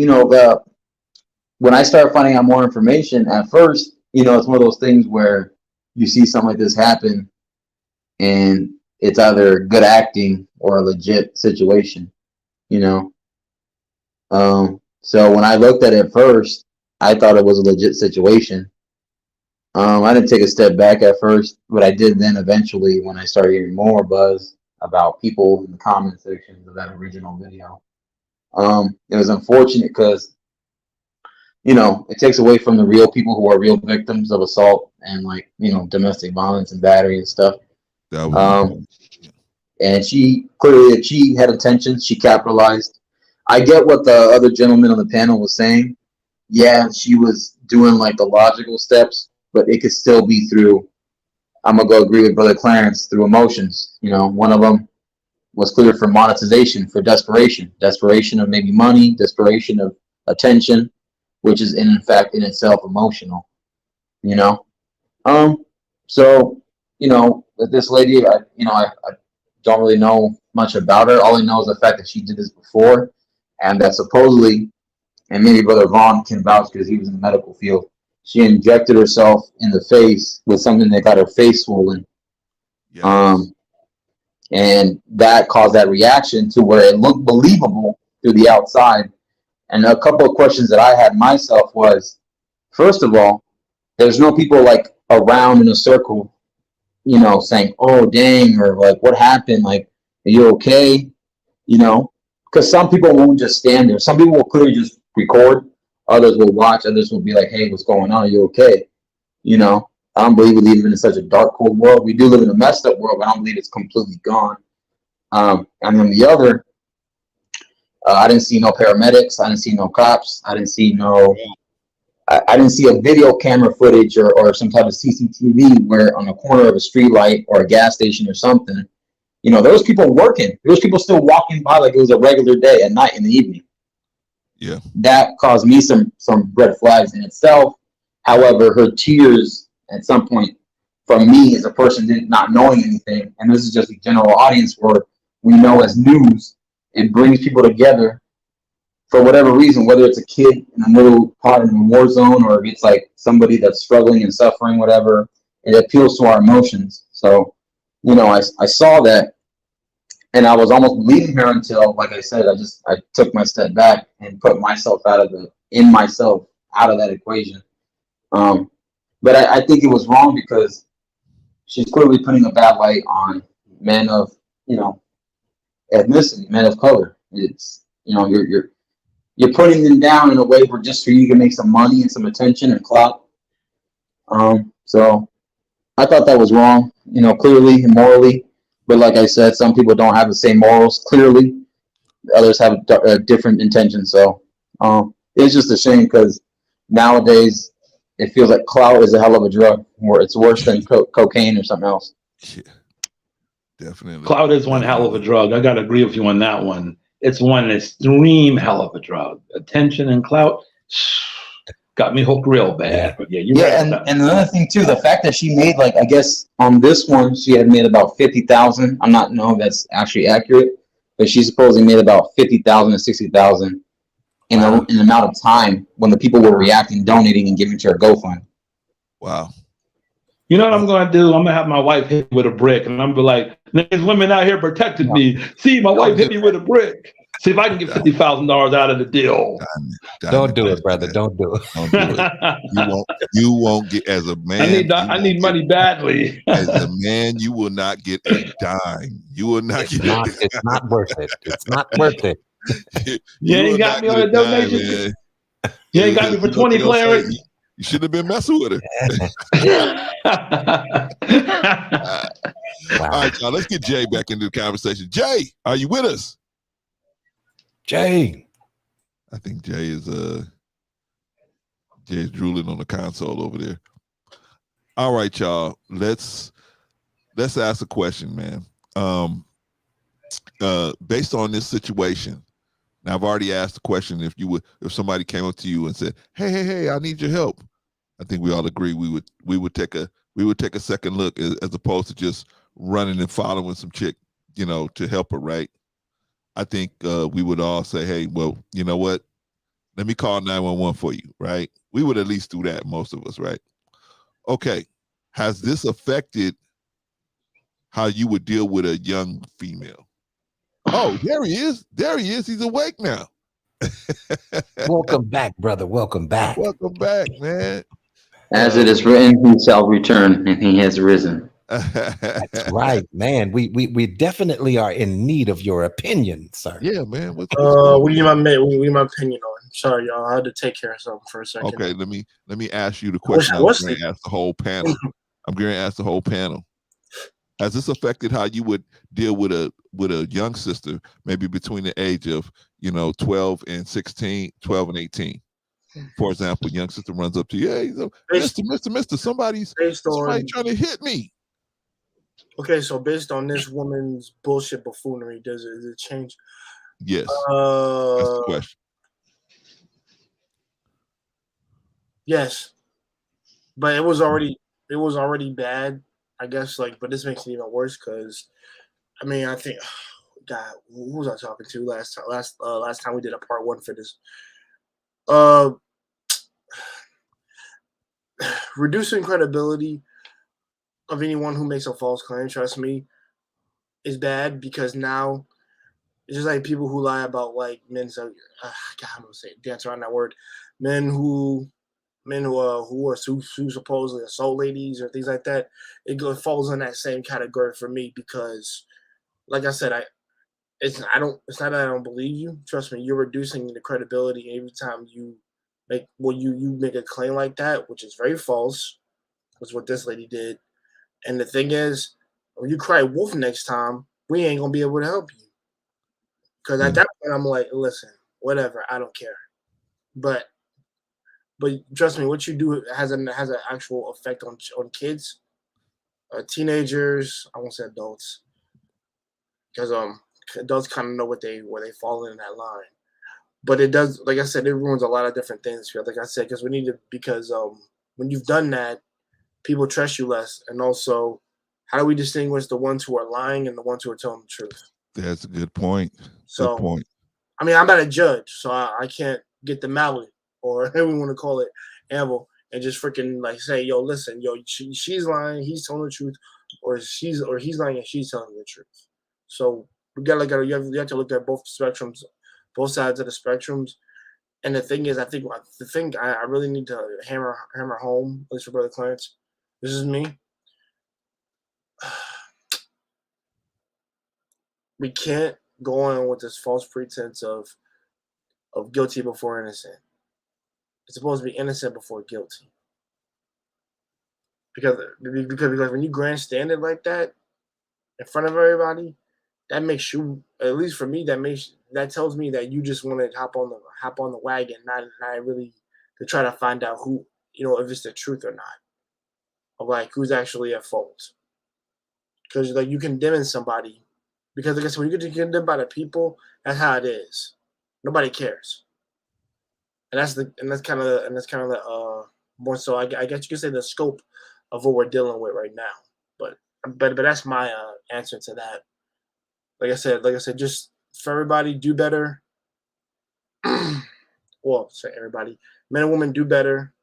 when I start finding out more information, at first, it's one of those things where you see something like this happen and it's either good acting or a legit situation, you know. So when I looked at it first, I thought it was a legit situation. I didn't take a step back at first, but I did then eventually when I started hearing more buzz about people in the comment sections of that original video. It was unfortunate because, you know, it takes away from the real people who are real victims of assault and, like, you know, domestic violence and battery and stuff. And she clearly, she had intentions, she capitalized. I get what the other gentleman on the panel was saying. Yeah, she was doing like the logical steps, but it could still be through, I'm gonna go agree with Brother Clarence, through emotions. You know, one of them was clear for monetization, for desperation of maybe money, desperation of attention, which is in fact in itself emotional, you know. So, you know, with this lady, I don't really know much about her. All I know is the fact that she did this before, and that supposedly, and maybe Brother Vaughn can vouch because he was in the medical field, she injected herself in the face with something that got her face swollen. Yes. And that caused that reaction to where it looked believable through the outside. And a couple of questions that I had myself was, first of all, there's no people like around in a circle, you know, saying, oh, dang, or like, what happened? Like, are you okay? You know, because some people won't just stand there. Some people will clearly just record. Others will watch. Others will be like, hey, what's going on? Are you okay? You know, I don't believe we live in such a dark, cold world. We do live in a messed up world, but I don't believe it's completely gone. And then the other, I didn't see no paramedics. I didn't see no cops. I didn't see I didn't see a video camera footage or some type of CCTV where on the corner of a street light or a gas station or something, you know, there was people working. There was people still walking by like it was a regular day at night in the evening. Yeah. That caused me some red flags in itself. However, her tears at some point from me as a person not knowing anything, and this is just a general audience where we know as news, it brings people together for whatever reason, whether it's a kid in a little pot in a war zone or it's like somebody that's struggling and suffering, whatever, it appeals to our emotions. So, you know, I saw that and I was almost believing her until, like I said, I took my step back and put myself out of that equation. But I think it was wrong because she's clearly putting a bad light on men of, you know, ethnicity, men of color. It's, you know, you're putting them down in a way where just so you can make some money and some attention and clout. So I thought that was wrong, you know, clearly and morally. But like I said, some people don't have the same morals, clearly. Others have different intentions. So it's just a shame because nowadays it feels like clout is a hell of a drug, or it's worse than cocaine or something else. Yeah, definitely. Clout is one hell of a drug. I got to agree with you on that one. It's one extreme hell of a drug. Attention and clout got me hooked real bad. But yeah, you're right. And another thing too, the fact that she made, like, I guess on this one she had made about 50,000. I'm not know if that's actually accurate, but she supposedly made about 50,000 to 60,000 in an amount of time when the people were reacting, donating, and giving to her GoFund. Wow. You know what I'm going to do? I'm going to have my wife hit me with a brick, and I'm going to be like, there's women out here protecting me. See, my wife hit me with a brick. See if I can get $50,000 out of the deal. Don't do it, brother. Don't do it. Don't do it. You won't get, as a man. I need money badly. As a man, you will not get a dime. You will not get. It's not worth it. It's not worth it. You ain't got me on a donation. You ain't got me for 20 players. You should have been messing with her. Wow. All right, y'all. Let's get Jay back into the conversation. Jay, are you with us? Jay. I think Jay is drooling on the console over there. All right, y'all. Let's ask a question, man. Based on this situation. Now, I've already asked the question, if somebody came up to you and said, hey, I need your help. I think we all agree we would take a second look as opposed to just running and following some chick, you know, to help her, right? I think we would all say, hey, well, you know what? Let me call 911 for you, right? We would at least do that, most of us, right? Okay. Has this affected how you would deal with a young female. Oh, there he is. There he is. He's awake now. Welcome back, brother. Welcome back. Welcome back, man. As it is written, he shall return, and he has risen. That's right, man. We definitely are in need of your opinion, sir. Yeah, man. What do you need my opinion on? Sorry, y'all. I had to take care of something for a second. Okay, let me ask you the question. I'm going to ask the whole panel. I'm going to ask the whole panel. Has this affected how you would deal with a young sister, maybe between the age of 12 and 16, 12 and 18? For example, young sister runs up to you, hey, Mister, somebody's trying to hit me. Okay, so based on this woman's bullshit buffoonery, does it change? Yes. That's the question. Yes, but it was already bad, I guess. But this makes it even worse because, I think, God, who was I talking to last time we did a part 1 for this? Reducing credibility of anyone who makes a false claim, trust me, is bad because now it's just like people who lie about men. So, God, I'm gonna dance around that word. Men who are supposedly assault ladies or things like that. It falls in that same category for me because, like I said, it's not that I don't believe you. Trust me, you're reducing the credibility every time you make a claim like that, which is very false. Was what this lady did. And the thing is, when you cry wolf next time, we ain't gonna be able to help you. Because at that point, I'm like, listen, whatever, I don't care. But trust me, what you do has an actual effect on kids, teenagers. I won't say adults, because adults kind of know where they fall in that line. But it does, like I said, it ruins a lot of different things here. Like I said, because when you've done that, people trust you less. And also, how do we distinguish the ones who are lying and the ones who are telling the truth? That's a good point. So, good point. I'm not a judge, so I can't get the mallet or whatever we want to call it, anvil, and just freaking say, yo, listen, yo, she's lying, he's telling the truth, or he's lying and she's telling the truth. So you have to look at both spectrums, both sides of the spectrums. And the thing is, I think I really need to hammer home, at least for Brother Clarence. This is me. We can't go on with this false pretense of guilty before innocent. It's supposed to be innocent before guilty. Because when you grandstand it like that in front of everybody, that makes you, at least for me, that tells me that you just want to hop on the wagon, not really to try to find out who, if it's the truth or not. Of who's actually at fault. Because you condemning somebody. Because like I said, when you get condemned by the people, that's how it is. Nobody cares. And that's kind of the more so I guess you could say the scope of what we're dealing with right now. But that's my answer to that. Like I said, just for everybody, do better. Well, say everybody, men and women, do better.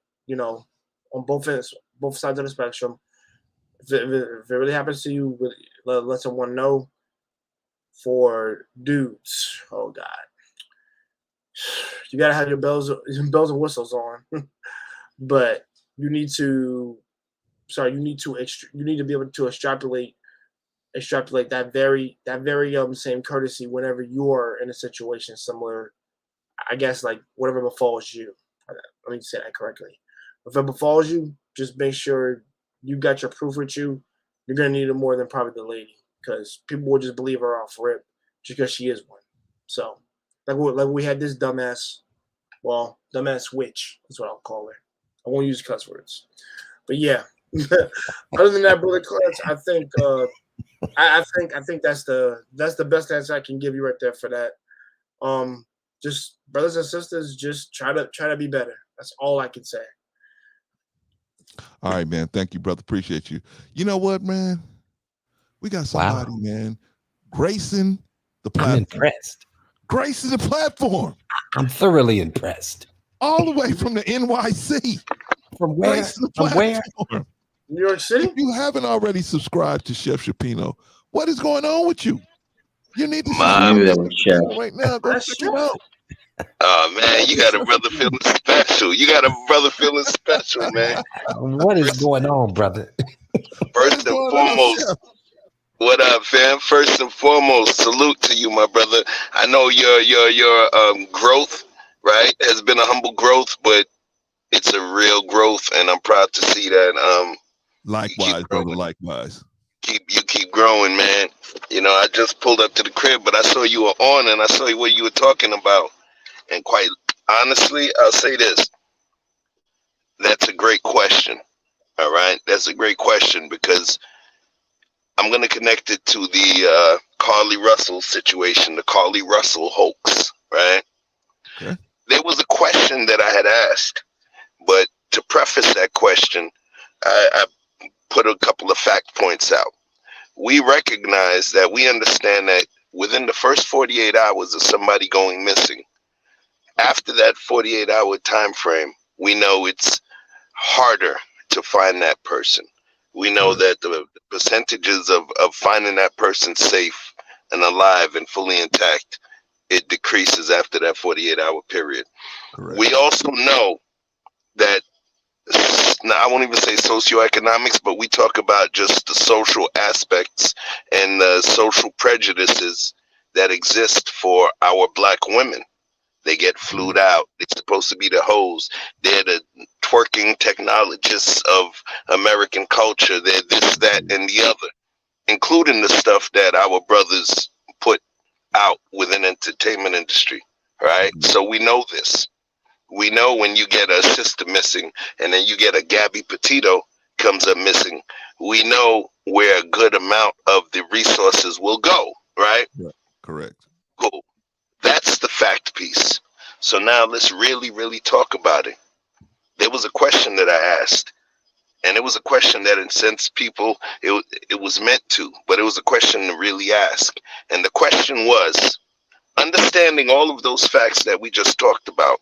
On both sides of the spectrum. If it really happens to you, let someone know. For dudes, oh God, you gotta have your bells and whistles on, but you need to be able to extrapolate that very same courtesy whenever you are in a situation similar. I guess whatever befalls you. Let me say that correctly. If it befalls you, just make sure you got your proof with you. You're gonna need it more than probably the lady. Because people will just believe her off rip just because she is one. So, we had this dumbass witch. That's what I'll call her. I won't use cuss words. But yeah, other than that, Brother Clarence, I think that's the best answer I can give you right there for that. Just brothers and sisters, just try to be better. That's all I can say. All right, man. Thank you, brother. Appreciate you. You know what, man? We got somebody, man, gracing the platform. I'm impressed. Gracing the platform. I'm thoroughly impressed. All the way from the NYC. From where? From where? New York City? If you haven't already subscribed to Chef Shapino, what is going on with you? You need to Maybe that was Chef. right now. Go That's check him out. Oh man, you got a brother feeling special. You got a brother feeling special, man. What is going on, brother? First and foremost, what up, fam? First and foremost, salute to you, my brother. I know your growth, right, has been a humble growth, but it's a real growth, and I'm proud to see that. Likewise, brother. Likewise. You keep growing, man. You know, I just pulled up to the crib, but I saw you were on, and I saw what you were talking about. And quite honestly, I'll say this. That's a great question. All right? That's a great question because I'm going to connect it to the Carlee Russell situation, the Carlee Russell hoax, right? Okay. There was a question that I had asked, but to preface that question, I put a couple of fact points out. We recognize that we understand that within the first 48 hours of somebody going missing, after that 48-hour time frame, we know it's harder to find that person. We know that the percentages of finding that person safe and alive and fully intact, it decreases after that 48-hour period. Correct. We also know that, now I won't even say socioeconomics, but we talk about just the social aspects and the social prejudices that exist for our Black women. They get flued out. They're supposed to be the hoes. They're the twerking technologists of American culture. They're this, that, and the other, including the stuff that our brothers put out within the entertainment industry, right? So we know this. We know when you get a sister missing and then you get a Gabby Petito comes up missing, we know where a good amount of the resources will go, right? Yeah, correct. Cool. That's the fact piece. So now let's really talk about it. There was a question that I asked, and it was a question that in sense people, it was meant to, but it was a question to really ask. And the question was, understanding all of those facts that we just talked about,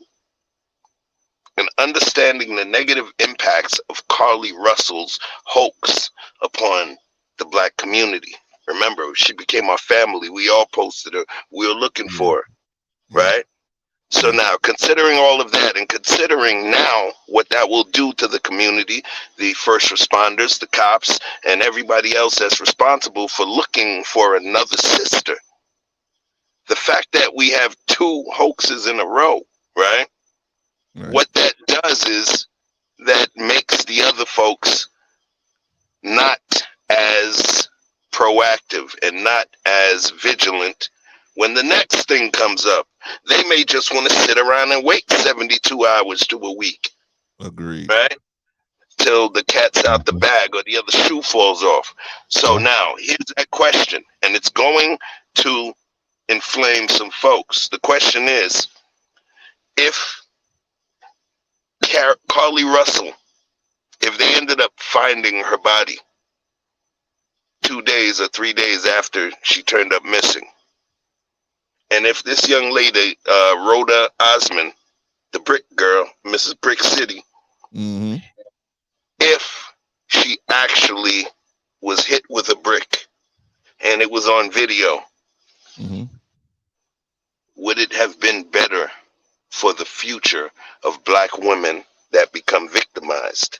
and understanding the negative impacts of Carlee Russell's hoax upon the Black community. Remember, she became our family. We all posted her. We were looking for her, right? So now, considering all of that and considering now what that will do to the community, the first responders, the cops, and everybody else that's responsible for looking for another sister, the fact that we have 2 hoaxes in a row, right? What that does is that makes the other folks not as proactive and not as vigilant. When the next thing comes up, they may just want to sit around and wait 72 hours to a week. Agreed. Right? Till the cat's out the bag or the other shoe falls off. So now, here's that question, and it's going to inflame some folks. The question is, if Carlee Russell, if they ended up finding her body 2 days or 3 days after she turned up missing, and if this young lady, Rhoda Osmond, the Brick Girl, Mrs. Brick City, if she actually was hit with a brick and it was on video, would it have been better for the future of Black women that become victimized?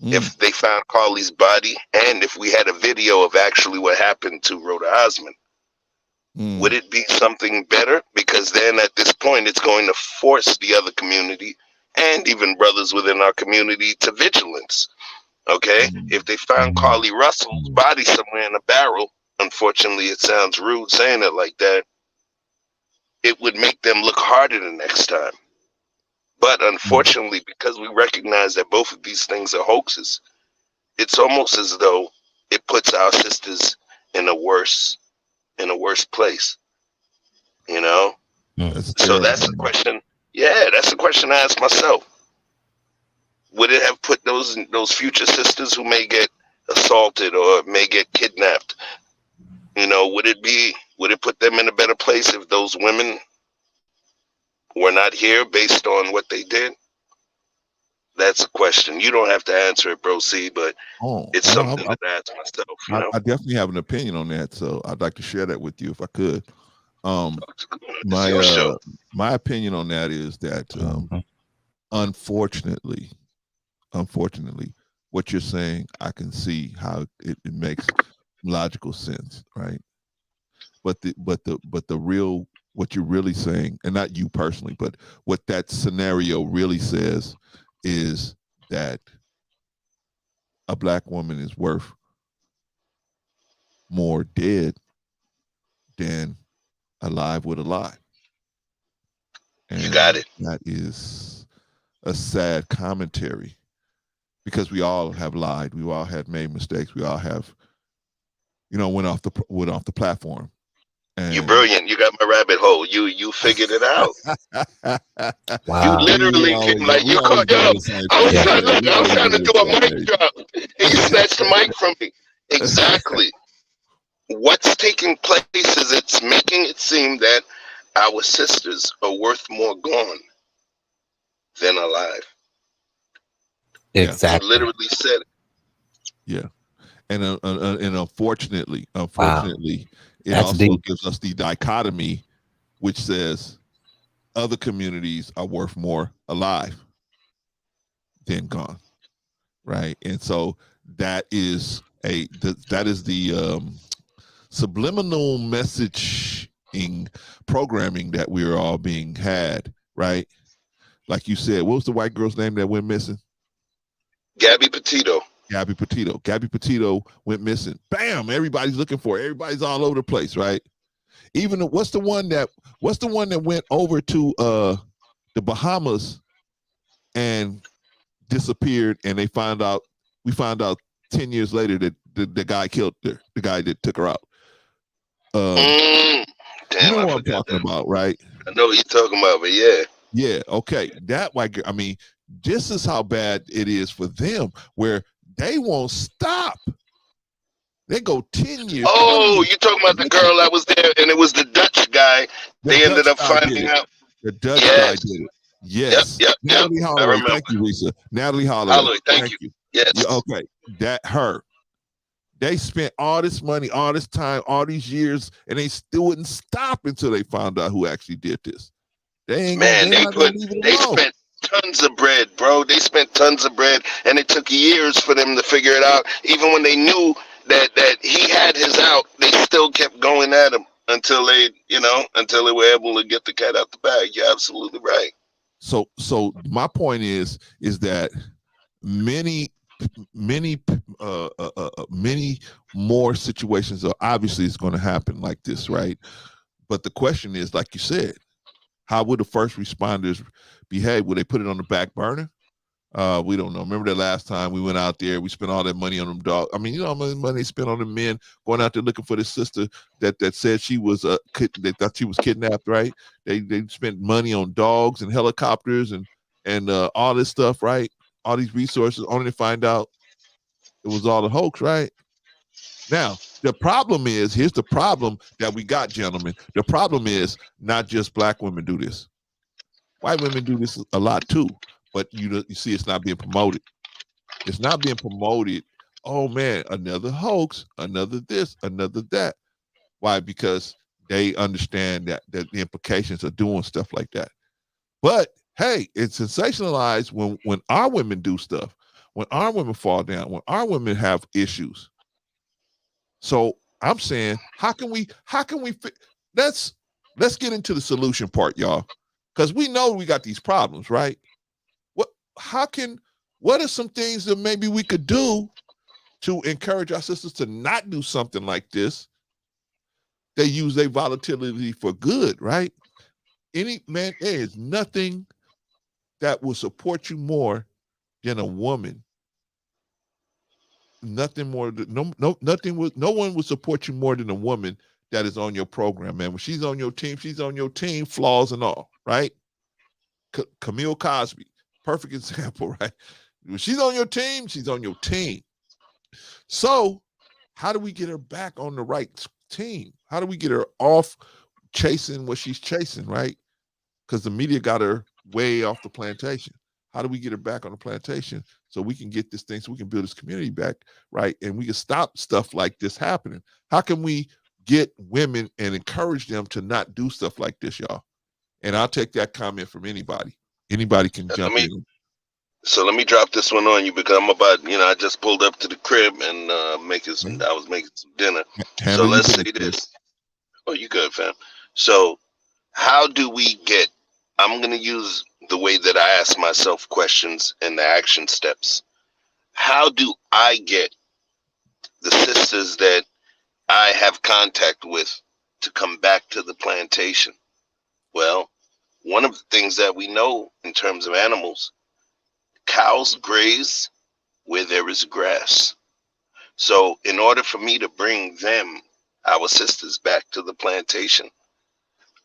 If they found Carlee's body and if we had a video of actually what happened to Rhoda Osmond, would it be something better? Because then at this point, it's going to force the other community and even brothers within our community to vigilance. Okay? If they found Carlee Russell's body somewhere in a barrel, unfortunately, it sounds rude saying it like that, it would make them look harder the next time. But unfortunately, because we recognize that both of these things are hoaxes, it's almost as though it puts our sisters in a worse place, you know? So that's the question. Yeah, that's the question I ask myself. Would it have put those future sisters who may get assaulted or may get kidnapped, you know, would it put them in a better place if those women were not here based on what they did? That's a question. You don't have to answer it, Bro C, but it's no, something that I ask myself. You know, I definitely have an opinion on that, so I'd like to share that with you if I could. it's your show. My opinion on that is that unfortunately, what you're saying, I can see how it makes logical sense, right? But the real, what you're really saying, and not you personally, but what that scenario really says is that a black woman is worth more dead than alive with a lie. And you got it. That is a sad commentary, because we all have lied, we all have made mistakes, we all have, went off the platform. And You're brilliant. You got my rabbit hole. You figured it out. Wow. You literally came like you caught. Yo, I was trying to do a mic drop. And you snatched the mic from me. Exactly. What's taking place is it's making it seem that our sisters are worth more gone than alive. Exactly. You literally said it. Yeah, and unfortunately, Wow. it That's also deep. gives us the dichotomy, which says other communities are worth more alive than gone, right? And so that is the subliminal messaging programming that we're all being had, right? Like you said, what was the white girl's name that went missing? Gabby Petito. Gabby Petito went missing. Bam! Everybody's looking for her. Everybody's all over the place, right? Even what's the one that went over to the Bahamas and disappeared, and we found out 10 years later that the guy killed her, the guy that took her out. Damn, you know what I'm talking about, right? I know what you're talking about, but yeah. Yeah, okay. That white girl, I mean, this is how bad it is for them, where they won't stop. They go 10 years. Oh, you're talking about the girl that was there, and it was the Dutch guy. They ended up finding out. The Dutch guy did it. Yes. Yep. Natalie Holloway. Thank you, Risa. Natalie Holloway. Thank you. Yes. Yeah, okay. Her. They spent all this money, all this time, all these years, and they still wouldn't stop until they found out who actually did this. They spent tons of bread, bro. They spent tons of bread, and it took years for them to figure it out. Even when they knew that he had his out, they still kept going at him until they were able to get the cat out the bag. You're absolutely right. So my point is that many more situations are obviously it's going to happen like this, right? But the question is, like you said, how would the first responders behave? Would they put it on the back burner? We don't know. Remember that last time we went out there, we spent all that money on them dogs. I mean, you know how much money they spent on the men going out there looking for this sister that said she was they thought she was kidnapped, right? They spent money on dogs and helicopters and all this stuff, right? All these resources, only to find out it was all a hoax, right? Now, the problem is, here's the problem that we got, gentlemen. The problem is not just black women do this. White women do this a lot too, but you see it's not being promoted. It's not being promoted. Oh man, another hoax, another this, another that. Why? Because they understand that the implications of doing stuff like that. But hey, it's sensationalized when our women do stuff, when our women fall down, when our women have issues. So I'm saying, how can we let's get into the solution part, y'all. Because we know we got these problems, right? What are some things that maybe we could do to encourage our sisters to not do something like this? They use their volatility for good, right? There is nothing that will support you more than a woman. Nothing more. No one will support you more than a woman that is on your program, man. When she's on your team, flaws and all, right? Camille Cosby, perfect example, right? When she's on your team, she's on your team. So how do we get her back on the right team? How do we get her off chasing what she's chasing, right? Because the media got her way off the plantation. How do we get her back on the plantation so we can get this thing, so we can build this community back, right? And we can stop stuff like this happening. How can we get women and encourage them to not do stuff like this, y'all? And I'll take that comment from anybody. Anybody can jump in. So let me drop this one on you because I'm about, I just pulled up to the crib and I was making some dinner. So let's say this. Oh, you good, fam. So how do we get, I'm going to use the way that I ask myself questions and the action steps. How do I get the sisters that I have contact with to come back to the plantation? Well, one of the things that we know in terms of animals, cows graze where there is grass. So in order for me to bring them, our sisters, back to the plantation,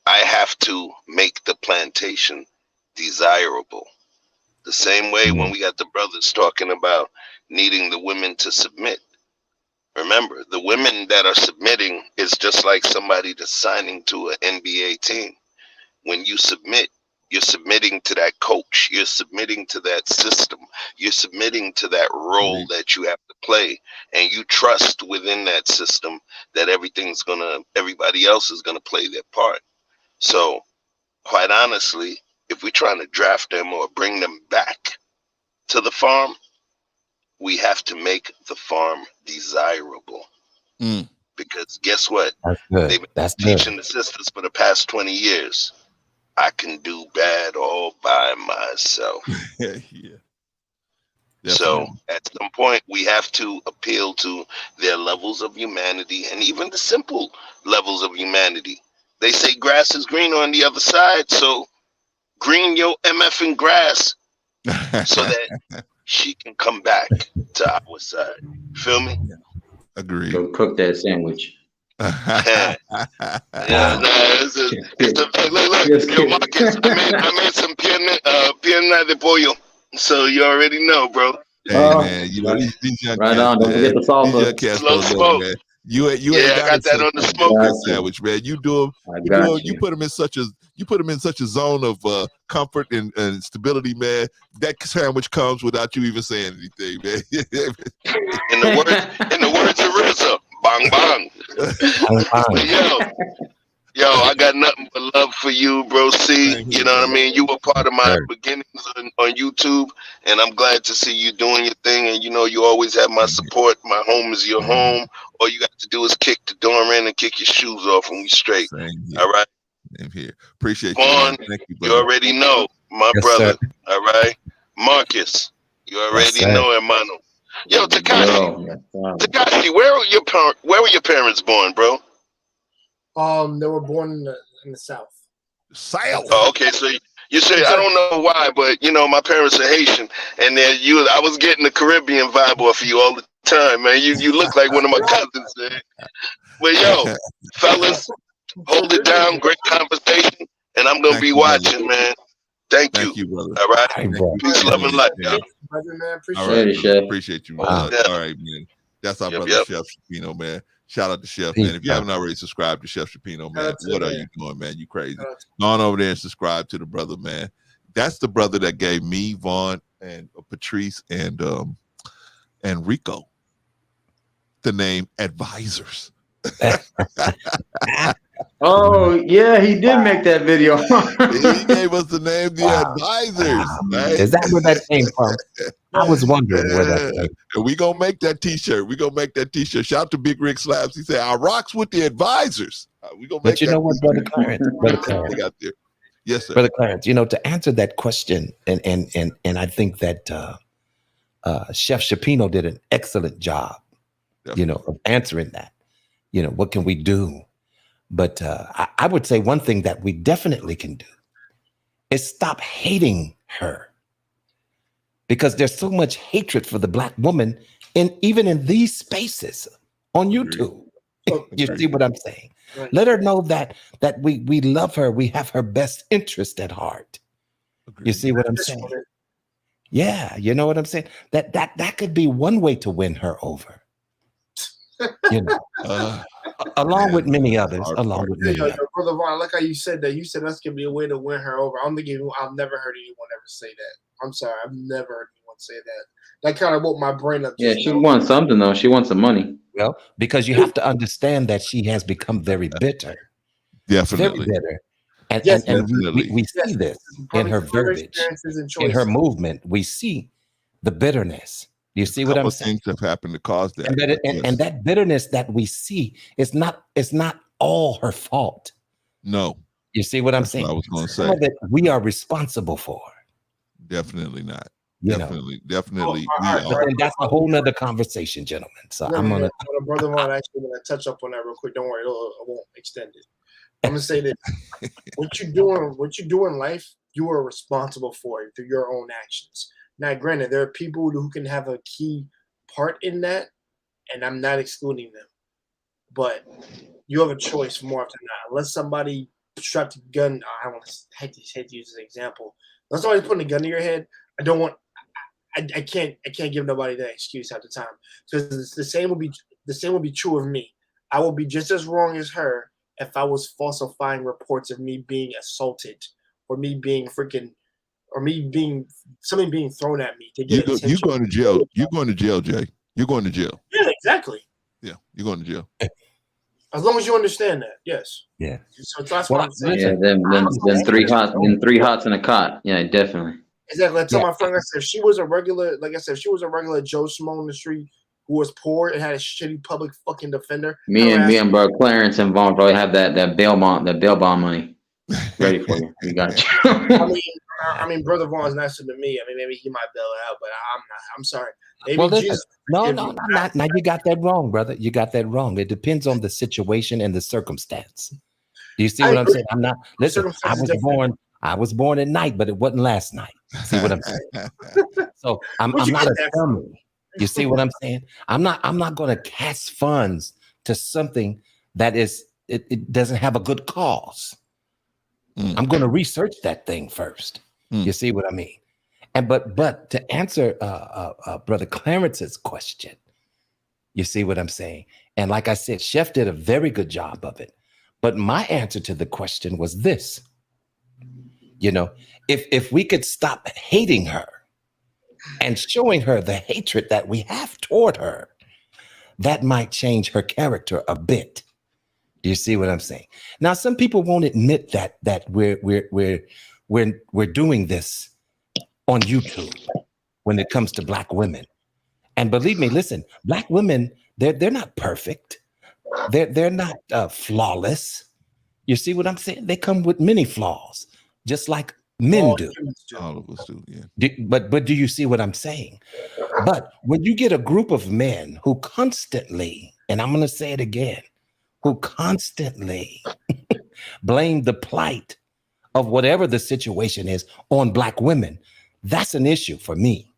I have to make the plantation desirable. The same way when we got the brothers talking about needing the women to submit. Remember, the women that are submitting is just like somebody that's signing to an NBA team. When you submit, you're submitting to that coach. You're submitting to that system. You're submitting to that role that you have to play. And you trust within that system that everybody else is going to play their part. So, quite honestly, if we're trying to draft them or bring them back to the farm, we have to make the farm desirable. Because guess what? They've been teaching the sisters for the past 20 years. I can do bad all by myself. Yeah. So at some point, we have to appeal to their levels of humanity and even the simple levels of humanity. They say grass is green on the other side, so green your MFing grass so that she can come back to our side. Feel me? Agreed. Go cook that sandwich. Look, yo, Marcus, I made some pierna de pollo, so you already know, bro. Hey, man, these young right on. Don't forget the salsa. Slow smoke. Man. You ain't I got that on the smoker sandwich, man. You put them in such a zone of comfort and stability, man. That sandwich comes without you even saying anything, man. in the words of RZA, bang bang. Yo, I got nothing but love for you, bro. C, you know what I mean? You were part of my beginnings on YouTube, and I'm glad to see you doing your thing. And you always have my support. My home is your home. All you got to do is kick the door in and kick your shoes off, and we straight. All right. Same here. Appreciate Vaughn, you. Thank you, you already know, my brother. Sir. All right. Marcus, you already know, hermano. Yo, Takashi, where were your parents born, bro? They were born in the South. Oh, okay. So you say, I don't know why, but my parents are Haitian, and I was getting the Caribbean vibe off of you all the time, man. You look like one of my cousins, man. But yo, fellas, hold it down. Great conversation, and I'm gonna be watching, man. Thank you, brother. All right. Peace, love, and light, y'all. Appreciate you, man. All right, man. That's our brother, Chef Shapino, man. Shout out to Chef, man. If you haven't already subscribed to Chef Shapino, man, what are you doing, man? You crazy. Go on over there and subscribe to the brother, man. That's the brother that gave me, Vaughn, and Patrice, and Rico the name Advisors. Oh, yeah, he did make that video. He gave us the name The Advisors. Right? Is that where that came from? I was wondering where that came from. We gonna make that t-shirt. Shout out to Big Rick Slabs. He said, "I rocks with the Advisors." We gonna make but you know what, Brother Clarence? Yes, sir. Brother Clarence, to answer that question, and I think that Chef Shapino did an excellent job, of answering that. What can we do? But I would say one thing that we definitely can do is stop hating her, because there's so much hatred for the Black woman, even in these spaces on YouTube. You see what I'm saying? Right. Let her know that we love her. We have her best interest at heart. Agreed. You see what I'm saying? Yeah, you know what I'm saying? That could be one way to win her over. Along with many others. Brother Vaughn, I like how you said that. You said that's gonna be a way to win her over. I'm thinking I've never heard anyone ever to say that. I'm sorry, I've never heard anyone say that. That kind of woke my brain up. Yeah, she wants something though. She wants some money. Well, because you have to understand that she has become very bitter. Definitely. Very bitter. And, Yes, and definitely. we see this in her verbiage, in her movement. We see the bitterness. You see what I'm saying? Things have happened to cause that. And that bitterness that we see is not all her fault. No. You see what I'm That's saying? what I was going to Some say. of it we are responsible for. Definitely not. You Definitely. know. Definitely. But then that's a whole nother conversation, gentlemen. So I'm gonna Brother Vaughn, actually gonna touch up on that real quick. Don't worry, I won't extend it. I'm gonna say this. What you do in life, you are responsible for it through your own actions. Now, granted, there are people who can have a key part in that, and I'm not excluding them. But you have a choice more often than not. Unless somebody strapped a gun, I hate to use this example. Unless somebody's putting a gun to your head, I can't give nobody that excuse at the time. Because the same will be true of me. I will be just as wrong as her if I was falsifying reports of me being assaulted or me being something being thrown at me to get attention. You're going to jail. You're going to jail, Jay. You're going to jail. Yeah, exactly. Yeah, you're going to jail. As long as you understand that, yes. Yeah. So that's what I'm saying. Yeah, then three hots in a cot. Yeah, definitely. Exactly. I told my friend, I said, if she was a regular Joe Schmo in the street who was poor and had a shitty public fucking defender. Me and bro Clarence and Vaughn probably have that bail bond money ready for you. We got you. I mean, Brother Vaughn's nicer than me. I mean, maybe he might bail it out, but I'm not. I'm sorry. Maybe well, Jesus. No, not. Now you got that wrong, brother. You got that wrong. It depends on the situation and the circumstance. Do you see what I'm saying? I'm not. Listen, I was born at night, but it wasn't last night. See what I'm saying? So I'm not a dummy. You see what I'm saying? I'm not going to cast funds to something that it doesn't have a good cause. I'm going to research that thing first. You see what I mean? And but to answer Brother Clarence's question, you see what I'm saying? And like I said, Chef did a very good job of it. But my answer to the question was this. You know, if we could stop hating her and showing her the hatred that we have toward her, that might change her character a bit. Do you see what I'm saying? Now, some people won't admit that we're doing this on YouTube when it comes to Black women. And believe me, listen, Black women, they're not perfect. They're not flawless. You see what I'm saying? They come with many flaws, just like men do. All of us do, yeah. But do you see what I'm saying? But when you get a group of men who constantly, and I'm going to say it again, who constantly blame the plight of whatever the situation is on Black women, that's an issue for me.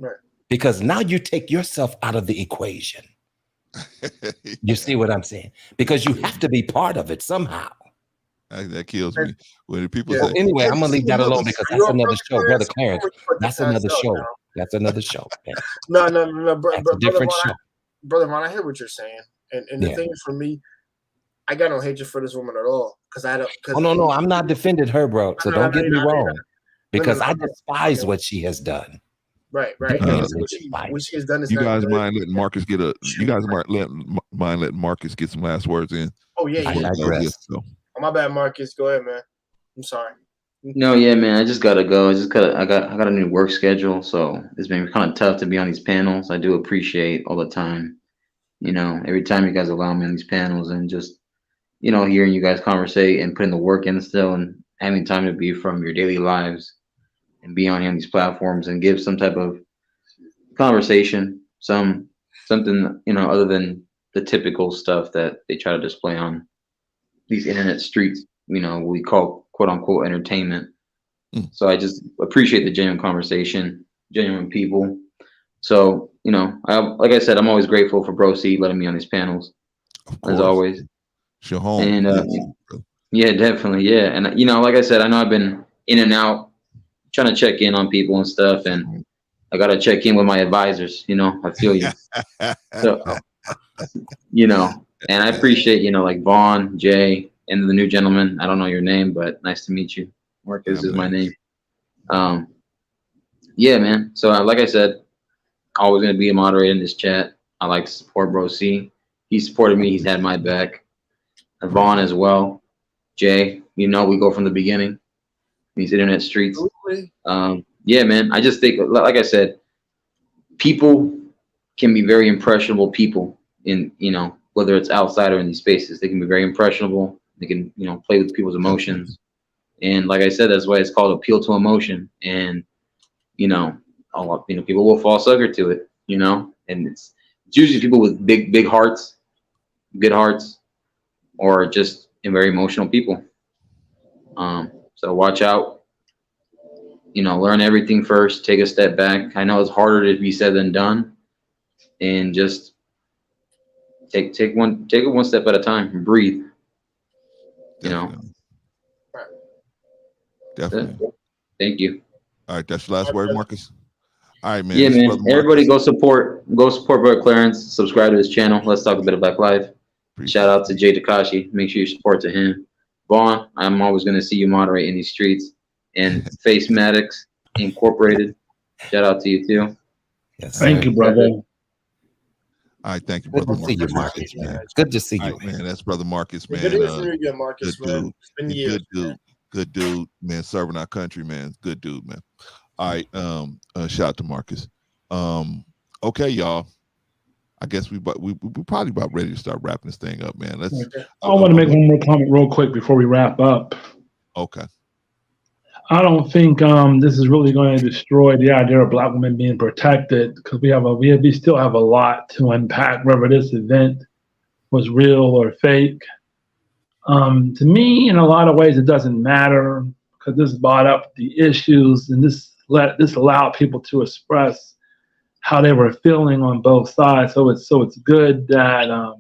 Right. Because now you take yourself out of the equation. You see what I'm saying? Because you have to be part of it somehow. That kills me. When people Well, say, anyway, I'm gonna leave that alone because that's another show, Brother Clarence. That's another show. That's another show. Man. No, That's a different show. Brother Vaughn, I hear what you're saying, and the thing is, for me, I got no hatred for this woman at all because I don't. Oh no, I'm not defending her, bro. So don't get me wrong, because I despise what she has done. Right. what she has done is you not guys good. mind letting Marcus get mind letting Marcus get some last words in? Oh yeah. I digress. So. Oh, my bad, Marcus. Go ahead, man. I'm sorry. No, yeah, man. I just gotta go. I got a new work schedule, so it's been kind of tough to be on these panels. I do appreciate all the time. You know, every time you guys allow me on these panels and just, you know, hearing you guys conversate and putting the work in still and having time to be from your daily lives and be on here on these platforms and give some type of conversation, something, you know, other than the typical stuff that they try to display on these internet streets, you know, we call quote unquote entertainment. So I just appreciate the genuine conversation, genuine people. So, you know, like I said, I'm always grateful for Bro C letting me on these panels, as always. Show home. And yeah, definitely, yeah. And you know, like I said, I know I've been in and out, trying to check in on people and stuff, and I gotta check in with my advisors. You know, I feel you. So, you know, and I appreciate, you know, like Vaughn, Jay, and the new gentleman. I don't know your name, but nice to meet you. Marcus is my name. Yeah, man. So like I said, always gonna be a moderator in this chat. I like to support Bro C. He supported me. He's had my back. Vaughn as well. Jay, we go from the beginning. These internet streets. Yeah, man. I just think, like I said, people can be very impressionable people in, whether it's outside or in these spaces. They can be very impressionable. They can, play with people's emotions. And like I said, that's why it's called appeal to emotion. And, people will fall sucker to it, and it's usually people with big hearts, good hearts, or just very emotional people. So watch out, learn everything first, take a step back. I know it's harder to be said than done, and just take it one step at a time and breathe. Definitely. Thank you. All right, that's the last word, Marcus. All right, man. Yeah, man. Everybody go support Brother Clarence. Subscribe to his channel. Let's talk a bit of Black Life. Shout out to Jay Takashi. Make sure you support to him. Vaughn, I'm always going to see you moderate in these streets. And Face Maddox Incorporated. Shout out to you too. Yes, thank you, brother. All right, thank you, Good brother to see you, Marcus, man. Good to see you, man. That's brother Marcus, man. Good to hear you, Marcus, good man. dude. It's been years, Good dude, man. Serving our country, man. Good dude, man. All right, shout out to Marcus. Okay, y'all. I guess we probably about ready to start wrapping this thing up, man. I want to make one more comment real quick before we wrap up. Okay. I don't think this is really going to destroy the idea of Black women being protected, because we still have a lot to unpack, whether this event was real or fake. To me, in a lot of ways, it doesn't matter, because this brought up the issues, and this allowed people to express how they were feeling on both sides. So it's good that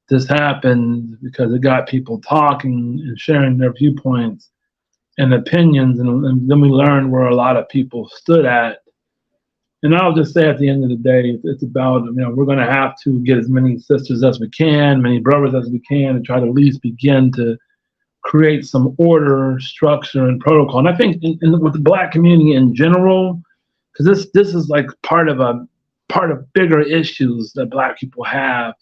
this happened, because it got people talking and sharing their viewpoints and opinions, and then we learned where a lot of people stood at. And I'll just say, at the end of the day, it's about, we're going to have to get as many sisters as we can, many brothers as we can, and try to at least begin to create some order, structure, and protocol. And I think with the Black community in general, because this is like part of bigger issues that Black people have,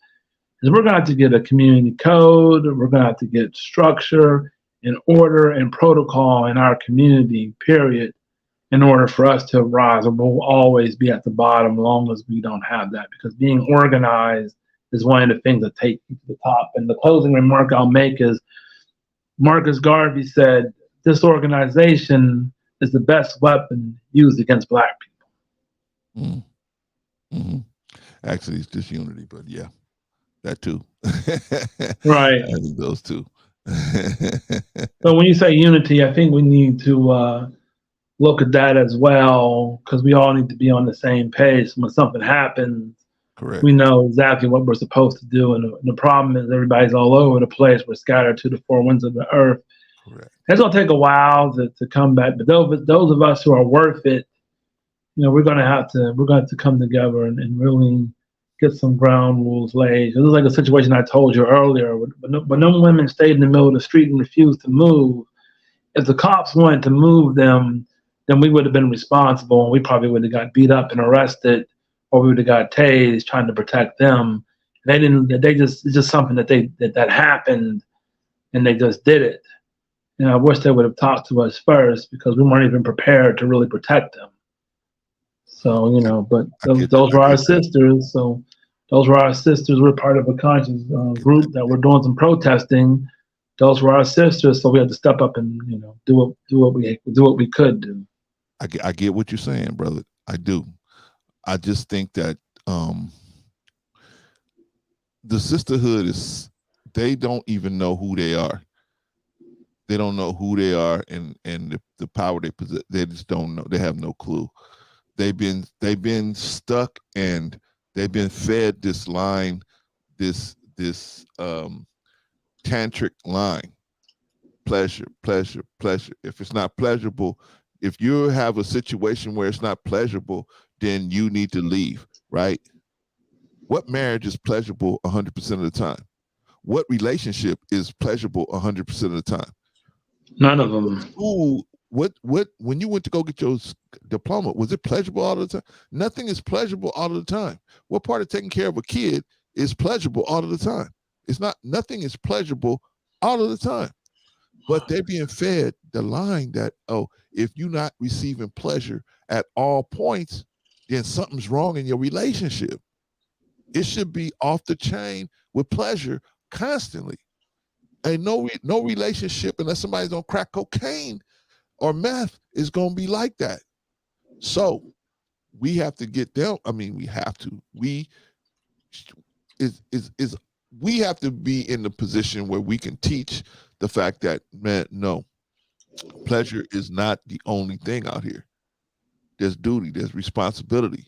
is we're going to have to get a community code. We're going to have to get structure and order and protocol in our community, period, in order for us to rise. And we'll always be at the bottom as long as we don't have that, because being organized is one of the things that take you to the top. And the closing remark I'll make is, Marcus Garvey said, disorganization is the best weapon used against Black people. Mm-hmm. Actually, it's just unity, but yeah, that too. Right. I think those two. So when you say unity, I think we need to look at that as well, because we all need to be on the same page. When something happens, correct, we know exactly what we're supposed to do. And the problem is everybody's all over the place. We're scattered to the four winds of the earth. Correct. It's going to take a while to come back. But those of us who are worth it, we're going to have to come together and really get some ground rules laid. It was like a situation I told you earlier. When no women stayed in the middle of the street and refused to move, if the cops wanted to move them, then we would have been responsible, and we probably would have got beat up and arrested, or we would have got tased trying to protect them. They didn't. It's just something that happened, and they just did it. And I wish they would have talked to us first, because we weren't even prepared to really protect them. So but those were our sisters. So those were our sisters. We're part of a conscious group that were doing some protesting. Those were our sisters. So we had to step up and do what we could do. I get what you're saying, brother. I do. I just think that the sisterhood they don't even know who they are. They don't know who they are and the power they possess. They just don't know. They have no clue. They've been stuck, and they've been fed this line, this tantric line. Pleasure, pleasure, pleasure. If it's not pleasurable, if you have a situation where it's not pleasurable, then you need to leave, right? What marriage is pleasurable 100% of the time? What relationship is pleasurable 100% of the time? None of them. when you went to go get your diploma, was it pleasurable all the time? Nothing is pleasurable all of the time. What part of taking care of a kid is pleasurable all of the time? It's not. Nothing is pleasurable all of the time. But they're being fed the line that, oh, if you're not receiving pleasure at all points, then something's wrong in your relationship. It should be off the chain with pleasure constantly. And no relationship, unless somebody's on crack cocaine or meth, is going to be like that. So we have to get them. I mean, we have to. We have to be in the position where we can teach the fact that, man, no, pleasure is not the only thing out here. There's duty, there's responsibility.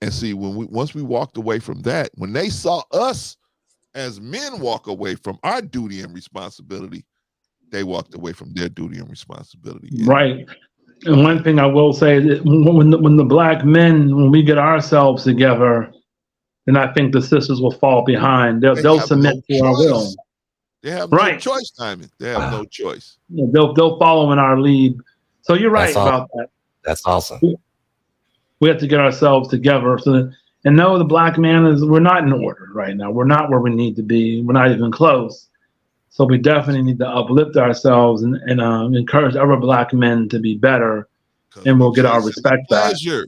And see, once we walked away from that, when they saw us as men walk away from our duty and responsibility, they walked away from their duty and responsibility. Right. And one thing I will say is that when the black men, when we get ourselves together, then I think the sisters will fall behind. They'll submit to our will. They have no choice, Diamond. They have no choice. Yeah, they'll follow in our lead. So you're right about that. That's awesome. We have to get ourselves together and know the black man we're not in order right now. We're not where we need to be. We're not even close. So we definitely need to uplift ourselves and encourage other black men to be better, and we'll get our respect back. Pleasure.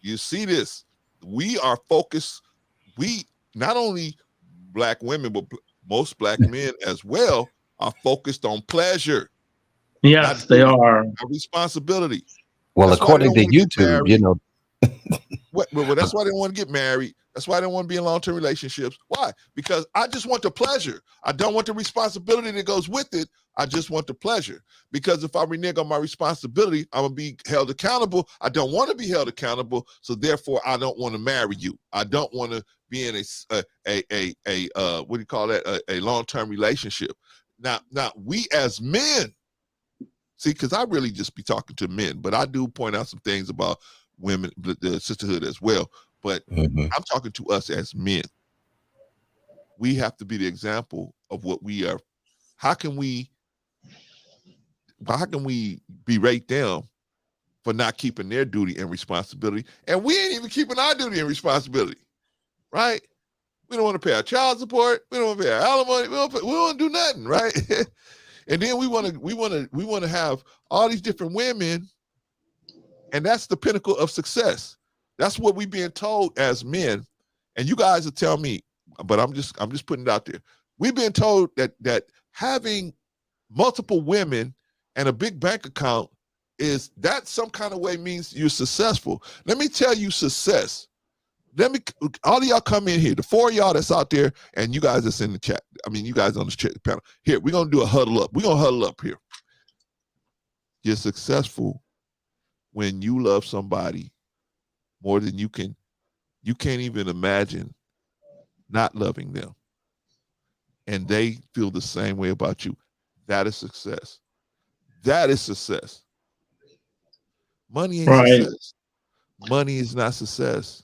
You see this? We are focused. We, not only black women, but most black men as well, are focused on pleasure. Yes, they are. A responsibility. Well, that's according to YouTube, you know. Well, that's why they don't want to get married. That's why they don't want to be in long-term relationships. Why? Because I just want the pleasure. I don't want the responsibility that goes with it. I just want the pleasure. Because if I renege on my responsibility, I'm gonna be held accountable. I don't want to be held accountable, so therefore I don't want to marry you. I don't want to be in a what do you call that? A long-term relationship. Now we as men, see, because I really just be talking to men, but I do point out some things about women, the sisterhood as well. But I'm talking to us as men. We have to be the example of what we are. How can we berate them for not keeping their duty and responsibility? And we ain't even keeping our duty and responsibility, right? We don't want to pay our child support. We don't want to pay our alimony. We don't want to do nothing, right? And then we want to have all these different women, and that's the pinnacle of success. That's what we're being told as men. And you guys will tell me, but I'm just putting it out there. We've been told that having multiple women and a big bank account is that some kind of way means you're successful. Let me tell you success. All of y'all come in here, the four of y'all that's out there, and you guys that's in the chat. I mean, you guys on this chat panel. Here, we're gonna do a huddle up. We're gonna huddle up here. You're successful when you love somebody more than you can't even imagine not loving them. And they feel the same way about you. That is success. That is success. Money ain't success. Money is not success.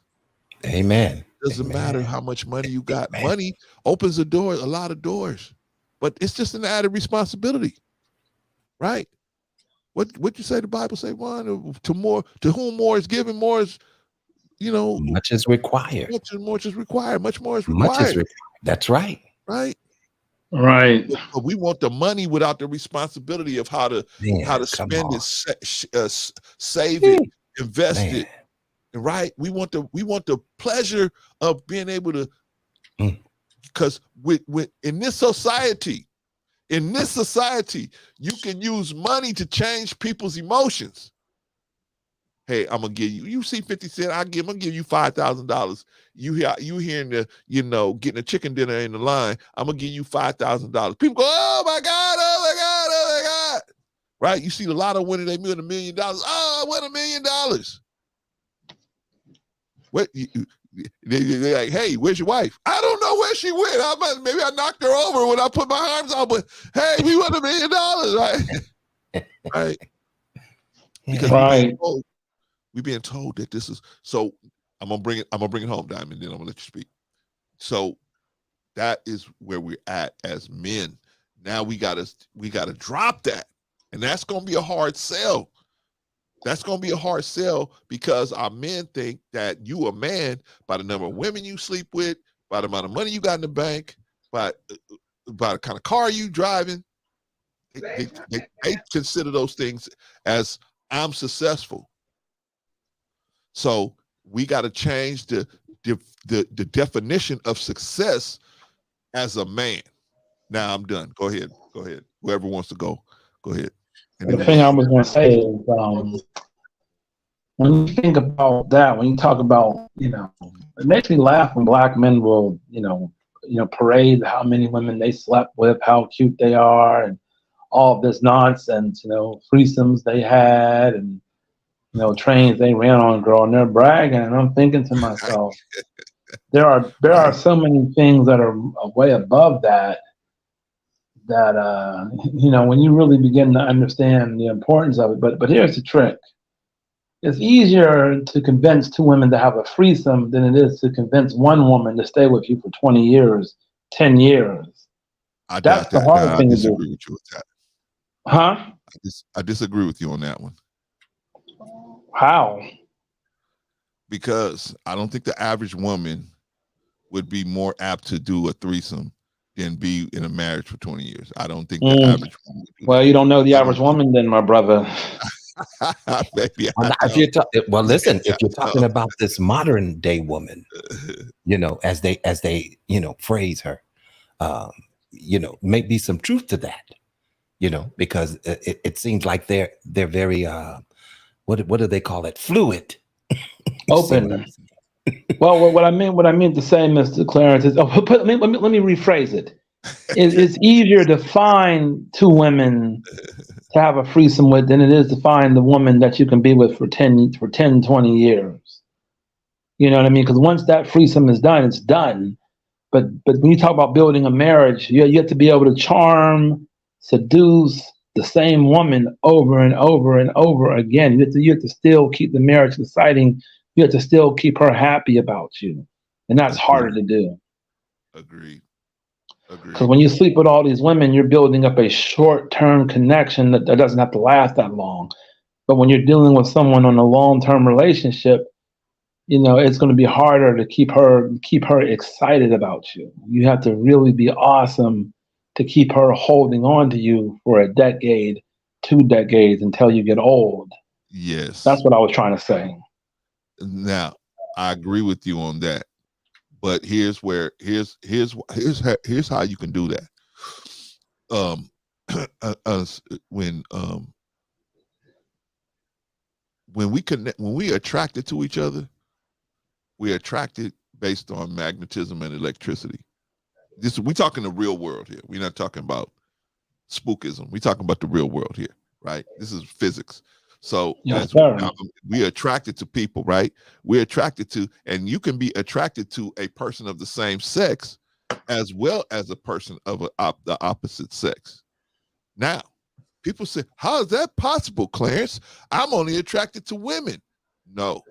Amen. Doesn't matter how much money you got. Money opens a lot of doors, but it's just an added responsibility, right? What you say? The Bible say, one to whom more is given, more is, much is required. Much is required. Much more is required. That's right. Right. Right. But we want the money without the responsibility of how to spend it, save it, invest it. Right. We want the pleasure of being able to, because in this society, you can use money to change people's emotions. Hey, I'm gonna give you. You see 50 Cent, I'm gonna give you $5,000. You hearing the, getting a chicken dinner in the line. I'm gonna give you $5,000. People go, oh my God, oh my God, oh my God. Right? You see the lotto winner, they win $1 million. Oh, I won $1 million. What? They're like, hey, where's your wife? I don't know where she went. Maybe I knocked her over when I put my arms out. But hey, we won $1 million, right? Right. Because we're being told that this is so. I'm gonna bring it home, Diamond. Then I'm gonna let you speak. So that is where we're at as men. Now we gotta drop that. And that's going to be a hard sell. That's going to be a hard sell because our men think that you a man by the number of women you sleep with, by the amount of money you got in the bank, by the kind of car you driving. They consider those things as I'm successful. So we got to change the definition of success as a man. Now I'm done. Go ahead. Whoever wants to go ahead. And the thing I was going to say is, when you think about that, when you talk about, it makes me laugh when black men will, parade how many women they slept with, how cute they are, and all this nonsense, threesomes they had, and trains they ran on, girl, and they're bragging. And I'm thinking to myself, there are so many things that are way above that. When you really begin to understand the importance of it. But here's the trick. It's easier to convince two women to have a threesome than it is to convince one woman to stay with you for 20 years, 10 years. That's the hard thing to do. With you with that. Huh? I disagree with you on that one. How? Because I don't think the average woman would be more apt to do a threesome than be in a marriage for 20 years. I don't think the average woman would do that. You don't know the average woman then, my brother. Maybe if you're talking about this modern day woman, as they phrase her, may be some truth to that, because it seems like they're very what do they call it? Fluid. Open. Well, what I meant to say, Mr. Clarence, is let me rephrase it. It's easier to find two women to have a threesome with than it is to find the woman that you can be with for 10, 20 years. You know what I mean? Because once that threesome is done, it's done. But when you talk about building a marriage, you have to be able to charm, seduce the same woman over and over and over again. You have to still keep the marriage exciting. You have to still keep her happy about you. And that's harder to do. Agreed. Because when you sleep with all these women, you're building up a short-term connection that doesn't have to last that long. But when you're dealing with someone on a long-term relationship, it's going to be harder to keep her excited about you. You have to really be awesome to keep her holding on to you for a decade, 2 decades until you get old. Yes. That's what I was trying to say. Now, I agree with you on that. But here's how you can do that. When we connect, when we are attracted to each other, we're attracted based on magnetism and electricity. We're talking the real world here. We're not talking about spookism. We're talking about the real world here, right? This is physics. So we're attracted to people, right? We're attracted to, and you can be attracted to a person of the same sex as well as a person of the opposite sex. Now, people say, how is that possible, Clarence? I'm only attracted to women. No,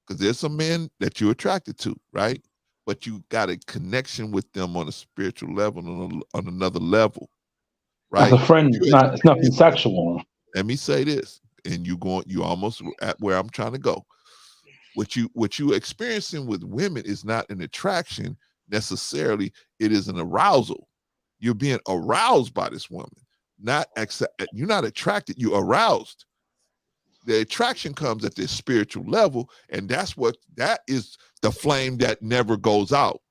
because there's some men that you're attracted to, right? But you got a connection with them on a spiritual level, on another level, right? As a friend, it's nothing sexual. Let me say this, and you almost at where I'm trying to go. What you experiencing with women is not an attraction necessarily. It is an arousal. You're being aroused by this woman. You're not attracted, you're aroused. The attraction comes at this spiritual level, and that is the flame that never goes out,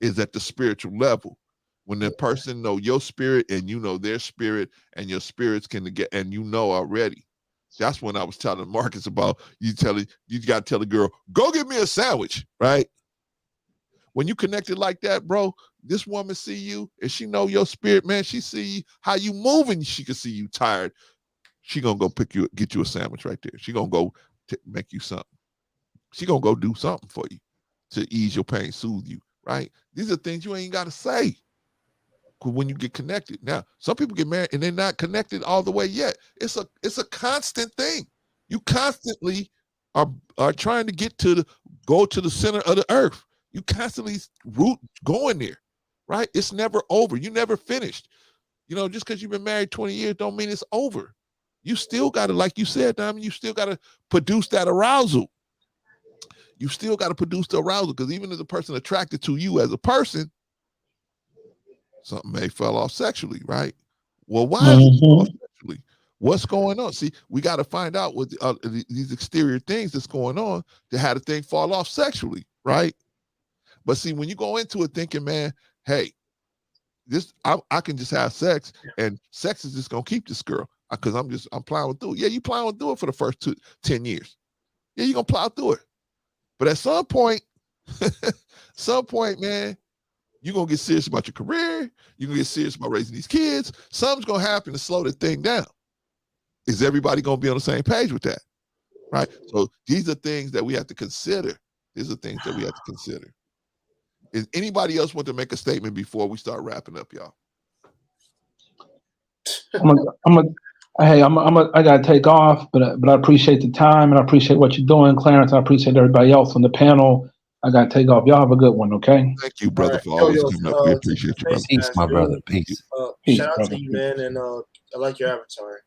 is at the spiritual level. When the person know your spirit and you know their spirit, and your spirits can get, and already. That's when I was telling Marcus about you got to tell the girl, go get me a sandwich, right? When you connected like that, bro, this woman see you and she know your spirit, man. She see how you moving. She can see you tired. She gonna go get you a sandwich right there. She gonna go make you something. She gonna go do something for you to ease your pain, soothe you, right? These are things you ain't got to say when you get connected. Now, some people get married and they're not connected all the way yet. It's a constant thing. You constantly are trying to go to the center of the earth. You constantly going there, right? It's never over. You never finished. You know, just because you've been married 20 years don't mean it's over. You still got to, like you said, Diamond, you still got to produce that arousal. You still got to produce the arousal, because even as a person attracted to you as a person, something may fall off sexually, right? Well, why is it fall off sexually? What's going on? See, we got to find out what these exterior things that's going on to have the thing fall off sexually, right? But see, when you go into it thinking, man, hey, I can just have sex, and sex is just gonna keep this girl because I'm plowing through it. Yeah, you plowing through it for the first 10 years. Yeah, you're gonna plow through it. But at some point, man, you're gonna get serious about your career. You're gonna get serious about raising these kids. Something's gonna happen to slow the thing down. Is everybody gonna be on the same page with that? Right. So these are things that we have to consider. These are things that we have to consider. Is anybody else want to make a statement before we start wrapping up, y'all? I gotta take off, but I appreciate the time, and I appreciate what you're doing, Clarence. I appreciate everybody else on the panel. I gotta take off. Y'all have a good one, okay? Thank you, brother, for always coming up. We appreciate you, brother. Peace, my brother. Peace. Shout out to you, man, and I like your avatar.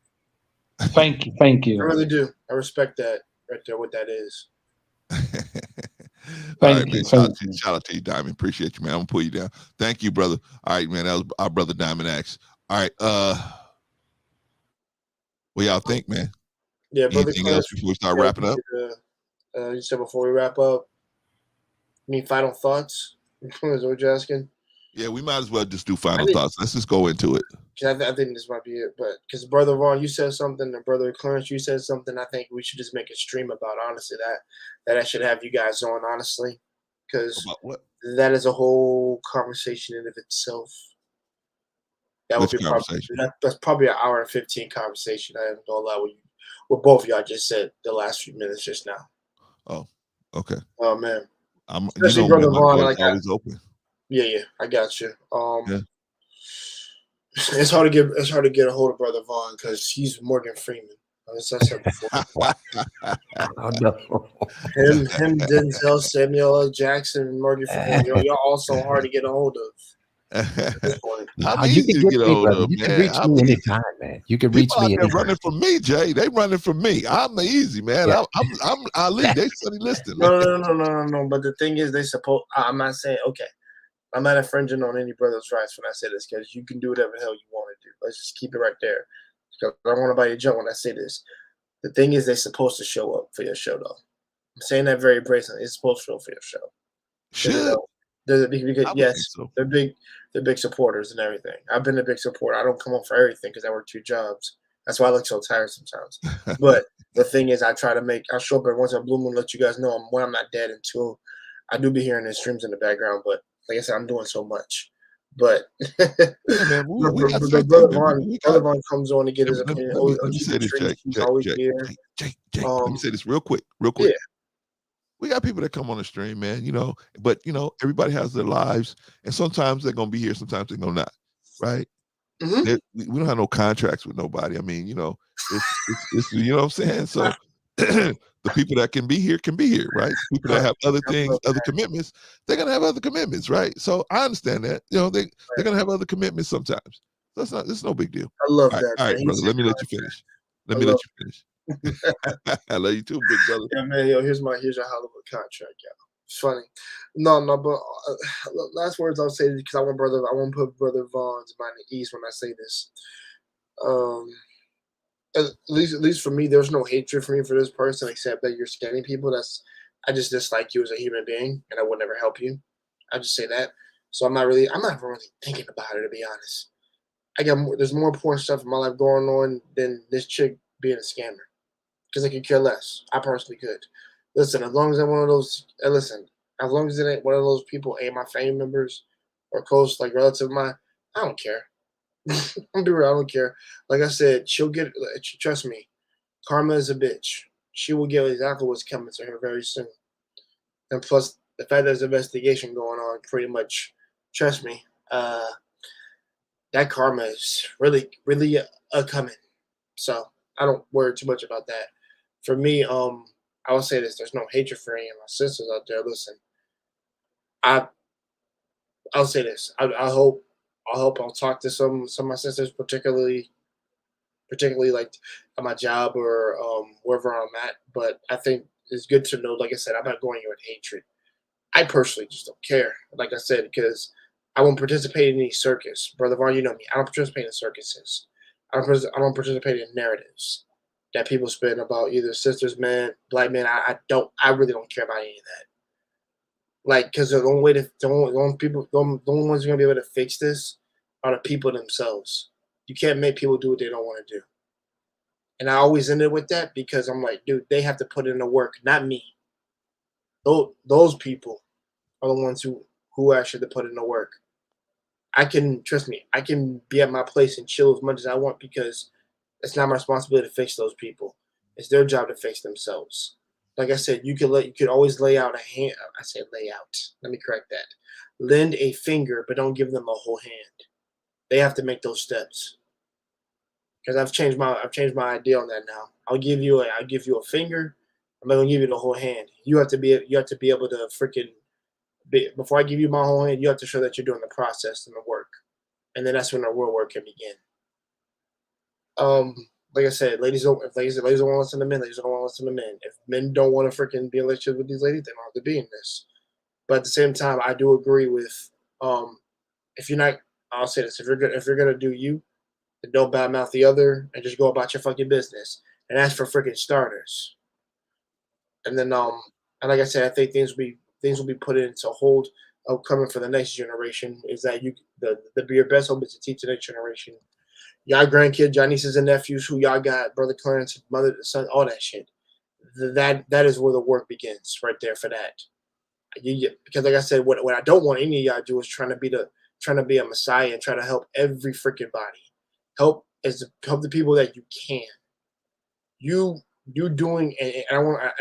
Thank you. I really do. I respect that right there. What that is. All right, man. Shout out to you, Diamond. Appreciate you, man. I'm gonna pull you down. Thank you, brother. All right, man. That was our brother Diamond X. All right. What y'all think, man? Yeah, brother. Anything else before we start wrapping up? You said before we wrap up. Any final thoughts? Is what you're asking? Yeah, we might as well just do final thoughts. Let's just go into it. I think this might be it. But because Brother Vaughn, you said something, and Brother Clarence, you said something. I think we should just make a stream about, honestly, that I should have you guys on, honestly, because that is a whole conversation in of itself. That would be that's probably an hour and 15 conversation. I have no lie with you, what both of y'all just said the last few minutes just now. Oh, okay. Oh man, especially Brother Vaughn, like always open. Yeah, I got you. Yeah. It's hard to get a hold of Brother Vaughn because he's Morgan Freeman. As I said before. Oh, no. Him, Denzel, Samuel L. Jackson, and Morgan Freeman. Y'all also hard to get a hold of. You can get me, brother. You can reach me anytime, man. You can reach me anytime. Running from me, Jay. They running from me. I'm the easy man. Yeah. I'm Ali. They study listening. No. But the thing is, I'm not saying okay. I'm not infringing on any brother's rights when I say this, because you can do whatever the hell you want to do. Let's just keep it right there. Because I don't want to buy your jump when I say this. The thing is, they're supposed to show up for your show, though. I'm saying that very brazenly. It's supposed to show up for your show. They're big supporters and everything. I've been a big supporter. I don't come on for everything because I work 2 jobs. That's why I look so tired sometimes. But the thing is, I show up every once in a blue moon, let you guys know I'm not dead, and 2, I do be hearing the streams in the background, but like I said, I'm doing so much. But Brother Vaughn comes on to get his opinion. Let me say this, Jay. Let me say this real quick. Yeah. We got people that come on the stream, man, but everybody has their lives, and sometimes they're gonna be here, sometimes they're gonna not, right? Mm-hmm. We don't have no contracts with nobody. I mean, it's you know what I'm saying? So the people that can be here, right? People that have other things, other commitments, they're gonna have other commitments, right? So I understand that. They're gonna have other commitments sometimes. So it's no big deal. I love that. All right, brother. Let me let you finish. I love you too, big brother. Yeah, man. Here's your Hollywood contract, y'all. It's funny. No, but last words I'll say, because I want to put Brother Vaughn's mind at ease when I say this. At least for me, there's no hatred for me for this person, except that you're scamming people. I just dislike you as a human being, and I would never help you. I just say that. So I'm not really thinking about it, to be honest. There's more important stuff in my life going on than this chick being a scammer, because I could care less. I personally could. Listen, as long as I'm one of those, as long as it ain't one of those people, ain't my family members or close, like relative of mine, I don't care. I'm be real, I don't care. Like I said, she'll get, trust me, karma is a bitch. She will get exactly what's coming to her very soon. And plus, the fact there's an investigation going on, pretty much, trust me, that karma is really, really coming. So I don't worry too much about that. For me, I will say this: there's no hatred for any of my sisters out there. Listen, I'll say this: I hope I'll talk to some of my sisters, particularly like at my job or wherever I'm at. But I think it's good to know, like I said, I'm not going in with hatred. I personally just don't care. Like I said, because I won't participate in any circus. Brother Vaughn, you know me. I don't participate in circuses. I don't participate in narratives that people spin about either sisters, men, black men. I really don't care about any of that. Like, because the only way to the only ones who are gonna be able to fix this are the people themselves. You can't make people do what they don't want to do. And I always ended with that because I'm like, dude, they have to put in the work, not me. Those people are the ones who actually put in the work. I can, trust me, I can be at my place and chill as much as I want because it's not my responsibility to fix those people. It's their job to fix themselves. Like I said, you could always lay out a hand. I said lay out. Let me correct that. Lend a finger, but don't give them a whole hand. They have to make those steps. Because I've changed my idea on that now. I'll give you a finger. I'm not gonna give you the whole hand. You have to be able to freaking before I give you my whole hand, you have to show that you're doing the process and the work. And then that's when the real work can begin. Like I said, ladies don't want to listen to men, ladies don't want to listen to men. If men don't want to freaking be in relationships with these ladies, they don't have to be in this. But at the same time, I do agree with if you're not, I'll say this, if you're gonna do you, then don't badmouth the other and just go about your fucking business. And that's for freaking starters. And then and like I said, I think things will be put into hold upcoming for the next generation. Is that your best hope is to teach the next generation. Y'all grandkids, y'all nieces and nephews, who y'all got, brother Clarence, mother, son, all that shit. That is where the work begins, right there for that. Because like I said, what I don't want any of y'all to do is trying to be a messiah and try to help every freaking body. Help the people that you can. You doing, and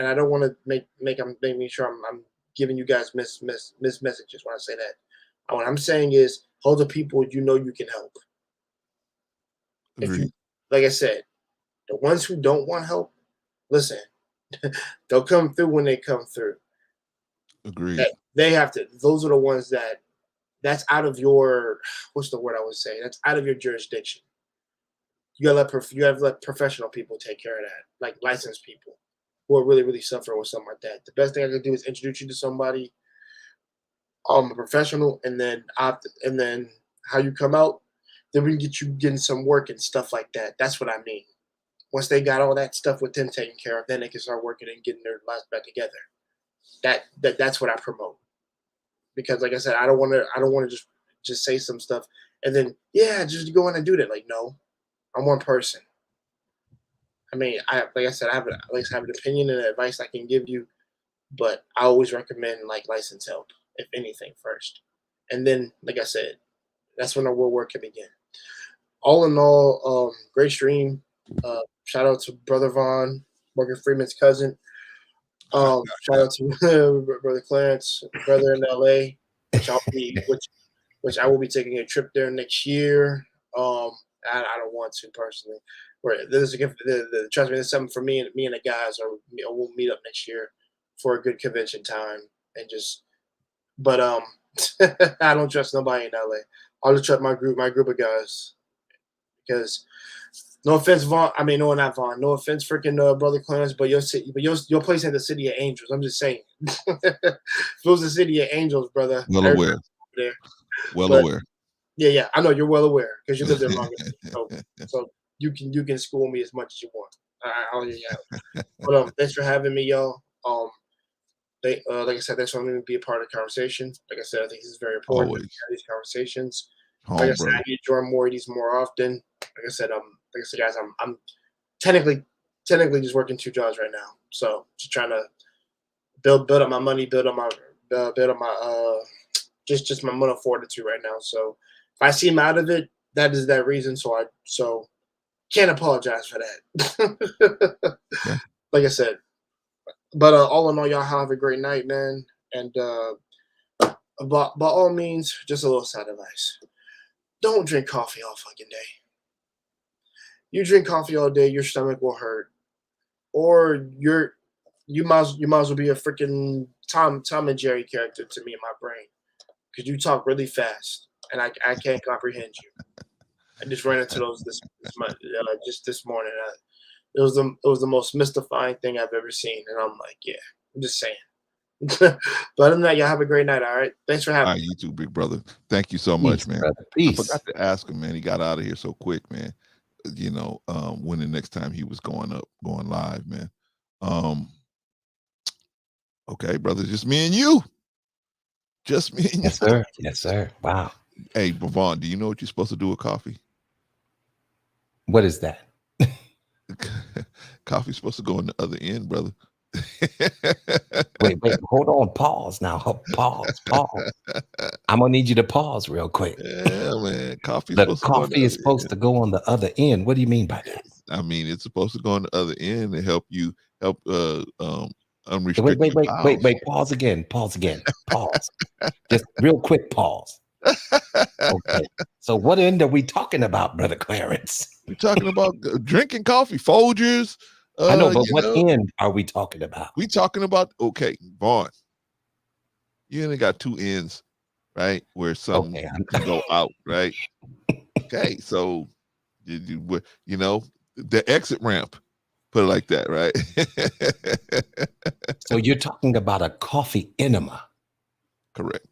I don't want to make sure I'm giving you guys miss messages when I say that. What I'm saying is help the people you know you can help. If you, like I said, the ones who don't want help, listen, they'll come through when they come through. Agreed. They have to. Those are the ones that's out of your, what's the word I would say? That's out of your jurisdiction. You have to let professional people take care of that, like licensed people who are really, really suffering with something like that. The best thing I can do is introduce you to somebody, a professional, and then how you come out, then we can get you getting some work and stuff like that. That's what I mean. Once they got all that stuff with them taken care of, then they can start working and getting their lives back together. That's what I promote. Because like I said, I don't want to just say some stuff and then just go in and do that. Like, no, I'm one person. I mean, like I said, I have an opinion and advice I can give you, but I always recommend like licensed help, if anything, first. And then, like I said, that's when the real work can begin. All in all, great stream. Shout out to Brother Vaughn, Morgan Freeman's cousin. Shout out to Brother Clarence, brother in LA, which I will be taking a trip there next year. I don't want to personally. Trust me, there's something for me and the guys, or we'll meet up next year for a good convention time and just. But I don't trust nobody in LA. I'll just trust my group of guys. Because no offense, Vaughn. I mean, no, not Vaughn. No offense, freaking Brother Clarence, but your place ain't the City of Angels. I'm just saying. If it was the City of Angels, brother. Well aware. There. Aware. Yeah, I know you're well aware because you lived there longer. So you can school me as much as you want. I'll hear you out. But thanks for having me, y'all. Like I said, thanks for letting me be a part of the conversation. Like I said, I think this is very important to have these conversations. Like I said, I need to join more of these more often. Like I said, guys, I'm technically just working 2 jobs right now. So just trying to build up my money, build up my just my mental fortitude right now. So if I seem out of it, that is that reason. So can't apologize for that. Like I said, but all in all, y'all have a great night, man. And by all means, just a little side advice. Don't drink coffee all fucking day. You drink coffee all day, your stomach will hurt, or you might as well be a freaking Tom and Jerry character to me in my brain, because you talk really fast. and I can't comprehend you. I just ran into those just this morning. It was the most mystifying thing I've ever seen, and I'm like, yeah, I'm just saying. But other than that, y'all have a great night. All right, thanks for having me. You too, big brother. Thank you so much, man. Brother. I Peace. forgot to ask him, man. He got out of here so quick, man. You know, when the next time he was going live, man. Okay, brother, just me and you. Just me and you. Yes, sir. Yes, sir. Wow. Hey, Bavon, do you know what you're supposed to do with coffee? What is that? Coffee's supposed to go on the other end, brother. Wait, hold on. Pause now. Pause. I'm gonna need you to pause real quick. Yeah, man. Coffee is supposed to go on the other end. What do you mean by that? I mean, it's supposed to go on the other end to help unrestricted. Wait. Pause again. Pause. Just real quick. Pause. Okay. So what end are we talking about, Brother Clarence? We're talking about drinking coffee, Folgers. I know, but what end are we talking about? We talking about, okay, Vaughn, you only got two ends, right? Where some can go out, right? Okay, so you know, the exit ramp, put it like that, right? So you're talking about a coffee enema. Correct.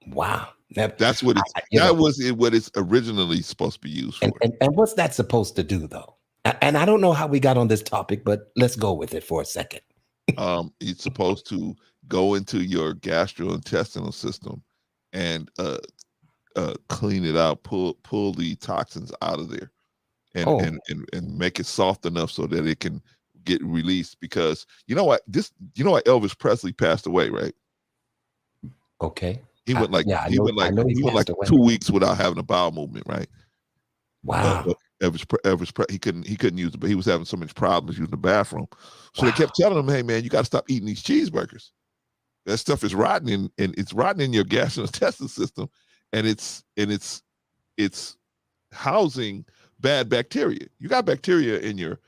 Wow. That's what what it's originally supposed to be used for. And what's that supposed to do, though? And I don't know how we got on this topic, but let's go with it for a second. It's supposed to go into your gastrointestinal system and clean it out, pull the toxins out of there, and make it soft enough so that it can get released. Because you know what Elvis Presley passed away, right? Okay. He went like 2 weeks without having a bowel movement, right? Wow. Elvis, he couldn't use it, but he was having so much problems using the bathroom. So they kept telling him, "Hey man, you got to stop eating these cheeseburgers. That stuff is rotten it's rotten in your gastrointestinal system, and it's housing bad bacteria. You got bacteria in your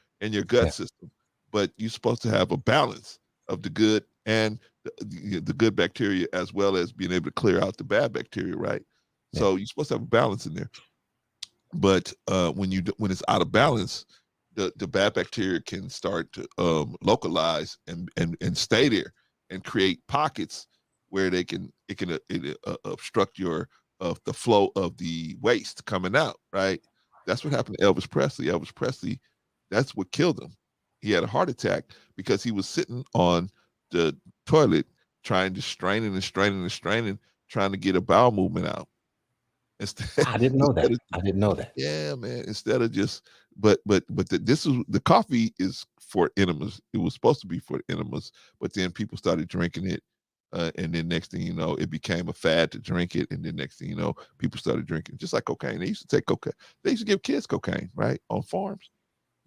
gut system, but you're supposed to have a balance of the good and the good bacteria, as well as being able to clear out the bad bacteria, right? Yeah. So you're supposed to have a balance in there. But when it's out of balance, the bad bacteria can start to localize and stay there and create pockets where it can obstruct the flow of the waste coming out, right? That's what happened to Elvis Presley. Elvis Presley, that's what killed him. He had a heart attack because he was sitting on the toilet trying to strain trying to get a bowel movement out. I didn't know that. Yeah, man. Instead of just, the coffee is for enemas. It was supposed to be for enemas, but then people started drinking it, and then next thing you know, it became a fad to drink it, and then next thing you know, people started drinking just like cocaine. They used to take cocaine. They used to give kids cocaine, right, on farms.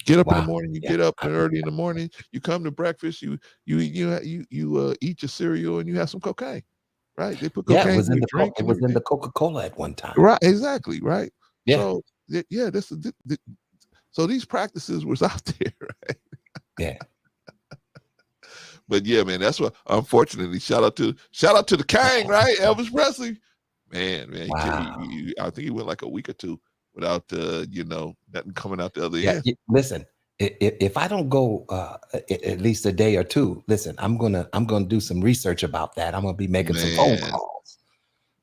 Get up in the morning. You get up early in the morning. You come to breakfast. You eat your cereal, and you have some cocaine. Right, they put cocaine it was in the drink. It was in the Coca-Cola at one time. Right, exactly. Right. Yeah. So so these practices was out there, right? Yeah. But yeah, man, that's what. Unfortunately, shout out to the King, right? Elvis Presley, man. Wow. I think he went like a week or two without nothing coming out the other end. Listen. If I don't go at least a day or two, listen, I'm gonna do some research about that. I'm gonna be making some phone calls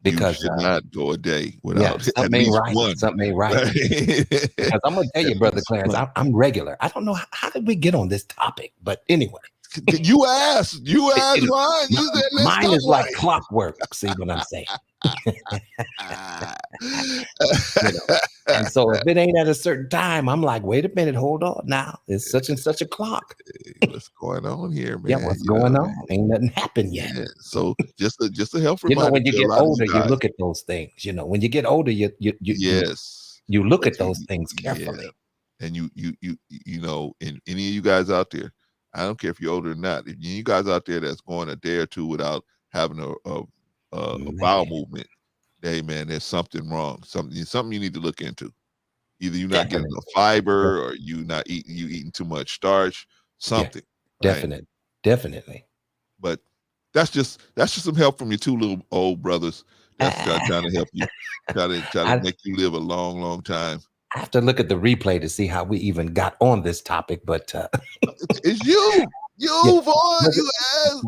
because you should not go a day without something ain't right. One. Something ain't right. Because I'm gonna tell you, Brother Clarence, I'm regular. I don't know how did we get on this topic, but anyway. You asked mine. Mine is like clockwork. See what I'm saying? And so if it ain't at a certain time, I'm like, wait a minute, hold on now. It's such and such a clock. What's going on here, man? Yeah, what's going on? Ain't nothing happened yet. Yeah. So just a help reminder. When you get older, you look at those things. When you get older, you look at those things carefully. Yeah. And and any of you guys out there, I don't care if you're older or not. If you guys out there that's going a day or two without having a bowel movement, hey man, there's something wrong. Something you need to look into. Either you're not getting enough fiber, or you eating too much starch. Something. Definitely. But that's just some help from your two little old brothers That's trying to help you, try to I, make you live a long, long time. I have to look at the replay to see how we even got on this topic, but It's you, yeah. Vaughn. Was You asked.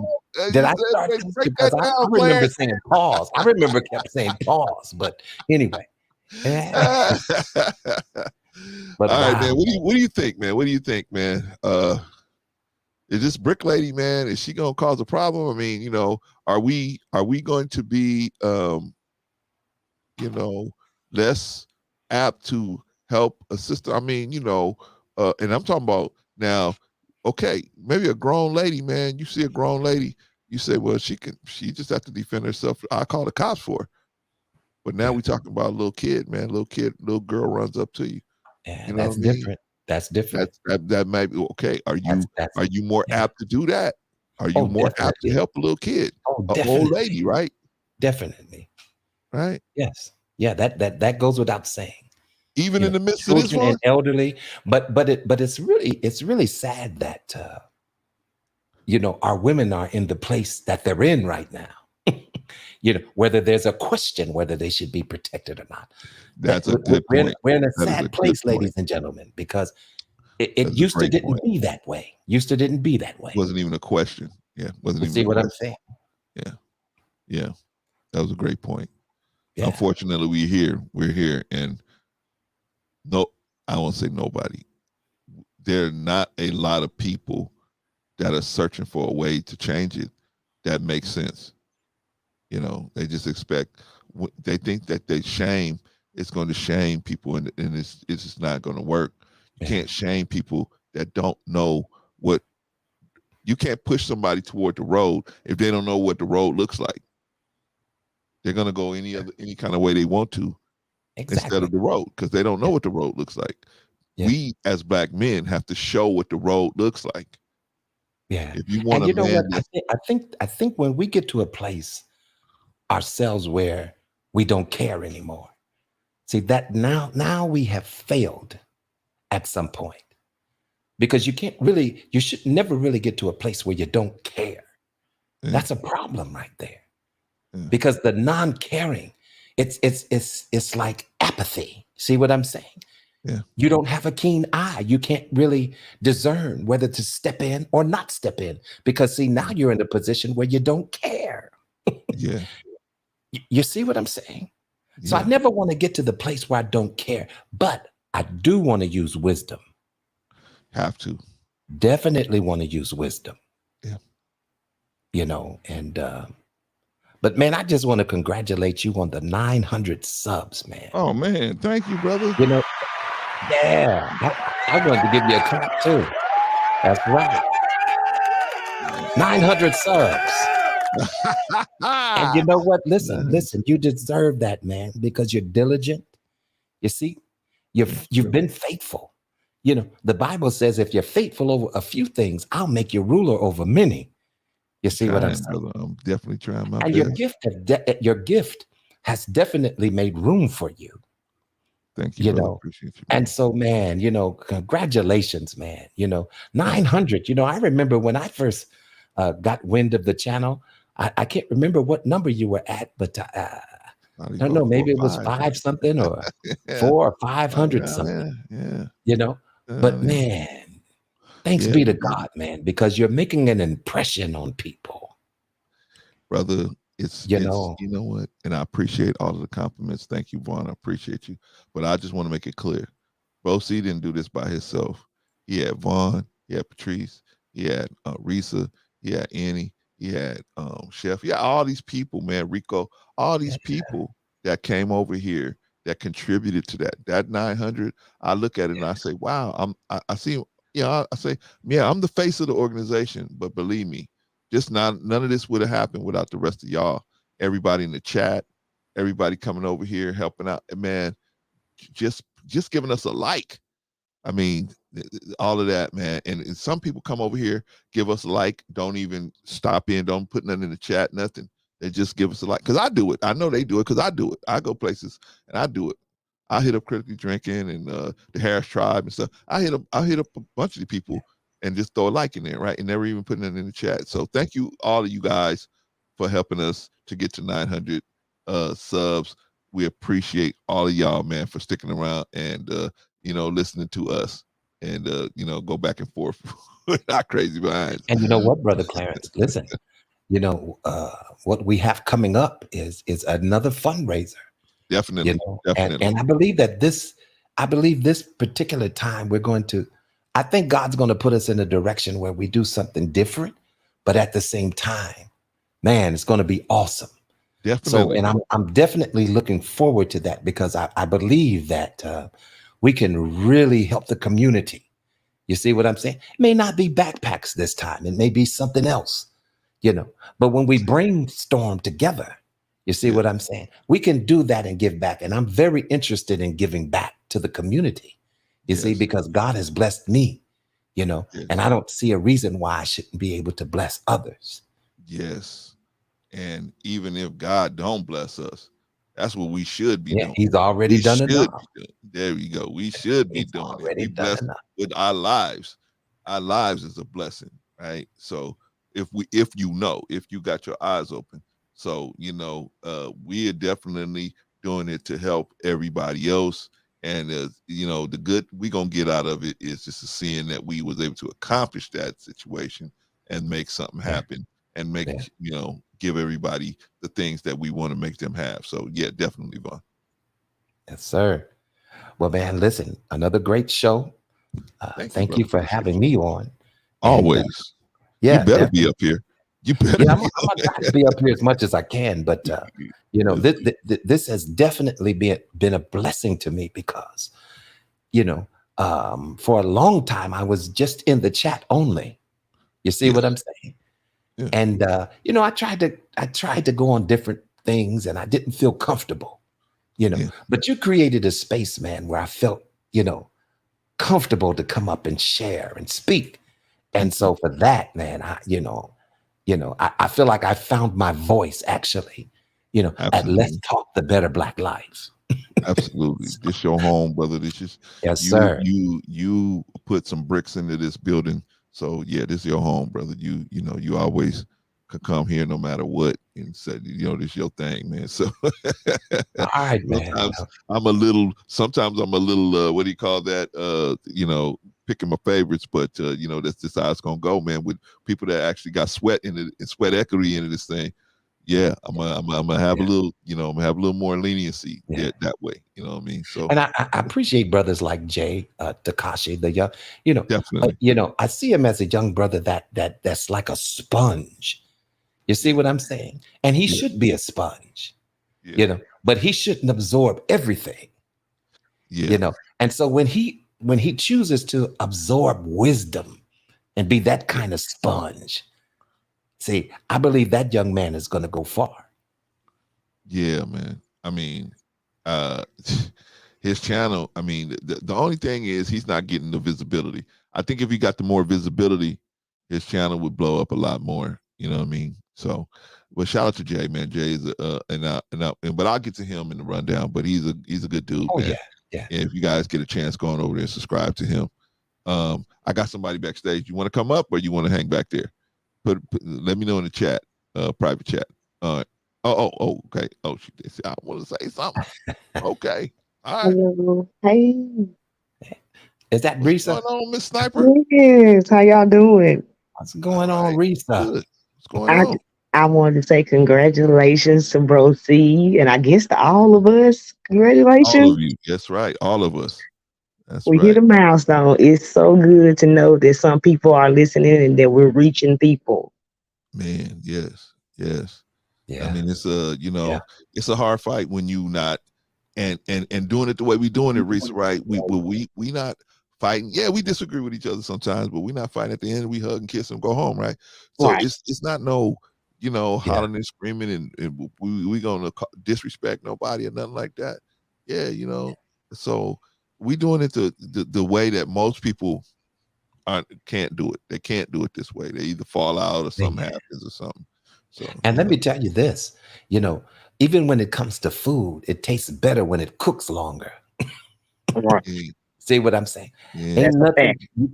Did You I said, start "Hey, this? break Because that I down, remember man." saying pause. I remember kept saying pause, but anyway. All But right, man. wow. What do you think, man? What do you think, man? Is this brick lady, man? Is she gonna cause a problem? I mean, are we going to be less apt to help a sister? I mean, and I'm talking about now, okay, maybe a grown lady, man. You see a grown lady, you say, well, she just have to defend herself. I call the cops for her. But now we talking about a little kid, man. Little girl runs up to you. Yeah, You know that's what I mean? different. That's different. That might be okay. Are That's you more yeah. apt to do that? Are you Oh, more apt to definitely. help a little kid, Oh, a old definitely. lady, right? Definitely. Right. Yes. Yeah, that goes without saying. Even in the midst of this Children and one. elderly, but it's really sad that our women are in the place that they're in right now. Whether there's a question whether they should be protected or not. That's a good point. We're in a That is sad a place, good point. ladies and gentlemen, because That's it a used to great didn't point. be that way. Wasn't even a question. Yeah, wasn't You even see a what I'm question. saying? Yeah. That was a great point. Yeah. Unfortunately, we're here, and no, I won't say nobody. There are not a lot of people that are searching for a way to change it that makes sense. They just expect, they think that they shame is going to shame people, and it's just not going to work. You can't shame people that don't know what. You can't push somebody toward the road if they don't know what the road looks like. They're going to go any kind of way they want to, instead of the road, because they don't know what the road looks like. Yeah. We as Black men have to show what the road looks like. Yeah. If you want And a man, I think when we get to a place ourselves where we don't care anymore, see that now we have failed at some point, because you should never really get to a place where you don't care. That's a problem right there. Because the non-caring, it's like apathy. See what I'm saying? Yeah. You don't have a keen eye. You can't really discern whether to step in or not step in, because see, now you're in a position where you don't care. Yeah. You see what I'm saying? So I never want to get to the place where I don't care, but I do want to use wisdom. Have to. Definitely want to use wisdom. Yeah. But man, I just want to congratulate you on the 900 subs, man. Oh man, thank you, brother. Yeah, I wanted to give you a clap too. That's right. 900 subs. And you know what? Listen, you deserve that, man, because you're diligent. You see, you've been faithful. The Bible says if you're faithful over a few things, I'll make you ruler over many. You see what I'm saying? Brother, I'm definitely trying my and best. your gift has definitely made room for you. Thank you, brother. Appreciate you. And so, man, congratulations, man. 900. I remember when I first got wind of the channel. I can't remember what number you were at, but I don't know. Maybe it was 5 something or 400 or 500 something. Yeah. But man, thanks be to God, man, because you're making an impression on people. Brother, you know what? And I appreciate all of the compliments. Thank you, Vaughn. I appreciate you. But I just want to make it clear. Bro C didn't do this by himself. He had Vaughn, he had Patrice, he had Risa, he had Annie, he had Chef. Yeah, all these people, man, Rico, all these people that came over here that contributed to that. That 900, I look at it and I say, wow, I see, I say, yeah, I'm the face of the organization, but believe me, none of this would have happened without the rest of y'all. Everybody in the chat, everybody coming over here helping out, and man, just giving us a like. I mean, all of that, man. And some people come over here, give us a like, don't even stop in, don't put nothing in the chat, nothing. They just give us a like, because I do it. I know they do it because I do it. I go places and I do it. I hit up Critically Drinking and the Harris Tribe and stuff. I hit up a bunch of the people and just throw a like in there, right? And never even putting it in the chat. So thank you, all of you guys, for helping us to get to 900. subs. We appreciate all of y'all, man, for sticking around and listening to us and go back and forth. Not crazy behind. And you know what, Brother Clarence? Listen, what we have coming up is another fundraiser. Definitely. Definitely. And I believe that this particular time I think God's going to put us in a direction where we do something different, but at the same time, man, it's going to be awesome. Definitely. So, and I'm definitely looking forward to that because I believe that we can really help the community. You see what I'm saying? It may not be backpacks this time. It may be something else, but when we brainstorm together, you see what I'm saying? We can do that and give back. And I'm very interested in giving back to the community, you see, because God has blessed me, and I don't see a reason why I shouldn't be able to bless others. Yes. And even if God don't bless us, that's what we should be doing. He's already done enough. There we go. We should be doing it. We blessed with our lives. Our lives is a blessing, right? So if you got your eyes open. So, we are definitely doing it to help everybody else. And, the good we're going to get out of it is just seeing that we was able to accomplish that situation and make something happen and make, give everybody the things that we want to make them have. So, yeah, definitely, Vaughn. Yes, sir. Well, man, listen, another great show. Thank you for having me on. Always. And, you better be up here. You better. I'm gonna try to be up here as much as I can, but this has definitely been a blessing to me because, for a long time I was just in the chat only. You see what I'm saying? Yeah. And I tried to go on different things, and I didn't feel comfortable. But you created a space, man, where I felt comfortable to come up and share and speak, and so for that, man, I feel like I found my voice actually, at Let's Talk the Better Black Lives. Absolutely. This your home, brother. This is sir. You put some bricks into this building. So yeah, this is your home, brother. You always could come here no matter what and say, this is your thing, man. So all right, man. Sometimes I'm a little what do you call that? Picking my favorites, but that's just how it's gonna go, man. With people that actually got sweat in it and sweat equity into this thing, yeah, I'm gonna have a little, I'm gonna have a little more leniency that way. You know what I mean? So, and I appreciate brothers like Jay, Takashi, the young, definitely. I see him as a young brother that's like a sponge. You see what I'm saying? And he should be a sponge, but he shouldn't absorb everything. And so when he chooses to absorb wisdom and be that kind of sponge, see, I believe that young man is going to go far. Yeah, man. I mean, his channel, I mean, the only thing is he's not getting the visibility. I think if he got the more visibility, his channel would blow up a lot more. You know what I mean? So, but shout out to Jay, man. Jay is but I'll get to him in the rundown. But he's a good dude. Oh, man. Yeah. And if you guys get a chance, going over there and subscribe to him. I got somebody backstage. You want to come up or you want to hang back there? Let me know in the chat, private chat. Okay. Oh, she said, I want to say something. Okay. All right. Hello. Hey. Is that Risa? What's going on, Miss Sniper? Yes. How y'all doing? What's going on, Risa? Good. What's going on? I wanted to say congratulations to Bro C, and I guess to all of us. Congratulations. All of you. That's right. All of us. We hit a milestone. It's so good to know that some people are listening and that we're reaching people. Man, yes. Yeah. I mean, it's it's a hard fight when you not and doing it the way we doing it, Reese, right? We not fighting. Yeah, we disagree with each other sometimes, but we're not fighting. At the end, we hug and kiss and go home, right? So it's not no, hollering and screaming and we gonna disrespect nobody or nothing like that. Yeah, so we doing it the way that most people can't do it. They can't do it this way. They either fall out or something happens or something. So, and let me tell you this, even when it comes to food, it tastes better when it cooks longer. Right. See what I'm saying? Yeah.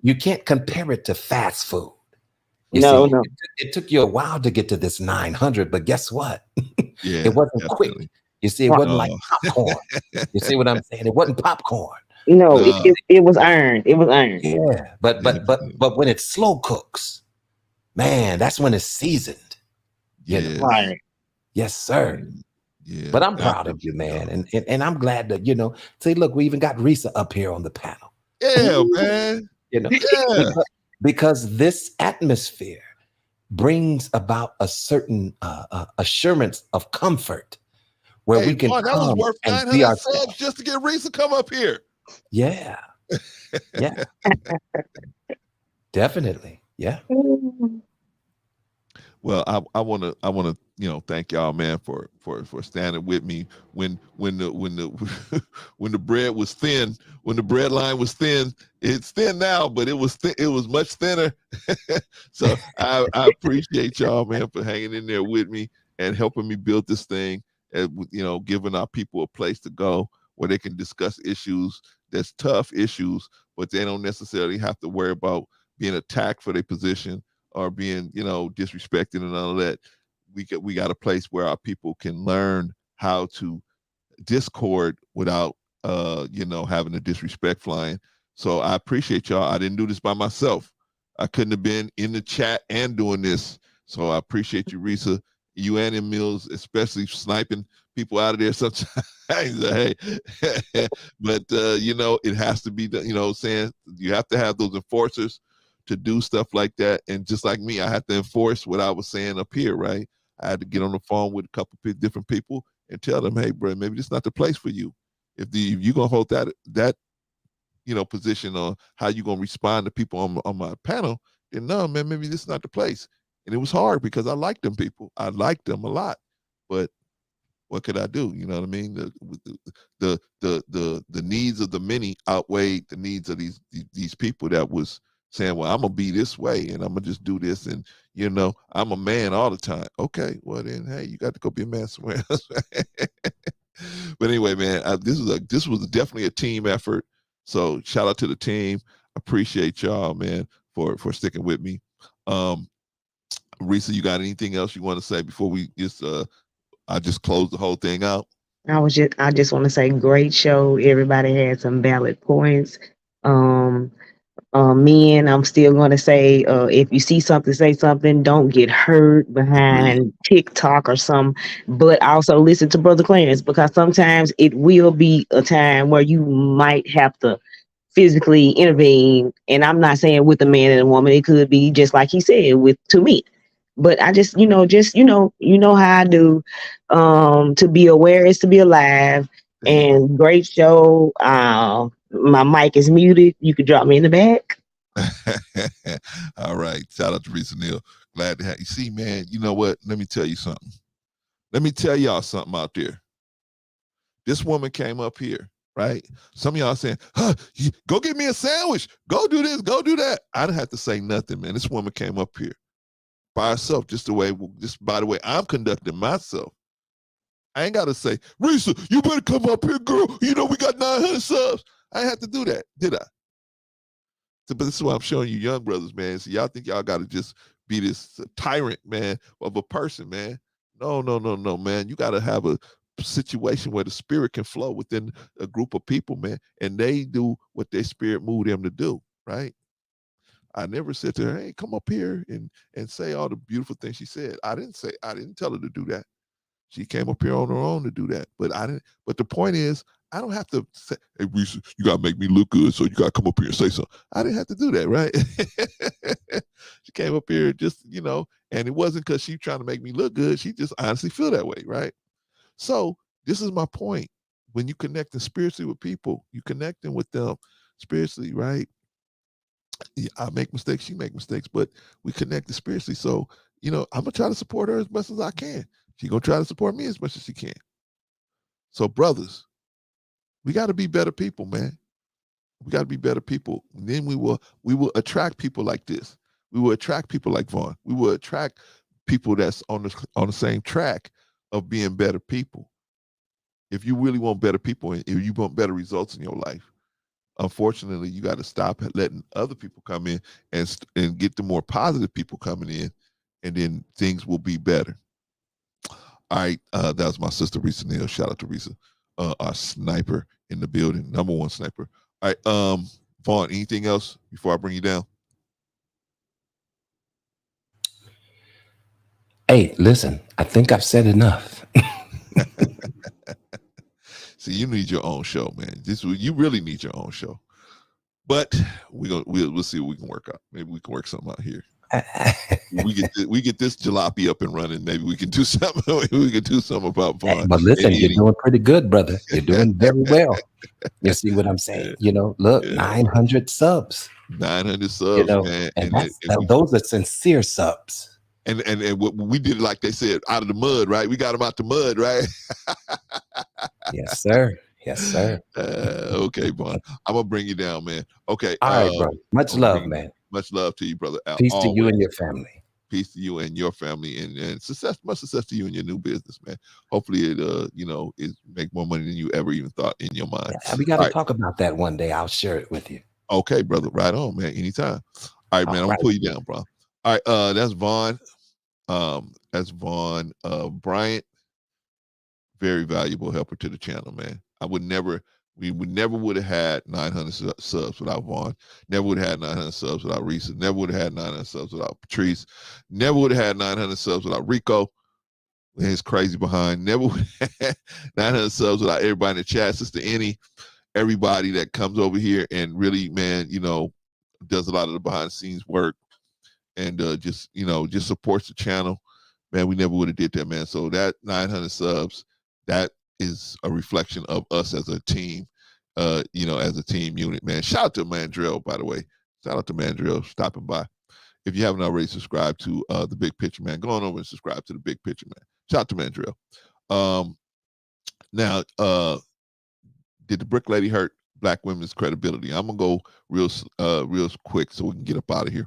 You can't compare it to fast food. No. It took you a while to get to this 900, but guess what? Yeah, it wasn't definitely. quick. You see, it Right. wasn't like popcorn. You see what I'm saying? It wasn't popcorn. No, Nah. it was earned. It was earned. Yeah, but when it slow cooks, man, that's when it's seasoned. You know? Yes. Right. Yes, sir. Yeah. But I'm proud of you, man, and I'm glad that say, look, we even got Risa up here on the panel. Yeah, man. Yeah. Because this atmosphere brings about a certain assurance of comfort where we can Vaughn, that was come worth and 900 be subs ourselves. just to get Reese to come up here. Yeah. Yeah. Definitely. Yeah. Well, I want to thank y'all, man, for standing with me when the when the bread was thin, when the bread line was thin. It's thin now, but it was much thinner. So I appreciate y'all, man, for hanging in there with me and helping me build this thing, and giving our people a place to go where they can discuss issues that's tough issues, but they don't necessarily have to worry about being attacked for their position or being, disrespected and all of that. We got a place where our people can learn how to discord without, having the disrespect flying. So I appreciate y'all. I didn't do this by myself. I couldn't have been in the chat and doing this. So I appreciate you, Risa, you and Emil's, especially sniping people out of there sometimes. Hey, but it has to be done. Saying you have to have those enforcers to do stuff like that. And just like me, I had to enforce what I was saying up here, right? I had to get on the phone with a couple of different people and tell them, hey, bro, maybe this is not the place for you. If you're gonna hold that position on how you're gonna respond to people on my panel, then no, man, maybe this is not the place. And it was hard because I liked them people. I liked them a lot, but what could I do? You know what I mean? The needs of the many outweighed the needs of these people that was saying, well, I'm gonna be this way and I'm gonna just do this, and I'm a man all the time. Okay, well then, hey, you got to go be a man somewhere else. But anyway, man, this was definitely a team effort. So shout out to the team. Appreciate y'all, man, for sticking with me. Risa, you got anything else you want to say before we I just close the whole thing out? I just want to say, great show. Everybody had some valid points. Men, I'm still going to say, if you see something, say something. Don't get hurt behind TikTok or something. But also listen to Brother Clarence, because sometimes it will be a time where you might have to physically intervene. And I'm not saying with a man and a woman. It could be just like he said, with two men. But I just, how I do. To be aware is to be alive. And great show. My mic is muted. You could drop me in the back. All right. Shout out to Risa Neal. Glad to have you. See, man, you know what? Let me tell you something. Let me tell y'all something out there. This woman came up here, right? Some of y'all saying, go get me a sandwich. Go do this. Go do that. I didn't have to say nothing, man. This woman came up here by herself, just by the way I'm conducting myself. I ain't got to say, Risa, you better come up here, girl. We got 900 subs. I ain't have to do that, did I? But this is why I'm showing you young brothers, man. So y'all think y'all got to just be this tyrant, man, of a person, man. No, man. You got to have a situation where the spirit can flow within a group of people, man. And they do what their spirit moved them to do, right? I never said to her, hey, come up here and say all the beautiful things she said. I didn't tell her to do that. She came up here on her own to do that. But the point is, I don't have to say, hey, Reese, you got to make me look good, so you got to come up here and say something. I didn't have to do that, right? She came up here just, and it wasn't because she trying to make me look good. She just honestly feel that way, right? So this is my point. When you connecting spiritually with people, you connecting with them spiritually, right? I make mistakes, she make mistakes, but we connected spiritually. So, I'm going to try to support her as much as I can. She going to try to support me as much as she can. So, brothers, we got to be better people, man. We got to be better people. And then we will attract people like this. We will attract people like Vaughn. We will attract people that's on the same track of being better people. If you really want better people and if you want better results in your life, unfortunately, you got to stop letting other people come in and get the more positive people coming in, and then things will be better. All right, that was my sister Risa Neal. Shout out to Risa, our sniper in the building, #1 sniper. All right, Vaughn, anything else before I bring you down? Hey, listen, I think I've said enough. See, you need your own show, man. You really need your own show. But we'll see what we can work out. Maybe we can work something out here. we get this jalopy up and running. Maybe we can do something. We can do something about Vaughn. But listen, you're doing pretty good, brother. You're doing very well. You see what I'm saying? You know, look, 900 subs. 900 subs, you know, man. And those are sincere subs. And we did it like they said, out of the mud, right? We got them out the mud, right? Yes, sir. Yes, sir. Okay, Vaughn. I'm gonna bring you down, man. Okay. All right, bro. Much love, man. Much love to you, brother. Peace to you and your family. Peace to you and your family, and success. Much success to you and your new business, man. Hopefully, it it make more money than you ever even thought in your mind. Yeah, we got to talk about that one day. I'll share it with you. Okay, brother. Right on, man. Anytime. All right, man. I'm gonna pull you down, bro. All right. That's Vaughn. That's Vaughn Bryant. Very valuable helper to the channel, man. We would have had 900 subs without Vaughn. Never would have had 900 subs without Risa. Never would have had 900 subs without Patrice. Never would have had 900 subs without Rico and his crazy behind. Never would have had 900 subs without everybody in the chat. Sister Annie, everybody that comes over here and really, man, does a lot of the behind the scenes work and just supports the channel. Man, we never would have did that, man. So that 900 subs, that is a reflection of us as a team, as a team unit, man. Shout out to Mandrill, by the way. Shout out to Mandrill stopping by. If you haven't already subscribed to The Big Picture, man, go on over and subscribe to The Big Picture, man. Shout out to Mandrill. Now, did the brick lady hurt Black women's credibility? I'm gonna go real quick so we can get up out of here.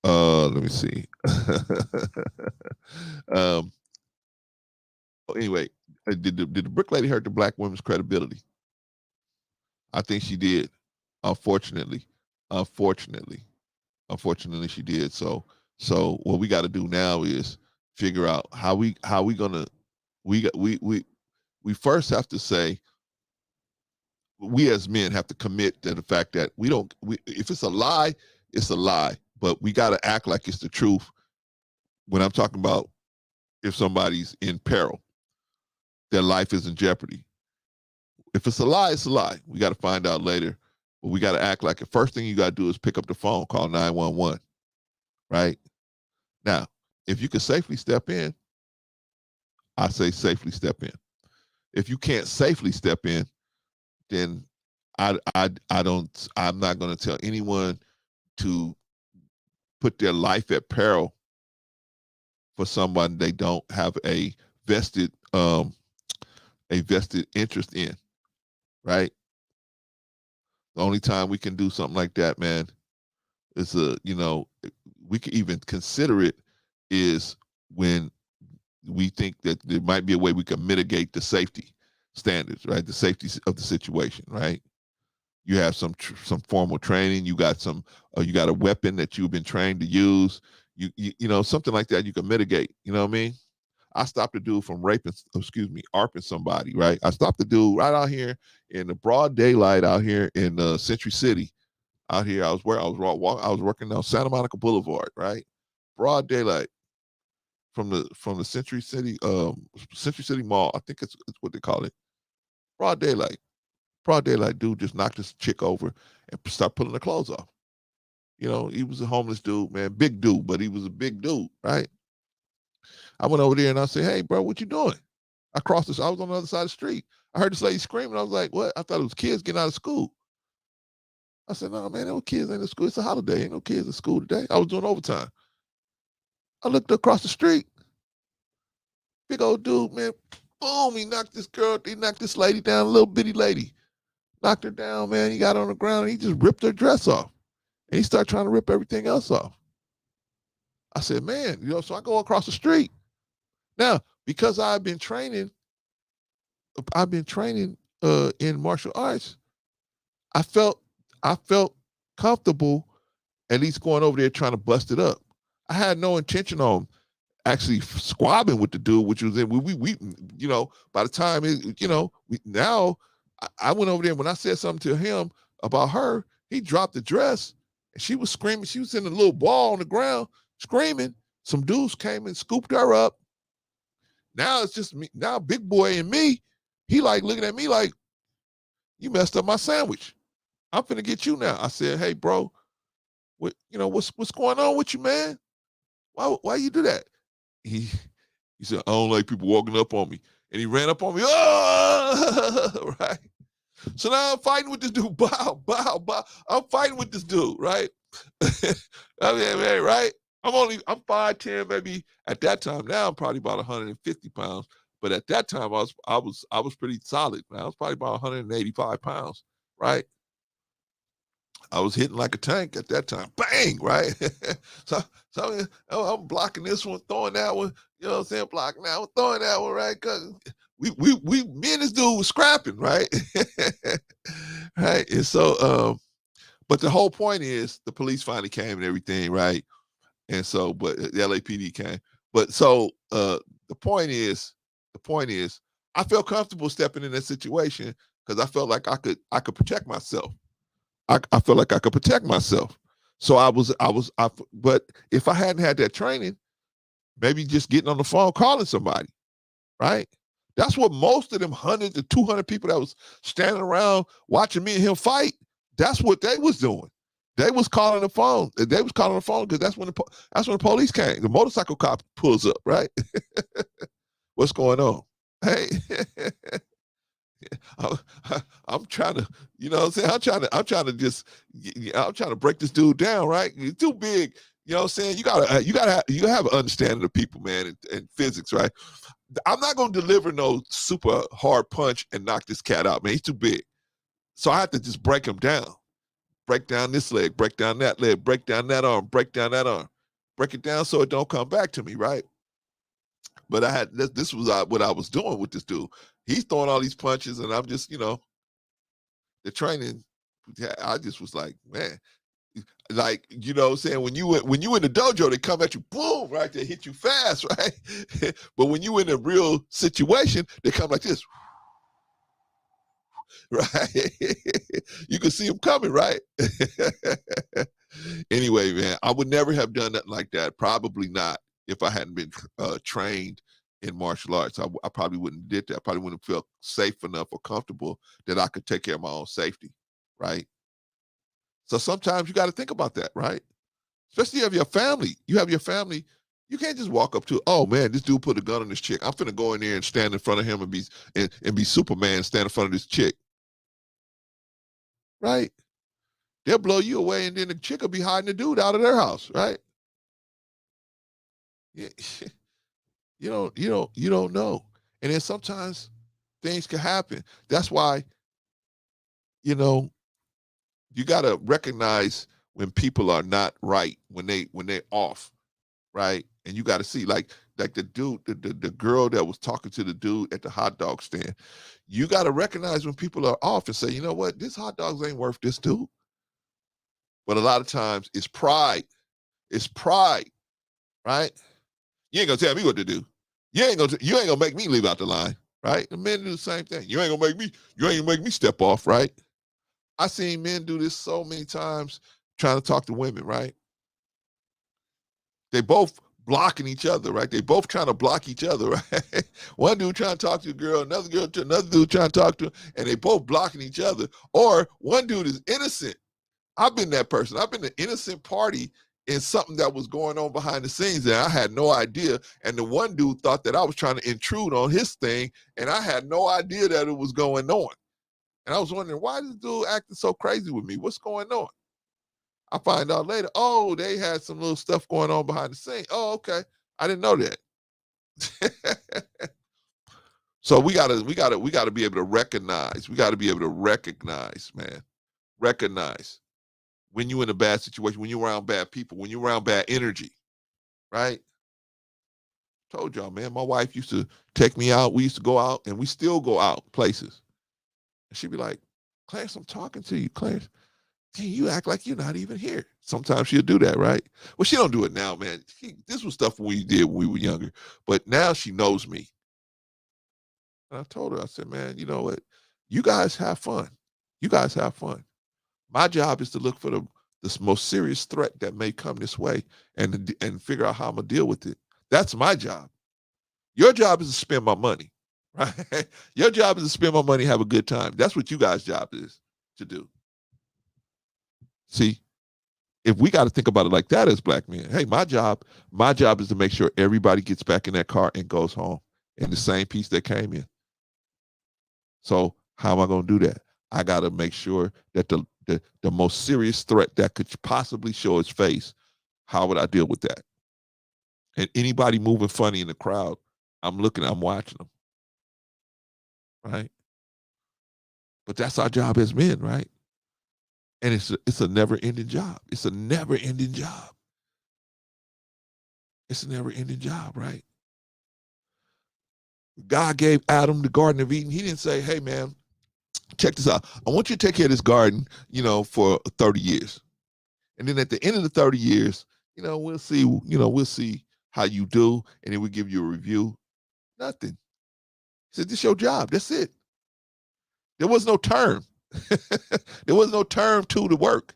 Let me see. Anyway, did the brick lady hurt the Black women's credibility? I think she did. Unfortunately, she did. So what we got to do now is figure out how we gonna we first have to say, we as men have to commit to the fact that if it's a lie, it's a lie, but we got to act like it's the truth. When I'm talking about if somebody's in peril, their life is in jeopardy. If it's a lie, it's a lie. We got to find out later, but we got to act like it. First thing you got to do is pick up the phone, call 911, right? Now, if you can safely step in, I say safely step in. If you can't safely step in, then I'm not going to tell anyone to put their life at peril for someone they don't have a vested interest in, right? The only time we can do something like that, man, is we can even consider it is when we think that there might be a way we can mitigate the safety standards, right? The safety of the situation, right? You have some formal training. You got a weapon that you've been trained to use. You something like that you can mitigate. You know what I mean? I stopped a dude from ARPing somebody, right? I stopped the dude right out here in the broad daylight out here in Century City. Out here, I was working on Santa Monica Boulevard, right? Broad daylight from the Century City Mall. I think it's what they call it. Broad daylight, dude just knocked this chick over and started pulling her clothes off. He was a homeless dude, man, big dude, but he was a big dude, right? I went over there and I said, "Hey, bro, what you doing?" I was on the other side of the street. I heard this lady screaming. I was like, "What?" I thought it was kids getting out of school. I said, "No, man, no kids ain't in school. It's a holiday. Ain't no kids in school today." I was doing overtime. I looked across the street. Big old dude, man. Boom, he knocked this lady down, a little bitty lady. Knocked her down, man. He got on the ground and he just ripped her dress off. And he started trying to rip everything else off. I said, man, so I go across the street. Now, because I've been training in martial arts, I felt comfortable at least going over there trying to bust it up. I had no intention on actually squabbing with the dude, which was in we you know, by the time it, you know, I went over there, when I said something to him about her, he dropped the dress and she was screaming. She was in a little ball on the ground screaming. Some dudes came and scooped her up. Now it's just me. Now big boy and me, he like looking at me like, you messed up my sandwich. I'm finna get you now. I said, hey bro, what's going on with you, man? Why you do that? He said, I don't like people walking up on me. And he ran up on me. Oh, right. So now I'm fighting with this dude. Bow. I'm fighting with this dude, right? I mean, man, right? I'm 5'10", maybe at that time. Now I'm probably about 150 pounds. But at that time, I was pretty solid. I was probably about 185 pounds, right? I was hitting like a tank at that time. Bang, right? so I'm blocking this one, throwing that one, you know what I'm saying? Blocking that one, throwing that one, right? Cause me and this dude was scrapping, right? Right. And so but the whole point is the police finally came and everything, right? And so, but the LAPD came. But so the point is, I felt comfortable stepping in that situation because I felt like I could protect myself. I felt like I could protect myself. So but if I hadn't had that training, maybe just getting on the phone, calling somebody, right? That's what most of them 100 to 200 people that was standing around watching me and him fight, that's what they was doing. They was calling the phone. They was calling the phone because that's when the police came. The motorcycle cop pulls up, right? What's going on? Hey. I'm trying to, you know what I'm saying? I'm trying to break this dude down, right? He's too big. You know what I'm saying? You gotta have an understanding of people, man, and physics, right? I'm not gonna deliver no super hard punch and knock this cat out, man. He's too big. So I have to just break him down. Break down this leg, break down that leg, break down that arm, break down that arm. Break it down so it don't come back to me, right? But this was what I was doing with this dude. He's throwing all these punches, and I'm just, the training. I just was like, man, like, you know what I'm saying? When you in the dojo, they come at you, boom, right? They hit you fast, right? But when you in a real situation, they come like this, right? You can see them coming, right? Anyway, man, I would never have done nothing like that. Probably not if I hadn't been trained in martial arts. I probably wouldn't have did that. I probably wouldn't have felt safe enough or comfortable that I could take care of my own safety, right? So sometimes you got to think about that, right? Especially if you have your family. You have your family. You can't just walk up to, oh man, this dude put a gun on this chick. I'm finna go in there and stand in front of him and be Superman, stand in front of this chick, right? They'll blow you away, and then the chick will be hiding the dude out of their house, right? Yeah. You don't know. And then sometimes things can happen. That's why, you got to recognize when people are not right, when they're off, right? And you got to see, like the dude, the girl that was talking to the dude at the hot dog stand. You got to recognize when people are off and say, you know what, this hot dogs ain't worth this dude. But a lot of times it's pride. It's pride, right? You ain't gonna tell me what to do. You ain't gonna make me leave out the line, right? The men do the same thing. You ain't gonna make me step off, right? I seen men do this so many times trying to talk to women, right? They both blocking each other, right? They both trying to block each other, right? One dude trying to talk to a girl, another dude trying to talk to her, and they both blocking each other. Or one dude is innocent. I've been that person. I've been the innocent party in something that was going on behind the scenes and I had no idea. And the one dude thought that I was trying to intrude on his thing, and I had no idea that it was going on. And I was wondering, why is this dude acting so crazy with me? What's going on? I find out later, oh, they had some little stuff going on behind the scene. Oh, okay. I didn't know that. So we gotta be able to recognize. We gotta be able to recognize, man. Recognize when you're in a bad situation, when you're around bad people, when you're around bad energy, right? Told y'all, man, my wife used to take me out. We used to go out, and we still go out places. And she'd be like, Clarence, I'm talking to you, Clarence. You act like you're not even here. Sometimes she'll do that, right? Well, she don't do it now, man. This was stuff we did when we were younger, but now she knows me. And I told her, I said, man, you know what? You guys have fun. You guys have fun. My job is to look for the most serious threat that may come this way and figure out how I'm going to deal with it. That's my job. Your job is to spend my money, right? Your job is to spend my money, have a good time. That's what you guys' job is to do. See, if we got to think about it like that as black men, hey, my job is to make sure everybody gets back in that car and goes home in the same piece they came in. So how am I going to do that? I got to make sure that the most serious threat that could possibly show its face, how would I deal with that? And anybody moving funny in the crowd, I'm watching them, right? But that's our job as men, right? And it's a never-ending job. It's a never-ending job. It's a never-ending job, right? God gave Adam the Garden of Eden. He didn't say, hey, man, check this out. I want you to take care of this garden, for 30 years. And then at the end of the 30 years, we'll see how you do, and then we'll give you a review. Nothing. He said, this is your job. That's it. There was no term. There was no term to the work.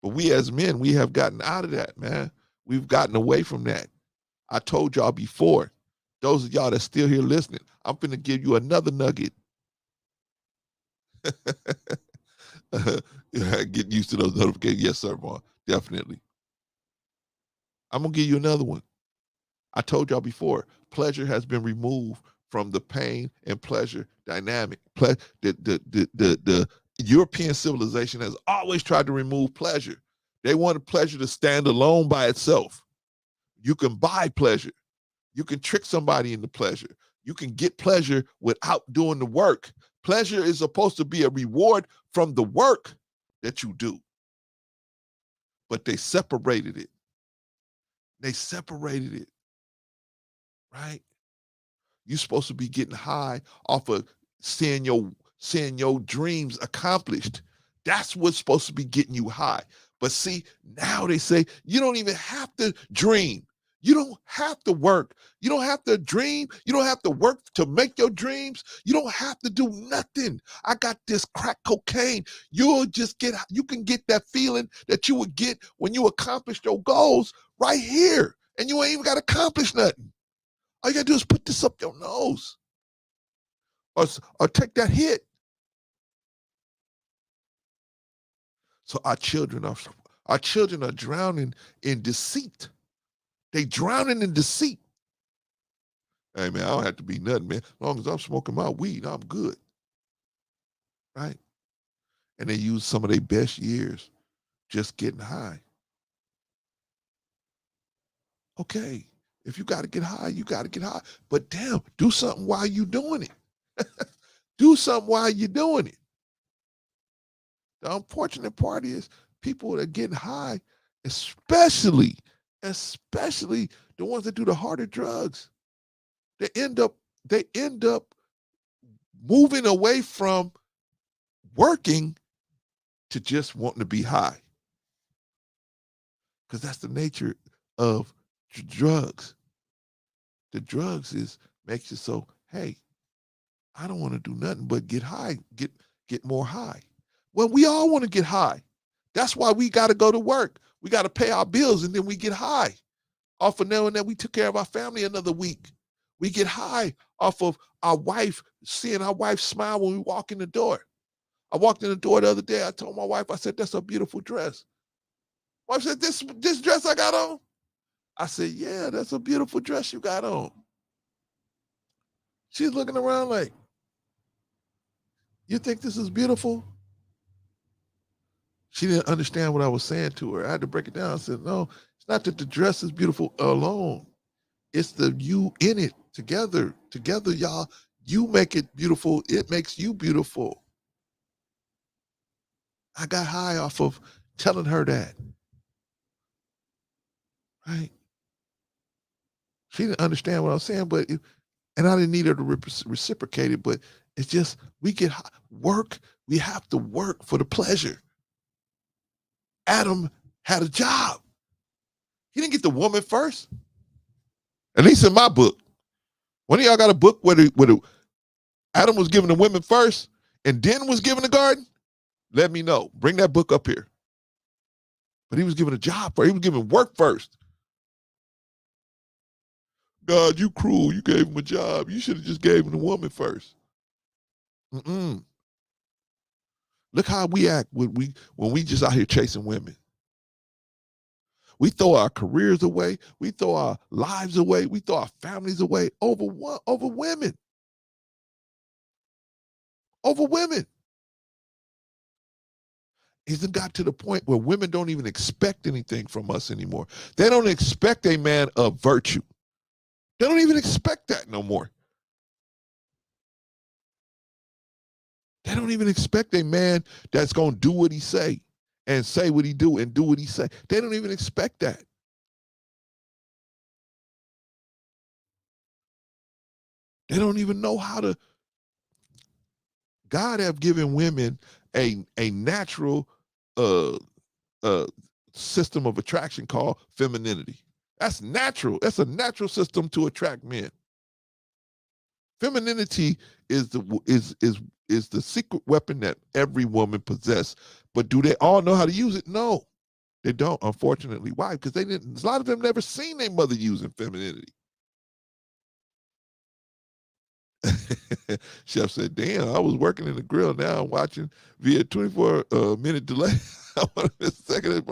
But we as men, we have gotten out of that, man. We've gotten away from that. I told y'all before, those of y'all that's still here listening, I'm finna give you another nugget. Get used to those notifications. Yes, sir, Vaughn. Definitely. I'm going to give you another one. I told y'all before, pleasure has been removed from the pain and pleasure dynamic. The European civilization has always tried to remove pleasure. They wanted pleasure to stand alone by itself. You can buy pleasure. You can trick somebody into pleasure. You can get pleasure without doing the work. Pleasure is supposed to be a reward from the work that you do. But they separated it. Right? You're supposed to be getting high off of seeing your dreams accomplished. That's what's supposed to be getting you high. But see, now they say you don't even have to dream. You don't have to work. You don't have to dream. You don't have to work to make your dreams. You don't have to do nothing. I got this crack cocaine. You can get that feeling that you would get when you accomplished your goals right here. And you ain't even got to accomplish nothing. All you got to do is put this up your nose or take that hit. So our children are drowning in deceit. They drowning in deceit. Hey, man, I don't have to be nothing, man. As long as I'm smoking my weed, I'm good. Right? And they use some of their best years just getting high. Okay, if you got to get high, you got to get high. But damn, do something while you're doing it. Do something while you're doing it. The unfortunate part is people that are getting high, especially the ones that do the harder drugs, they end up moving away from working to just wanting to be high. Because that's the nature of drugs. The drugs makes you so, hey, I don't want to do nothing but get high, get more high. Well, we all want to get high. That's why we got to go to work. We got to pay our bills, and then we get high off of knowing that we took care of our family another week. We get high off of our wife, seeing our wife smile when we walk in the door. I walked in the door the other day. I told my wife, I said, that's a beautiful dress. My wife said, this dress I got on? I said, yeah, that's a beautiful dress you got on. She's looking around like, you think this is beautiful? She didn't understand what I was saying to her. I had to break it down. I said, no, it's not that the dress is beautiful alone. It's the you in it together. Together, y'all, you make it beautiful. It makes you beautiful. I got high off of telling her that. Right? She didn't understand what I was saying, and I didn't need her to reciprocate it, but it's just, we get work. We have to work for the pleasure. Adam had a job. He didn't get the woman first. At least in my book. One of y'all got a book where Adam was given the women first and then was given the garden? Let me know. Bring that book up here. But he was given a job first. He was given work first. God, you cruel. You gave him a job. You should have just gave him the woman first. Look how we act when we just out here chasing women. We throw our careers away. We throw our lives away. We throw our families away over what? Over women. Over women. It's got to the point where women don't even expect anything from us anymore. They don't expect a man of virtue. They don't even expect that no more. They don't even expect a man that's going to do what he say and say what he do and do what he say. They don't even expect that. They don't even know how to. God have given women a natural system of attraction called femininity. That's natural. That's a natural system to attract men. Femininity is the secret weapon that every woman possesses. But do they all know how to use it? No, they don't, unfortunately. Why? Because they didn't. A lot of them never seen their mother using femininity. Chef said, damn, I was working in the grill. Now I'm watching via 24-minute delay. I want to miss a second.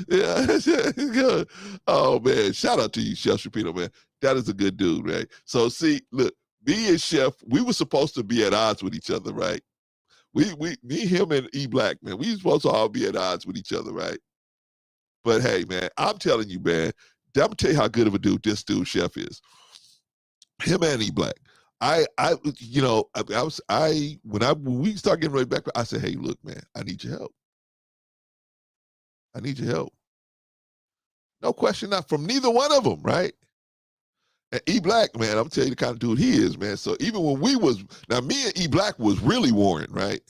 Yeah. Oh, man. Shout out to you, Chef Shapiro, man. That is a good dude, right? So, see, look, me and Chef, we were supposed to be at odds with each other, right? Me, him, and E Black, man, we were supposed to all be at odds with each other, right? But, hey, man, I'm telling you, man, I'm going to tell you how good of a dude this dude, Chef, is. Him and E Black. When we start getting ready back, I said, hey, look, man, I need your help. I need your help. No question, not from neither one of them, right? And E Black, man, I'm telling you the kind of dude he is, man. So even when me and E Black was really warring, right?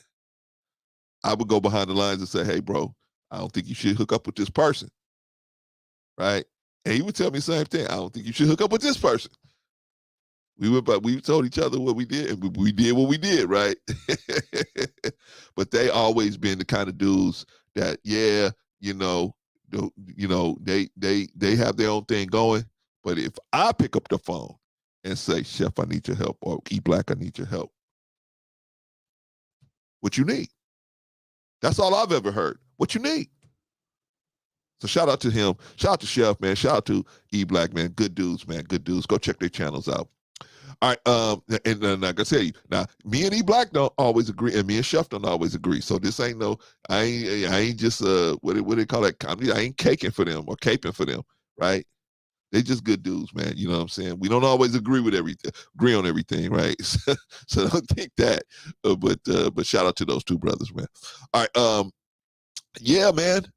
I would go behind the lines and say, hey, bro, I don't think you should hook up with this person, right? And he would tell me the same thing. I don't think you should hook up with this person. We told each other what we did, and we did what we did, right? But they always been the kind of dudes that, yeah, they have their own thing going. But if I pick up the phone and say, Chef, I need your help, or E Black, I need your help, what you need? That's all I've ever heard. What you need? So shout out to him. Shout out to Chef, man. Shout out to E Black, man. Good dudes, man. Good dudes. Go check their channels out. All right, and like I said, now me and E Black don't always agree, and me and Chef don't always agree. So this ain't I ain't just what they call that comedy. I ain't caking for them or caping for them, right? They just good dudes, man. You know what I'm saying? We don't always agree on everything, right? So don't think that. But shout out to those two brothers, man. All right, yeah, man.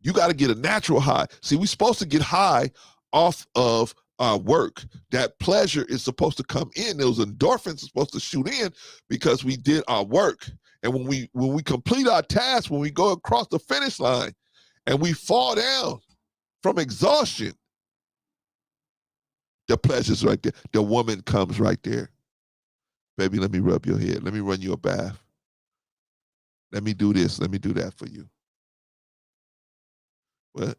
You got to get a natural high. See, we're supposed to get high off of our work. That pleasure is supposed to come in. Those endorphins are supposed to shoot in because we did our work. And when we complete our task, when we go across the finish line and we fall down from exhaustion, the pleasure's right there. The woman comes right there. Baby, let me rub your head. Let me run you a bath. Let me do this. Let me do that for you. But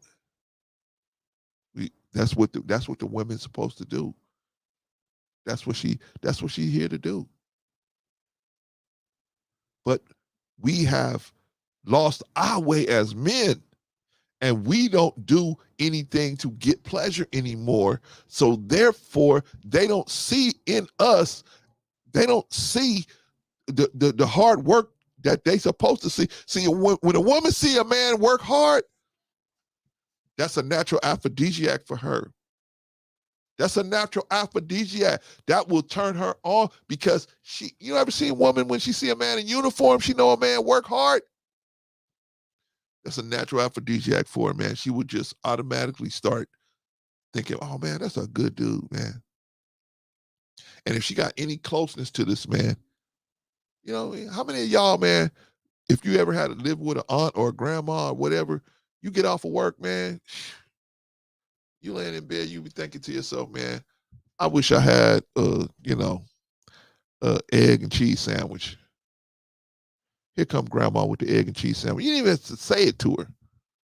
that's what the woman's supposed to do. That's what she's here to do. But we have lost our way as men, and we don't do anything to get pleasure anymore. So therefore, they don't see in us, they don't see the hard work that they supposed to see. See, when a woman see a man work hard, that's a natural aphrodisiac for her. That's a natural aphrodisiac. That will turn her on because you ever see a woman when she see a man in uniform, she know a man work hard? That's a natural aphrodisiac for her, man. She would just automatically start thinking, oh man, that's a good dude, man. And if she got any closeness to this man, how many of y'all, man, if you ever had to live with an aunt or a grandma or whatever, you get off of work, man, you laying in bed, you be thinking to yourself, man, I wish I had, egg and cheese sandwich. Here come grandma with the egg and cheese sandwich. You didn't even have to say it to her.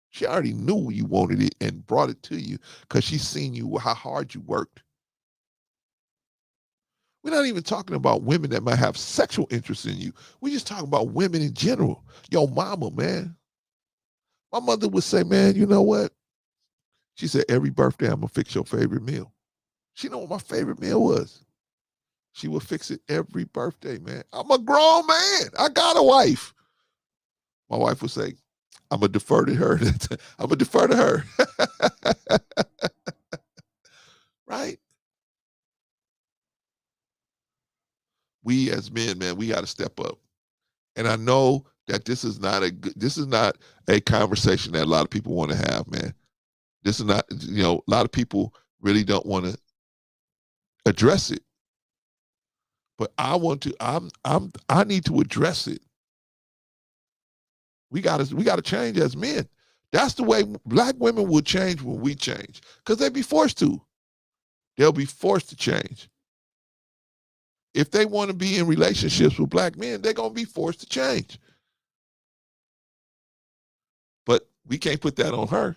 She already knew you wanted it and brought it to you because she's seen you, how hard you worked. We're not even talking about women that might have sexual interest in you. We're just talking about women in general. Yo, mama, man. My mother would say, man, you know what? She said, every birthday, I'm going to fix your favorite meal. She know what my favorite meal was. She would fix it every birthday, man. I'm a grown man. I got a wife. My wife would say, I'm going to defer to her. I'm going to defer to her. Right? We as men, man, we got to step up. And I know that this is not a conversation that a lot of people want to have, man. This is not, a lot of people really don't want to address it. But I need to address it. We gotta change as men. That's the way black women will change when we change. Because they'll be forced to. They'll be forced to change. If they want to be in relationships with black men, they're gonna be forced to change. But we can't put that on her.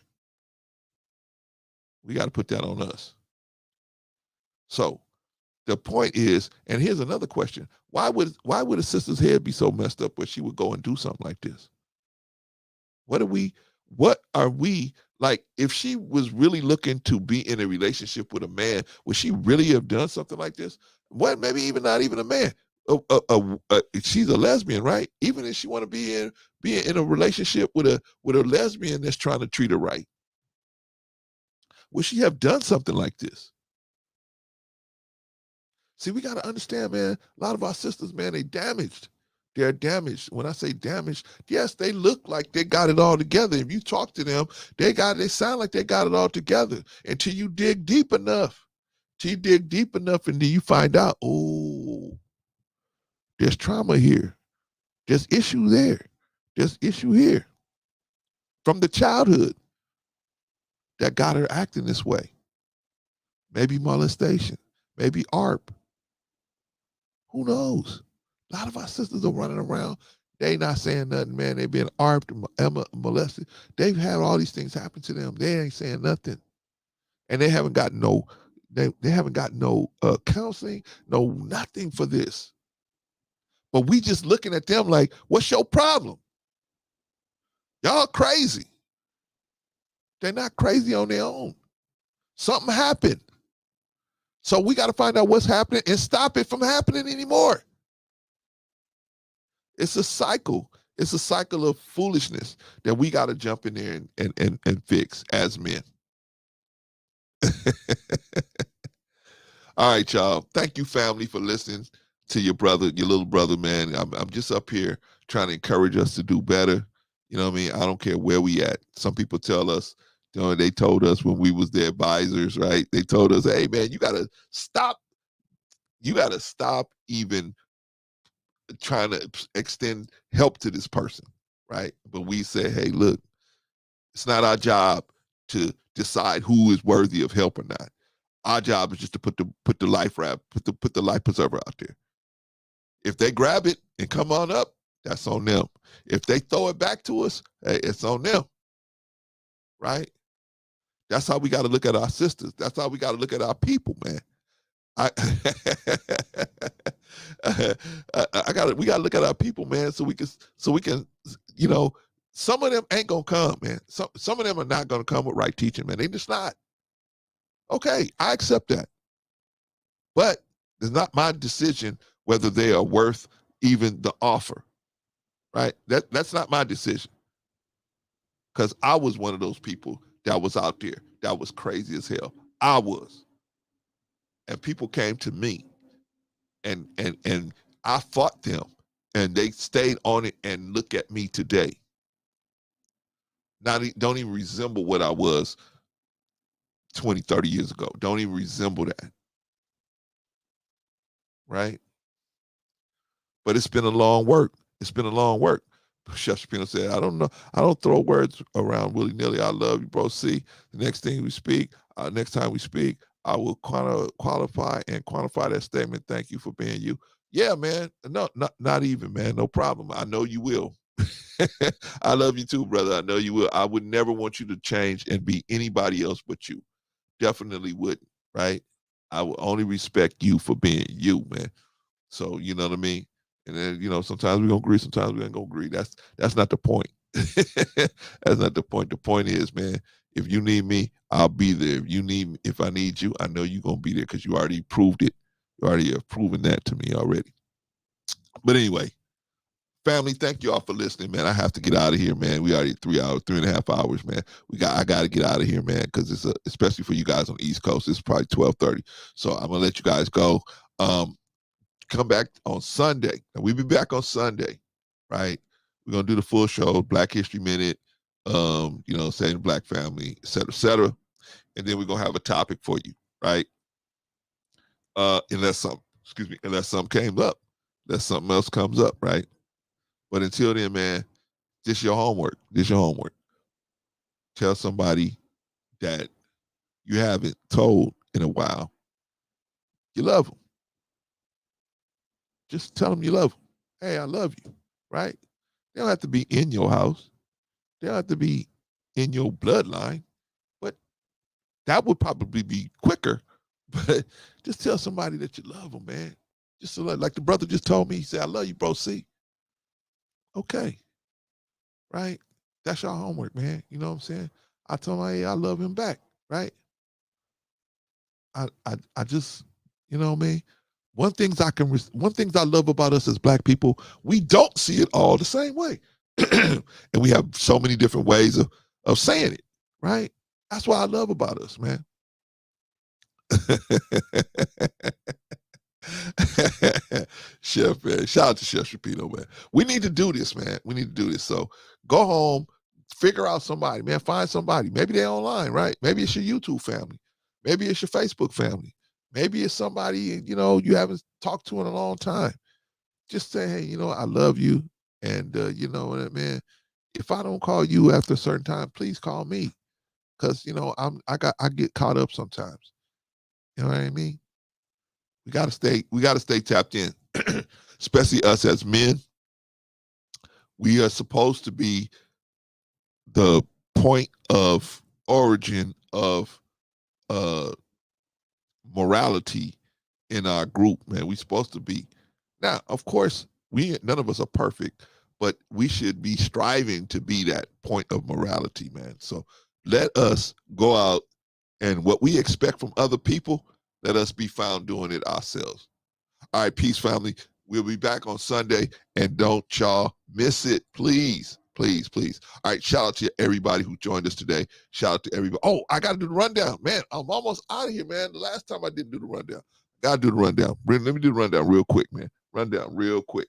We got to put that on us. So the point is, and here's another question: why would a sister's head be so messed up where she would go and do something like this? What are we like? If she was really looking to be in a relationship with a man, would she really have done something like this? Well, maybe even not even a man. She's a lesbian, right? Even if she want to be in a relationship with a lesbian that's trying to treat her right, would she have done something like this? See, we got to understand, man, a lot of our sisters, man, they damaged. They're damaged. When I say damaged, yes, they look like they got it all together. If you talk to them, they sound like they got it all together until you dig deep enough. Till you dig deep enough and then you find out, oh, there's trauma here. There's issue there. There's issue here. From the childhood that got her acting this way. Maybe molestation. Maybe ARP. Who knows? A lot of our sisters are running around. They not saying nothing, man. They been ARPed, molested. They've had all these things happen to them. They ain't saying nothing. And they haven't got no counseling, no nothing for this. But we just looking at them like, what's your problem? Y'all crazy. They're not crazy on their own. Something happened. So we got to find out what's happening and stop it from happening anymore. It's a cycle. It's a cycle of foolishness that we got to jump in there and fix as men. All right, y'all. Thank you, family, for listening to your little brother, man. I'm just up here trying to encourage us to do better. You know what I mean? I don't care where we at. Some people tell us, they told us when we was their advisors, right? They told us, hey, man, you got to stop even trying to extend help to this person, right? But we say, hey, look, it's not our job to decide who is worthy of help or not. Our job is just to put the life preserver out there. If they grab it and come on up, that's on them. If they throw it back to us, hey, it's on them, right? That's how we got to look at our sisters. That's how we got to look at our people, man. We got to look at our people, man, so we can, some of them ain't gonna come, man. Some of them are not gonna come with right teaching, man. They just not. Okay, I accept that, but it's not my decision whether they are worth even the offer, right? That's not my decision, because I was one of those people that was out there that was crazy as hell. I was, and people came to me, and I fought them, and they stayed on it. And look at me today. Don't even resemble what I was 20, 30 years ago. Don't even resemble that. Right? But it's been a long work. It's been a long work. Chef Shapiro said, I don't know. I don't throw words around willy-nilly. I love you, bro. See, the next time we speak, I will qualify and quantify that statement. Thank you for being you. Yeah, man. No, not even, man. No problem. I know you will. I love you too, brother. I know you will. I would never want you to change and be anybody else but you. Definitely wouldn't, right? I would only respect you for being you, man. So, you know what I mean? And then, you know, sometimes we're gonna agree, sometimes we ain't gonna agree. That's not the point. That's not the point. The point is, man, if you need me, I'll be there. If I need you, I know you're gonna be there because you already proved it. You already have proven that to me already. But anyway, family, thank you all for listening, man. I have to get out of here, man. We already 3.5 hours, man. I gotta get out of here, man, because it's especially for you guys on the East Coast, it's probably 12:30. So I'm gonna let you guys go. Come back on Sunday. And we'll be back on Sunday, right? We're gonna do the full show, Black History Minute, you know, saying Black family, et cetera, et cetera. And then we're gonna have a topic for you, right? Unless something came up, unless something else comes up, right? But until then, man, this your homework. Tell somebody that you haven't told in a while you love them. Just tell them you love them. Hey, I love you, right? They don't have to be in your house. They don't have to be in your bloodline. But that would probably be quicker. But just tell somebody that you love them, man. Just so like the brother just told me, he said, I love you, bro, see? Okay, right? That's your homework, man. You know what I'm saying? I told him, hey, I love him back, right? I just, you know what I mean? One thing I love about us as Black people, we don't see it all the same way. And we have so many different ways of saying it, right? That's what I love about us, man. Chef, man. Shout out to Chef Shapiro, man. We need to do this, man. We need to do this. So go home, figure out somebody, man. Find somebody. Maybe they're online, right? Maybe it's your YouTube family. Maybe it's your Facebook family. Maybe it's somebody, you know, you haven't talked to in a long time. Just say, hey, you know, I love you. And, you know what, man, if I don't call you after a certain time, please call me. Because, you know, I get caught up sometimes. You know what I mean? We gotta stay tapped in, especially us as men. We are supposed to be the point of origin of morality in our group, man. We're supposed to be. Now, of course, none of us are perfect, but we should be striving to be that point of morality, man. So let us go out and what we expect from other people, let us be found doing it ourselves. All right, peace, family. We'll be back on Sunday, and don't y'all miss it, please. Please, please. All right, shout out to everybody who joined us today. Shout out to everybody. Oh, I got to do the rundown. Man, I'm almost out of here, man. The last time I didn't do the rundown. Got to do the rundown. Let me do the rundown real quick, man. Rundown real quick.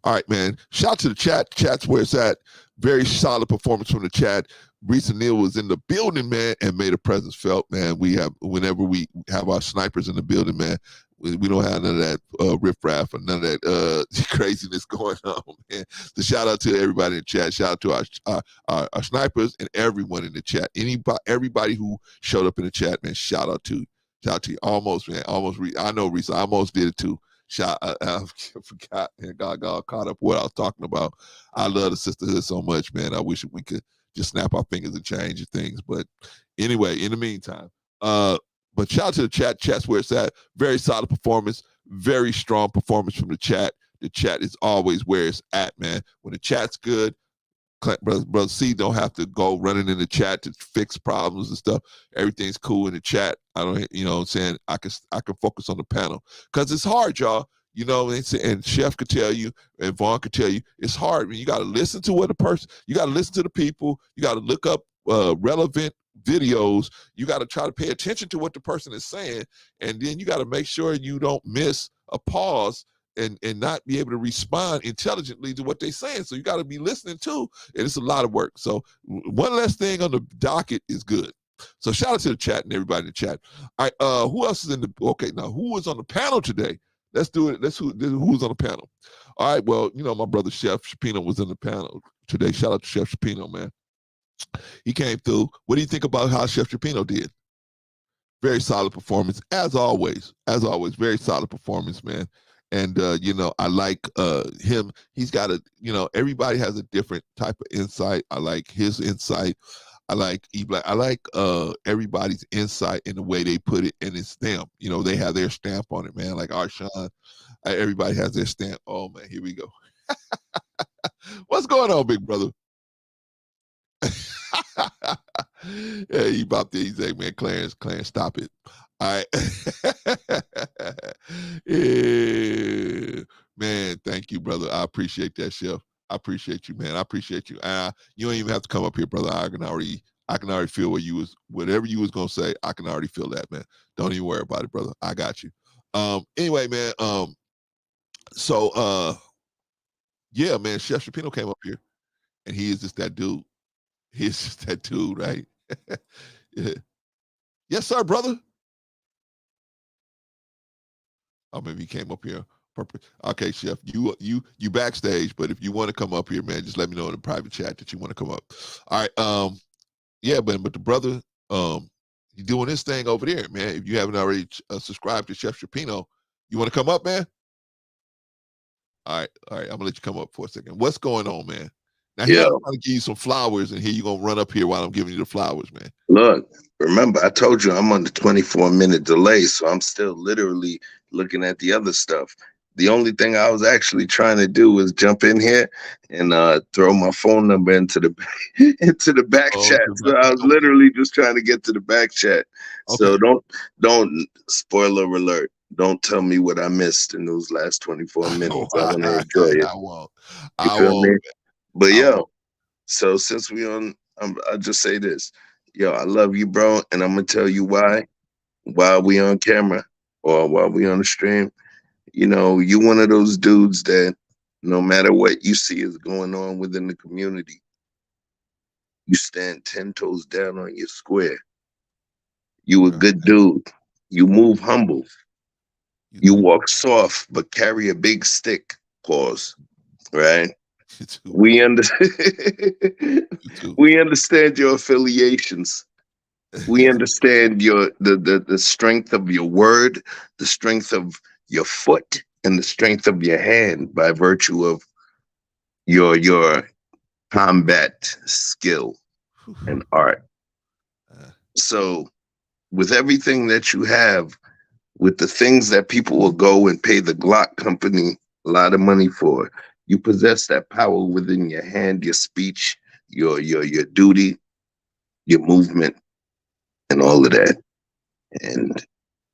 All right, man. Shout out to the chat. Chat's where it's at. Very solid performance from the chat. Reese Neal was in the building, man, and made a presence felt, man. Whenever we have our snipers in the building, man, we don't have none of that riffraff or none of that craziness going on, man. So shout out to everybody in the chat. Shout out to our snipers and everyone in the chat. Everybody who showed up in the chat, man, shout out to you. Almost, man. I know, Reese, I almost did it too. I forgot and got caught up with what I was talking about. I love the sisterhood so much, man. I wish we could just snap our fingers and change things. But anyway, in the meantime, but shout out to the chat. Chat's where it's at. Very solid performance. Very strong performance from the chat. The chat is always where it's at, man. When the chat's good, Brother C don't have to go running in the chat to fix problems and stuff. Everything's cool in the chat. I don't, you know what I'm saying? I can focus on the panel. Because it's hard, y'all. You know, and Chef could tell you, and Vaughn could tell you, it's hard. I mean, you got to listen to what you got to listen to the people. You got to look up relevant videos. You got to try to pay attention to what the person is saying. And then you got to make sure you don't miss a pause and not be able to respond intelligently to what they're saying. So you got to be listening too. And it's a lot of work. So one less thing on the docket is good. So shout out to the chat and everybody in the chat. All right, who else is in the, okay, now who is on the panel today? Let's do it. Who's on the panel? All right. Well, you know, my brother Chef Shapino was in the panel today. Shout out to Chef Shapino, man. He came through. What do you think about how Chef Shapino did? Very solid performance, as always. As always, very solid performance, man. And you know, I like him. He's got everybody has a different type of insight. I like his insight. I like E-Black. I like everybody's insight in the way they put it in his stamp. You know, they have their stamp on it, man. Like Arshawn, everybody has their stamp. Oh man, here we go. What's going on, big brother? Yeah, he bopped it. He's like, man, Clarence, stop it. All right. Yeah. Man, thank you, brother. I appreciate that, Chef. I appreciate you, man. I appreciate you. You don't even have to come up here, brother. I can already feel whatever you was gonna say. I can already feel that, man. Don't even worry about it, brother. I got you. Anyway, man. Yeah, man. Chef Shapino came up here, and he is just that dude. He's just that dude, right? Yeah. Yes, sir, brother. Oh, maybe he came up here. Okay, Chef, you backstage, but if you want to come up here, man, just let me know in the private chat that you want to come up. All right. Yeah, but the brother, he's doing his thing over there, man. If you haven't already subscribed to Chef Shapino, you want to come up, man? All right. I'm gonna let you come up for a second. What's going on, man? Now, here I'm trying to give you some flowers, and here you're going to run up here while I'm giving you the flowers, man. Look, remember, I told you I'm on the 24-minute delay, so I'm still literally looking at the other stuff. The only thing I was actually trying to do was jump in here and throw my phone number into the back chat. So I was literally just trying to get to the back chat. Okay. So don't spoiler alert. Don't tell me what I missed in those last 24 minutes. I want to enjoy it. I won't. But so since we on, I'll just say this. I love you, bro. And I'm going to tell you why. While we on camera or while we on the stream, you one of those dudes that no matter what you see is going on within the community, you stand 10 toes down on your square. You a good dude. You move humble. You walk soft, but carry a big stick. Pause. Right? We understand your affiliations. We understand the strength of your word, the strength of your foot, and the strength of your hand by virtue of your combat skill and art. So with everything that you have, with the things that people will go and pay the Glock company a lot of money for, you possess that power within your hand, your speech, your duty, your movement, and all of that. And,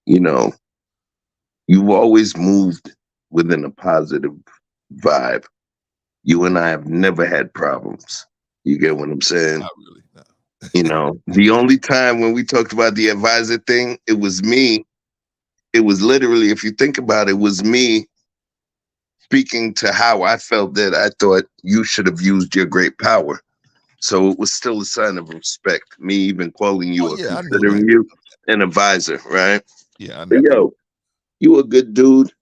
you've always moved within a positive vibe. You and I have never had problems. You get what I'm saying? Not really, no. The only time when we talked about the advisor thing, it was me. It was literally, if you think about it, it was me speaking to how I felt that I thought you should have used your great power. So it was still a sign of respect, me even calling you considering you an advisor, right? Yeah, I know. But you a good dude,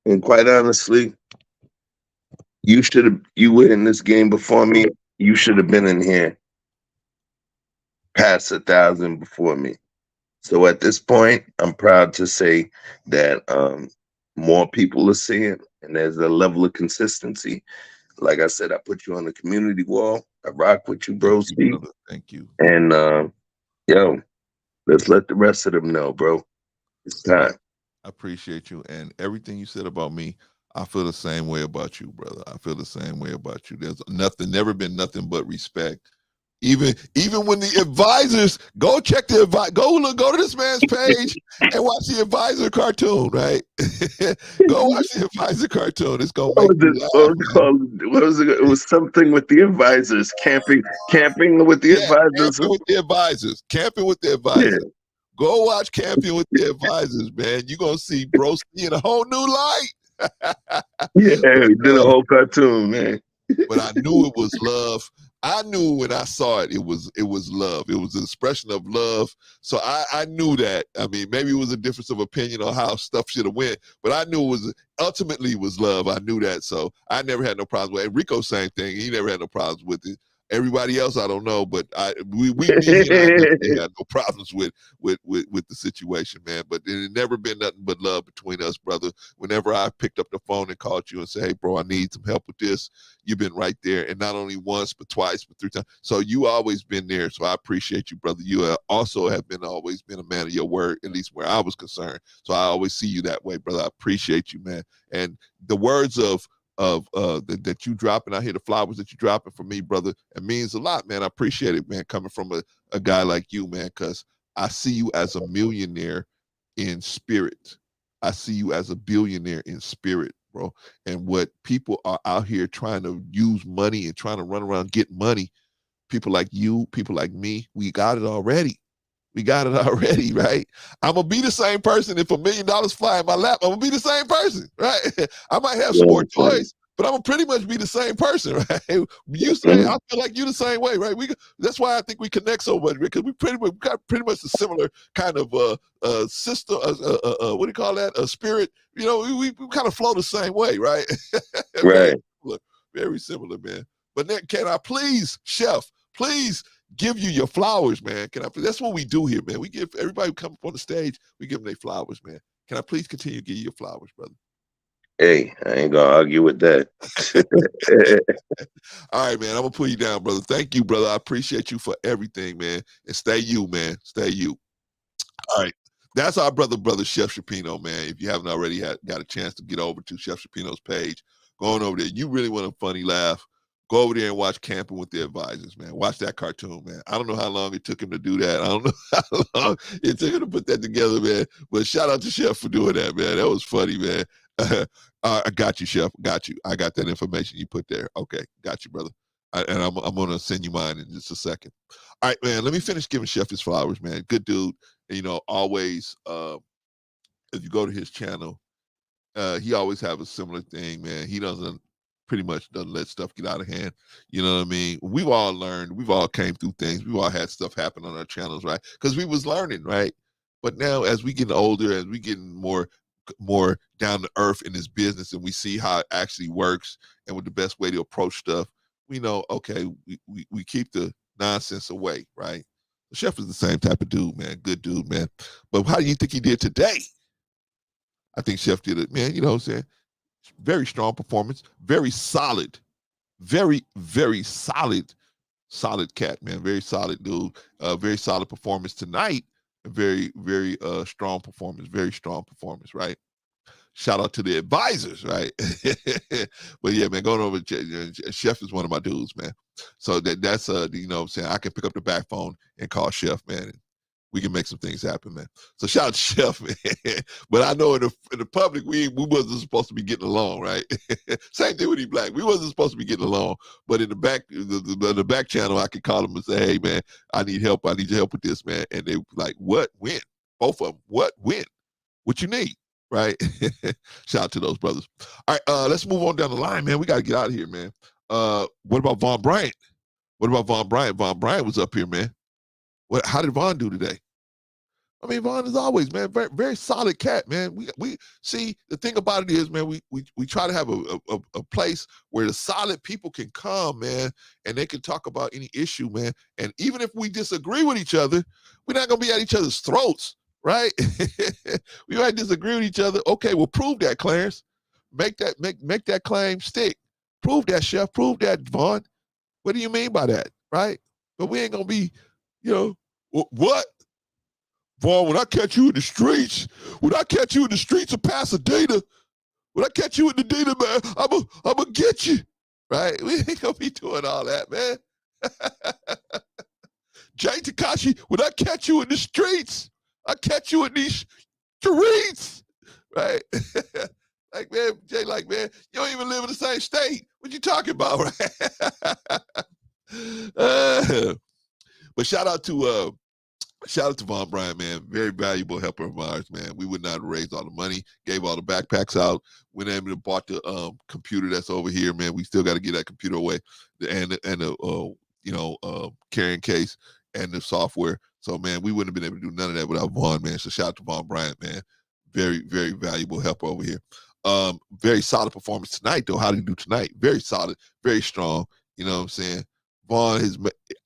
and quite honestly, you were in this game before me. You should have been in here past 1,000 before me. So at this point, I'm proud to say that more people are seeing, and there's a level of consistency. Like I said, I put you on the community wall. I rock with you, bro. Thank you. And let's let the rest of them know, bro. It's time. I appreciate you, and everything you said about me, I feel the same way about you, brother. I feel the same way about you. There's never been nothing but respect. Even when the advisors go check the go to this man's page and watch the advisor cartoon, right? Go watch the advisor cartoon. It's gonna make you laugh. What was it? It was something with the advisors, camping with the advisors. Camping with the advisors. Camping with the advisors. Yeah. Go watch Camping with the Advisors, man. You're gonna see Broski in a whole new light. Yeah, he did a whole cartoon, man. But I knew it was love. I knew when I saw it, it was love. It was an expression of love. So I knew that. I mean, maybe it was a difference of opinion on how stuff should have went, but I knew it was ultimately it was love. I knew that. So I never had no problems with it. And Rico, same thing. He never had no problems with it. Everybody else, I don't know, but me and I definitely had no problems with the situation, man. But it had never been nothing but love between us, brother. Whenever I picked up the phone and called you and said, "Hey, bro, I need some help with this," you've been right there, and not only once, but twice, but 3 times. So you always been there. So I appreciate you, brother. You also have always been a man of your word, at least where I was concerned. So I always see you that way, brother. I appreciate you, man. And the words that you dropping out here, the flowers that you dropping for me, brother, it means a lot, man. I appreciate it, man, coming from a guy like you, man, because I see you as a millionaire in spirit. I see you as a billionaire in spirit, bro. And what people are out here trying to use money and trying to run around get money, people like you, people like me, we got it already. We got it already, right? I'm going to be the same person. If $1 million fly in my lap, I'm going to be the same person, right? I might have some more toys, but I'm going to pretty much be the same person, right? You say, I feel like you the same way, right? That's why I think we connect so much, because we got pretty much a similar kind of system, what do you call that? A spirit. You know, we kind of flow the same way, right? Right. Very similar, man. But then, can I please, Chef, please give you your flowers, man? Can I? That's what we do here, man. We give everybody who come up on the stage, we give them their flowers, man. Can I please continue to give you your flowers, brother? Hey, I ain't gonna argue with that. All right, man. I'm gonna put you down, brother. Thank you, brother. I appreciate you for everything, man. And stay you, man. Stay you. All right. That's our brother Chef Shapino, man. If you haven't already got a chance to get over to Chef Shapino's page, go on over there. You really want a funny laugh, go over there and watch Camping with the Advisors, man. Watch that cartoon, man. I don't know how long it took him to do that. I don't know how long it took him to put that together, man. But shout out to Chef for doing that, man. That was funny, man. I got you, Chef. Got you. I got that information you put there. Okay. Got you, brother. And I'm going to send you mine in just a second. All right, man. Let me finish giving Chef his flowers, man. Good dude. You know, always, if you go to his channel, he always have a similar thing, man. He pretty much doesn't let stuff get out of hand. You know what I mean? We've all learned. We've all came through things. We've all had stuff happen on our channels, right? Because we was learning, right? But now as we getting older, as we getting more down to earth in this business, and we see how it actually works and what the best way to approach stuff, we know, okay, we keep the nonsense away, right? The Chef is the same type of dude, man. Good dude, man. But how do you think he did today? I think Chef did it, man. You know what I'm saying? Very strong performance, very solid, very, very solid cat, man. Very solid dude. Very solid performance tonight. Very, very strong performance. Very strong performance, right? Shout out to the Advisors, right? But yeah, man, going over, Chef is one of my dudes, man. So that's you know what I'm saying? I can pick up the back phone and call Chef, man. And we can make some things happen, man. So shout out to Chef, man. But I know in the public, we wasn't supposed to be getting along, right? Same thing with E Black. We wasn't supposed to be getting along. But in the back, the back channel, I could call them and say, "Hey, man, I need help. I need your help with this, man." And they like, "What? When?" Both of them. What? When? What you need? Right? Shout out to those brothers. All right, let's move on down the line, man. We got to get out of here, man. What about Von Bryant? What about Von Bryant? Von Bryant was up here, man. How did Von do today? I mean, Von is always, man, very, very solid cat, man. We see, the thing about it is, man, we try to have a place where the solid people can come, man, and they can talk about any issue, man. And even if we disagree with each other, we're not gonna be at each other's throats, right? We might disagree with each other. Okay, well, prove that, Clarence. Make that claim stick. Prove that, Chef. Prove that, Von. What do you mean by that, right? But we ain't gonna be, you know, what? Vaughn, when I catch you in the streets, of Pasadena, when I catch you in the Dena, man, I'm gonna get you, right? We ain't gonna be doing all that, man. Jay Takashi, when I catch you in the streets, I catch you in these streets, right? Like, man, Jay, like, man, you don't even live in the same state. What you talking about, right? But shout out to Von Bryant, man. Very valuable helper of ours, man. We would not have raised all the money, gave all the backpacks out, went able to bought the computer that's over here, man. We still got to get that computer away, and carrying case and the software. So, man, we wouldn't have been able to do none of that without Vaughn, man. So shout out to Vaughn Bryant, man. Very, very valuable help over here. Very solid performance tonight, though. How did he do tonight? Very solid, very strong. You know what I'm saying?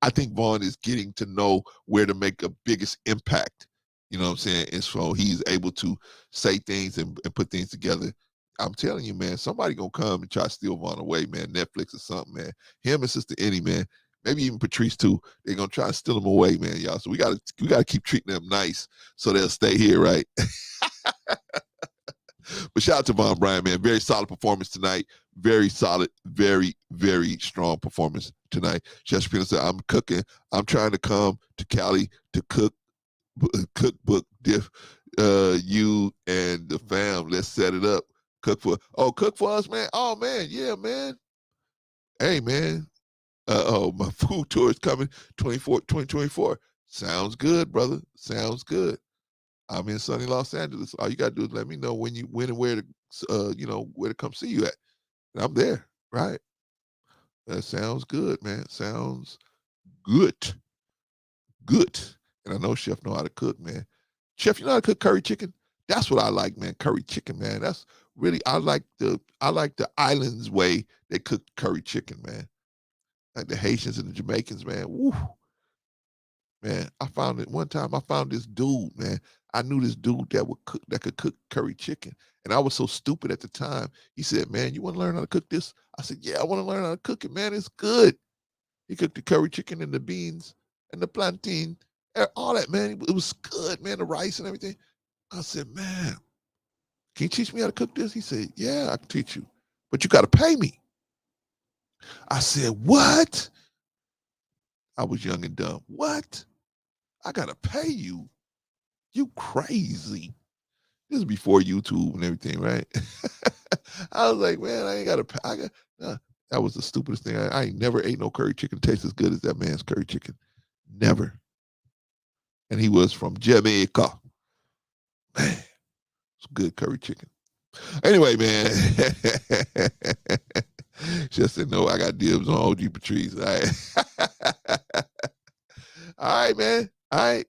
I think Vaughn is getting to know where to make a biggest impact. You know what I'm saying? And so he's able to say things and put things together. I'm telling you, man, somebody gonna come and try to steal Vaughn away, man. Netflix or something, man. Him and Sister Annie, man. Maybe even Patrice too. They're gonna try to steal him away, man, y'all. So we gotta keep treating them nice so they'll stay here, right? But shout out to Vaughn Bryant, man. Very solid performance tonight. Very solid, very, very strong performance tonight. Chef Shapiro said, I'm cooking. I'm trying to come to Cali to cookbook diff. You and the fam, let's set it up. Cook for us, man. Oh, man. Yeah, man. Hey, man. My food tour is coming 2024. Sounds good, brother. Sounds good. I'm in sunny Los Angeles. All you gotta do is let me know when and where to where to come see you at. And I'm there, right? That sounds good, man. Sounds good. Good. And I know Chef know how to cook, man. Chef, you know how to cook curry chicken? That's what I like, man. Curry chicken, man. That's really I like the islands way they cook curry chicken, man. Like the Haitians and the Jamaicans, man. Woo. Man, I found it one time. I found this dude, man. I knew this dude that could cook curry chicken. And I was so stupid at the time. He said, man, you want to learn how to cook this? I said, yeah, I want to learn how to cook it, man. It's good. He cooked the curry chicken and the beans and the plantain, all that, man. It was good, man, the rice and everything. I said, man, can you teach me how to cook this? He said, yeah, I can teach you, but you got to pay me. I said, what? I was young and dumb. What? I got to pay you? You crazy. This is before YouTube and everything, right? I was like, man, I ain't got to pay. That was the stupidest thing. I ain't never ate no curry chicken taste as good as that man's curry chicken. Never. And he was from Jamaica. Man, it's good curry chicken. Anyway, man. Just said, no, I got dibs on OG Patrice. All right. All right, man. All right.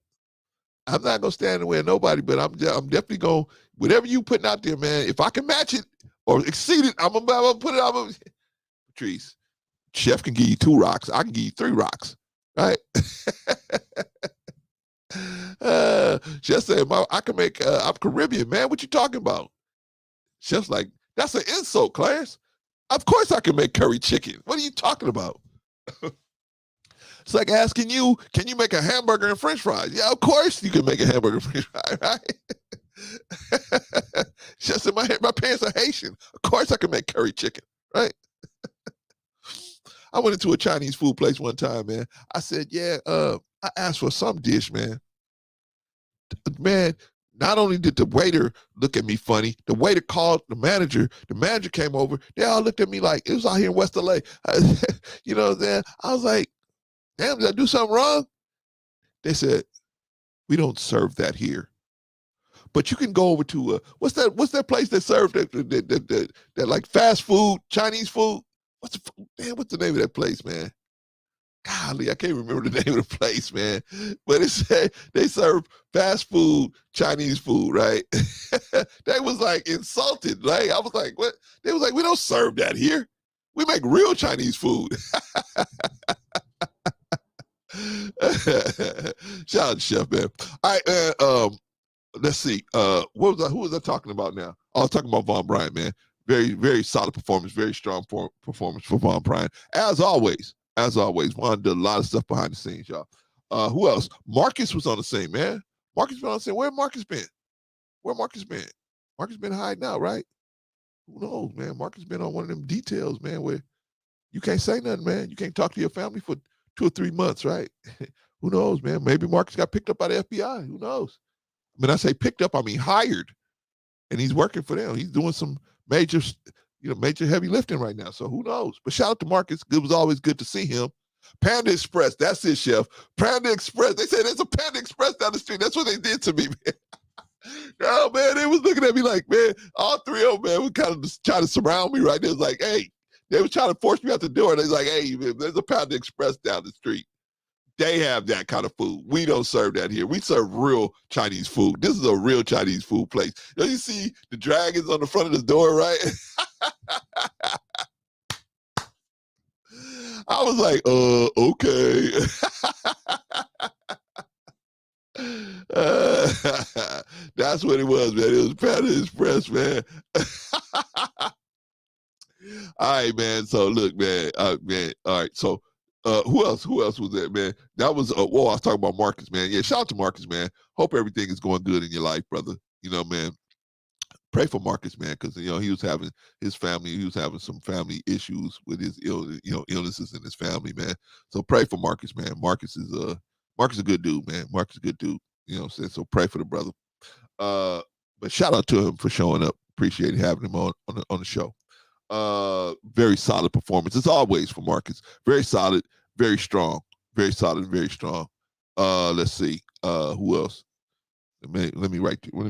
I'm not gonna stand in the way of nobody, but I'm definitely gonna, whatever you putting out there, man. If I can match it or exceed it, I'm gonna put it out. Patrice, Chef can give you 2 rocks. I can give you 3 rocks, right? Chef said, I can make. I'm Caribbean, man. What you talking about? Chef's like, that's an insult, Clarence. Of course I can make curry chicken. What are you talking about? It's like asking you, can you make a hamburger and french fries? Yeah, of course you can make a hamburger and french fries, right? Just in my parents are Haitian. Of course I can make curry chicken, right? I went into a Chinese food place one time, man. I said, yeah, I asked for some dish, man. Man, not only did the waiter look at me funny, the waiter called the manager. The manager came over. They all looked at me like, it was out here in West LA. You know what I'm saying? I was like, damn, did I do something wrong? They said, we don't serve that here. But you can go over to what's that place that served that like fast food, Chinese food? What's the name of that place, man? Golly, I can't remember the name of the place, man. But it said they serve fast food, Chinese food, right? They was like insulted. Like, I was like, what? They was like, we don't serve that here. We make real Chinese food. Shout out to Chef, man. All right, man. Let's see. Who was I talking about now? I was talking about Vaughn Bryant, man. Very, very solid performance, very strong performance for Vaughn Bryant. As always, Vaughn did a lot of stuff behind the scenes, y'all. Who else? Marcus was on the scene, man. Marcus been on the scene. Where Marcus been? Marcus been hiding out, right? Who knows, man? Marcus been on one of them details, man, where you can't say nothing, man. You can't talk to your family for 2 or 3 months, right? Who knows, man? Maybe Marcus got picked up by the FBI. Who knows? When I say picked up, I mean hired. And he's working for them. He's doing some major heavy lifting right now. So who knows? But shout out to Marcus. It was always good to see him. Panda Express, that's it, Chef. Panda Express. They said there's a Panda Express down the street. That's what they did to me, man. No, man, they was looking at me like, man, all 3 of them, man, would kind of just try to surround me right there. It was like, hey, They were trying to force me out the door. They're like, hey, there's a Panda Express down the street. They have that kind of food. We don't serve that here. We serve real Chinese food. This is a real Chinese food place. Don't you see the dragons on the front of the door, right? I was like, okay. That's what it was, man. It was Panda Express, man. All right, man. So look, man. Man. All right. So who else was that, man? That was I was talking about Marcus, man. Yeah, shout out to Marcus, man. Hope everything is going good in your life, brother. You know, man. Pray for Marcus, man, because he was having some family issues with his illnesses in his family, man. So pray for Marcus, man. Marcus is a good dude, man. Marcus is a good dude. You know what I'm saying? So pray for the brother. But shout out to him for showing up. Appreciate having him on the show. Very solid performance as always for Marcus. Very solid, very strong. Very solid, very strong. Let's see. Who else? Let me write your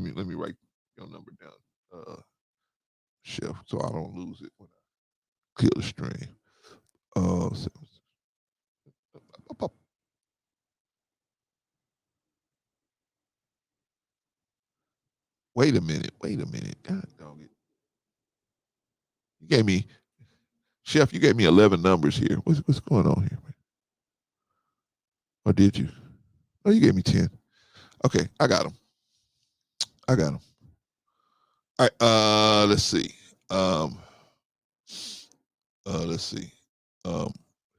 number down, Chef, so I don't lose it when I kill the stream. Wait a minute. God dog it. You gave me, Chef, you gave me 11 numbers here. What's going on here, man? Or did you? Oh, you gave me 10. Okay, I got them. All right, let's see.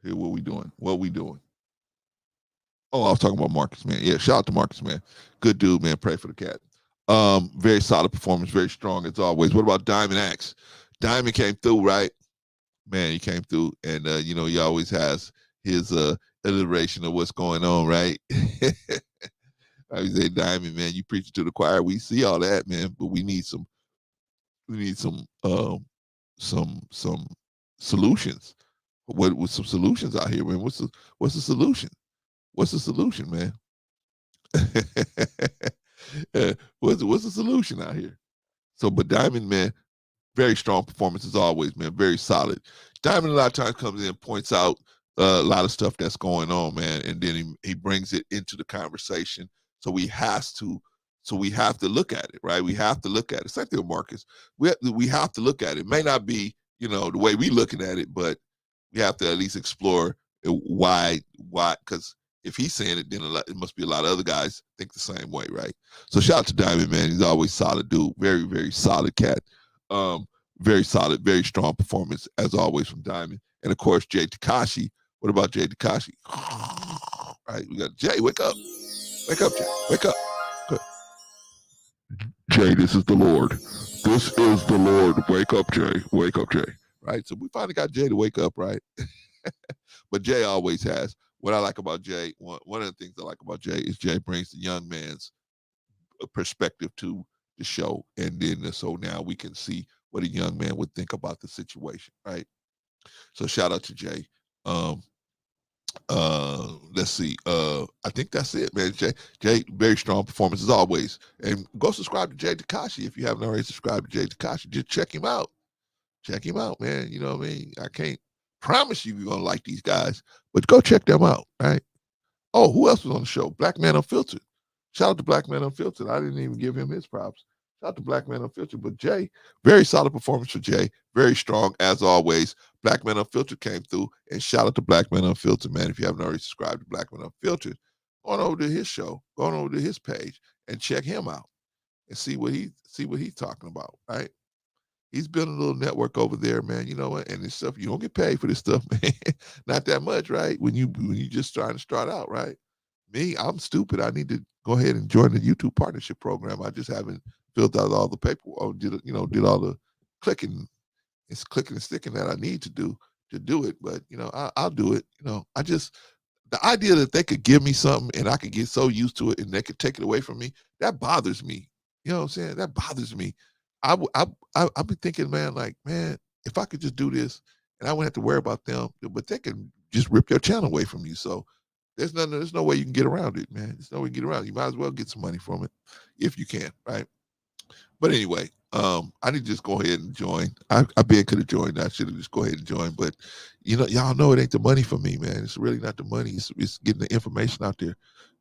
Here, what we doing? Oh, I was talking about Marcus, man. Yeah, shout out to Marcus, man. Good dude, man. Pray for the cat. Very solid performance, very strong as always. What about Diamond Axe? Diamond came through, right? Man, he came through, and he always has his iteration of what's going on, right? I would say, Diamond, man, you preach to the choir. We see all that, man, but we need some solutions. What some solutions out here, man? What's the solution? What's the solution, man? What's the solution out here? So, but Diamond, man, very strong performance as always, man. Very solid. Diamond a lot of times comes in and points out a lot of stuff that's going on, man, and then he brings it into the conversation. So we have to look at it, right? We have to look at it. Same thing with Marcus. We have to look at it. It may not be, the way we looking at it, but we have to at least explore why, because if he's saying it, then it must be a lot of other guys think the same way, right? So shout out to Diamond, man. He's always solid dude. Very, very solid cat. Very solid, very strong performance as always from Diamond. And of course, Jay Takashi. What about Jay Takashi? All right, we got Jay. Wake up. Wake up, Jay. Wake up. Good. Jay, this is the Lord. This is the Lord. Wake up, Jay. Wake up, Jay. Right? So we finally got Jay to wake up, right? But Jay always has. What I like about Jay, one of the things I like about Jay is Jay brings the young man's perspective to the show. And then so now we can see what a young man would think about the situation, right? So shout out to Jay. Let's see. I think that's it, man. Jay, very strong performance as always. And go subscribe to Jay Takashi if you haven't already subscribed to Jay Takashi. Just check him out. Check him out, man. You know what I mean? I can't promise you're gonna like these guys, but go check them out, right? Oh, who else was on the show? Black Man Unfiltered. Shout out to Black Man Unfiltered. I didn't even give him his props. Shout out to Black Man Unfiltered. But Jay, very solid performance for Jay. Very strong as always. Black Man Unfiltered came through, and shout out to Black Man Unfiltered, man. If you haven't already subscribed to Black Man Unfiltered, go on over to his show, go on over to his page, and check him out and see what he's talking about, right? He's building a little network over there, man. You know what? And this stuff, you don't get paid for this stuff, man. Not that much, right? When you just trying to start out, right? Me, I'm stupid. I need to go ahead and join the YouTube partnership program. I just haven't filled out all the paperwork, or did all the clicking. It's clicking and sticking that I need to do it. But I'll do it. The idea that they could give me something and I could get so used to it and they could take it away from me, that bothers me. You know what I'm saying? That bothers me. I've been thinking, man, if I could just do this and I wouldn't have to worry about them, but they can just rip your channel away from you. So there's no way you can get around it, man. There's no way you can get around it. You might as well get some money from it if you can, right? But anyway, I need to just go ahead and join. I could have joined. I should have just go ahead and joined. But y'all know it ain't the money for me, man. It's really not the money. It's getting the information out there.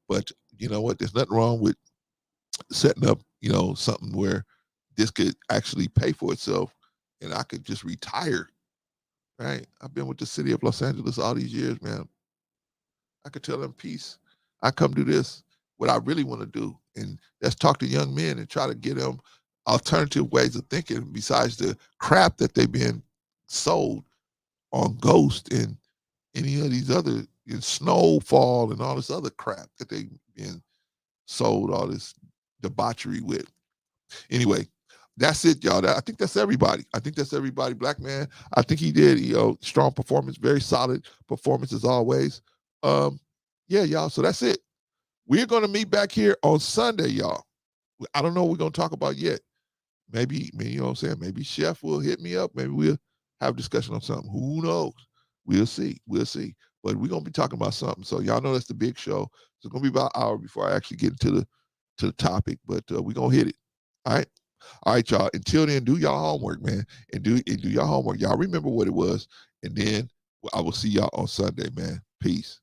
But you know what? There's nothing wrong with setting up, something where this could actually pay for itself, and I could just retire. Right? I've been with the city of Los Angeles all these years, man. I could tell them peace. I come do this. What I really want to do, and that's talk to young men and try to get them alternative ways of thinking besides the crap that they've been sold on Ghost and any of these other Snowfall and all this other crap that they've been sold all this debauchery with. Anyway, that's it, y'all. I think that's everybody. Black man, I think he did, strong performance, very solid performance as always. Yeah, y'all. So that's it. We're going to meet back here on Sunday, y'all. I don't know what we're going to talk about yet. Maybe, you know what I'm saying? Maybe Chef will hit me up. Maybe we'll have a discussion on something. Who knows? We'll see. But we're going to be talking about something. So y'all know that's the big show. So it's going to be about an hour before I actually get into the topic. But we're going to hit it. All right? All right, y'all. Until then, do y'all homework, man. And do y'all homework. Y'all remember what it was. And then I will see y'all on Sunday, man. Peace.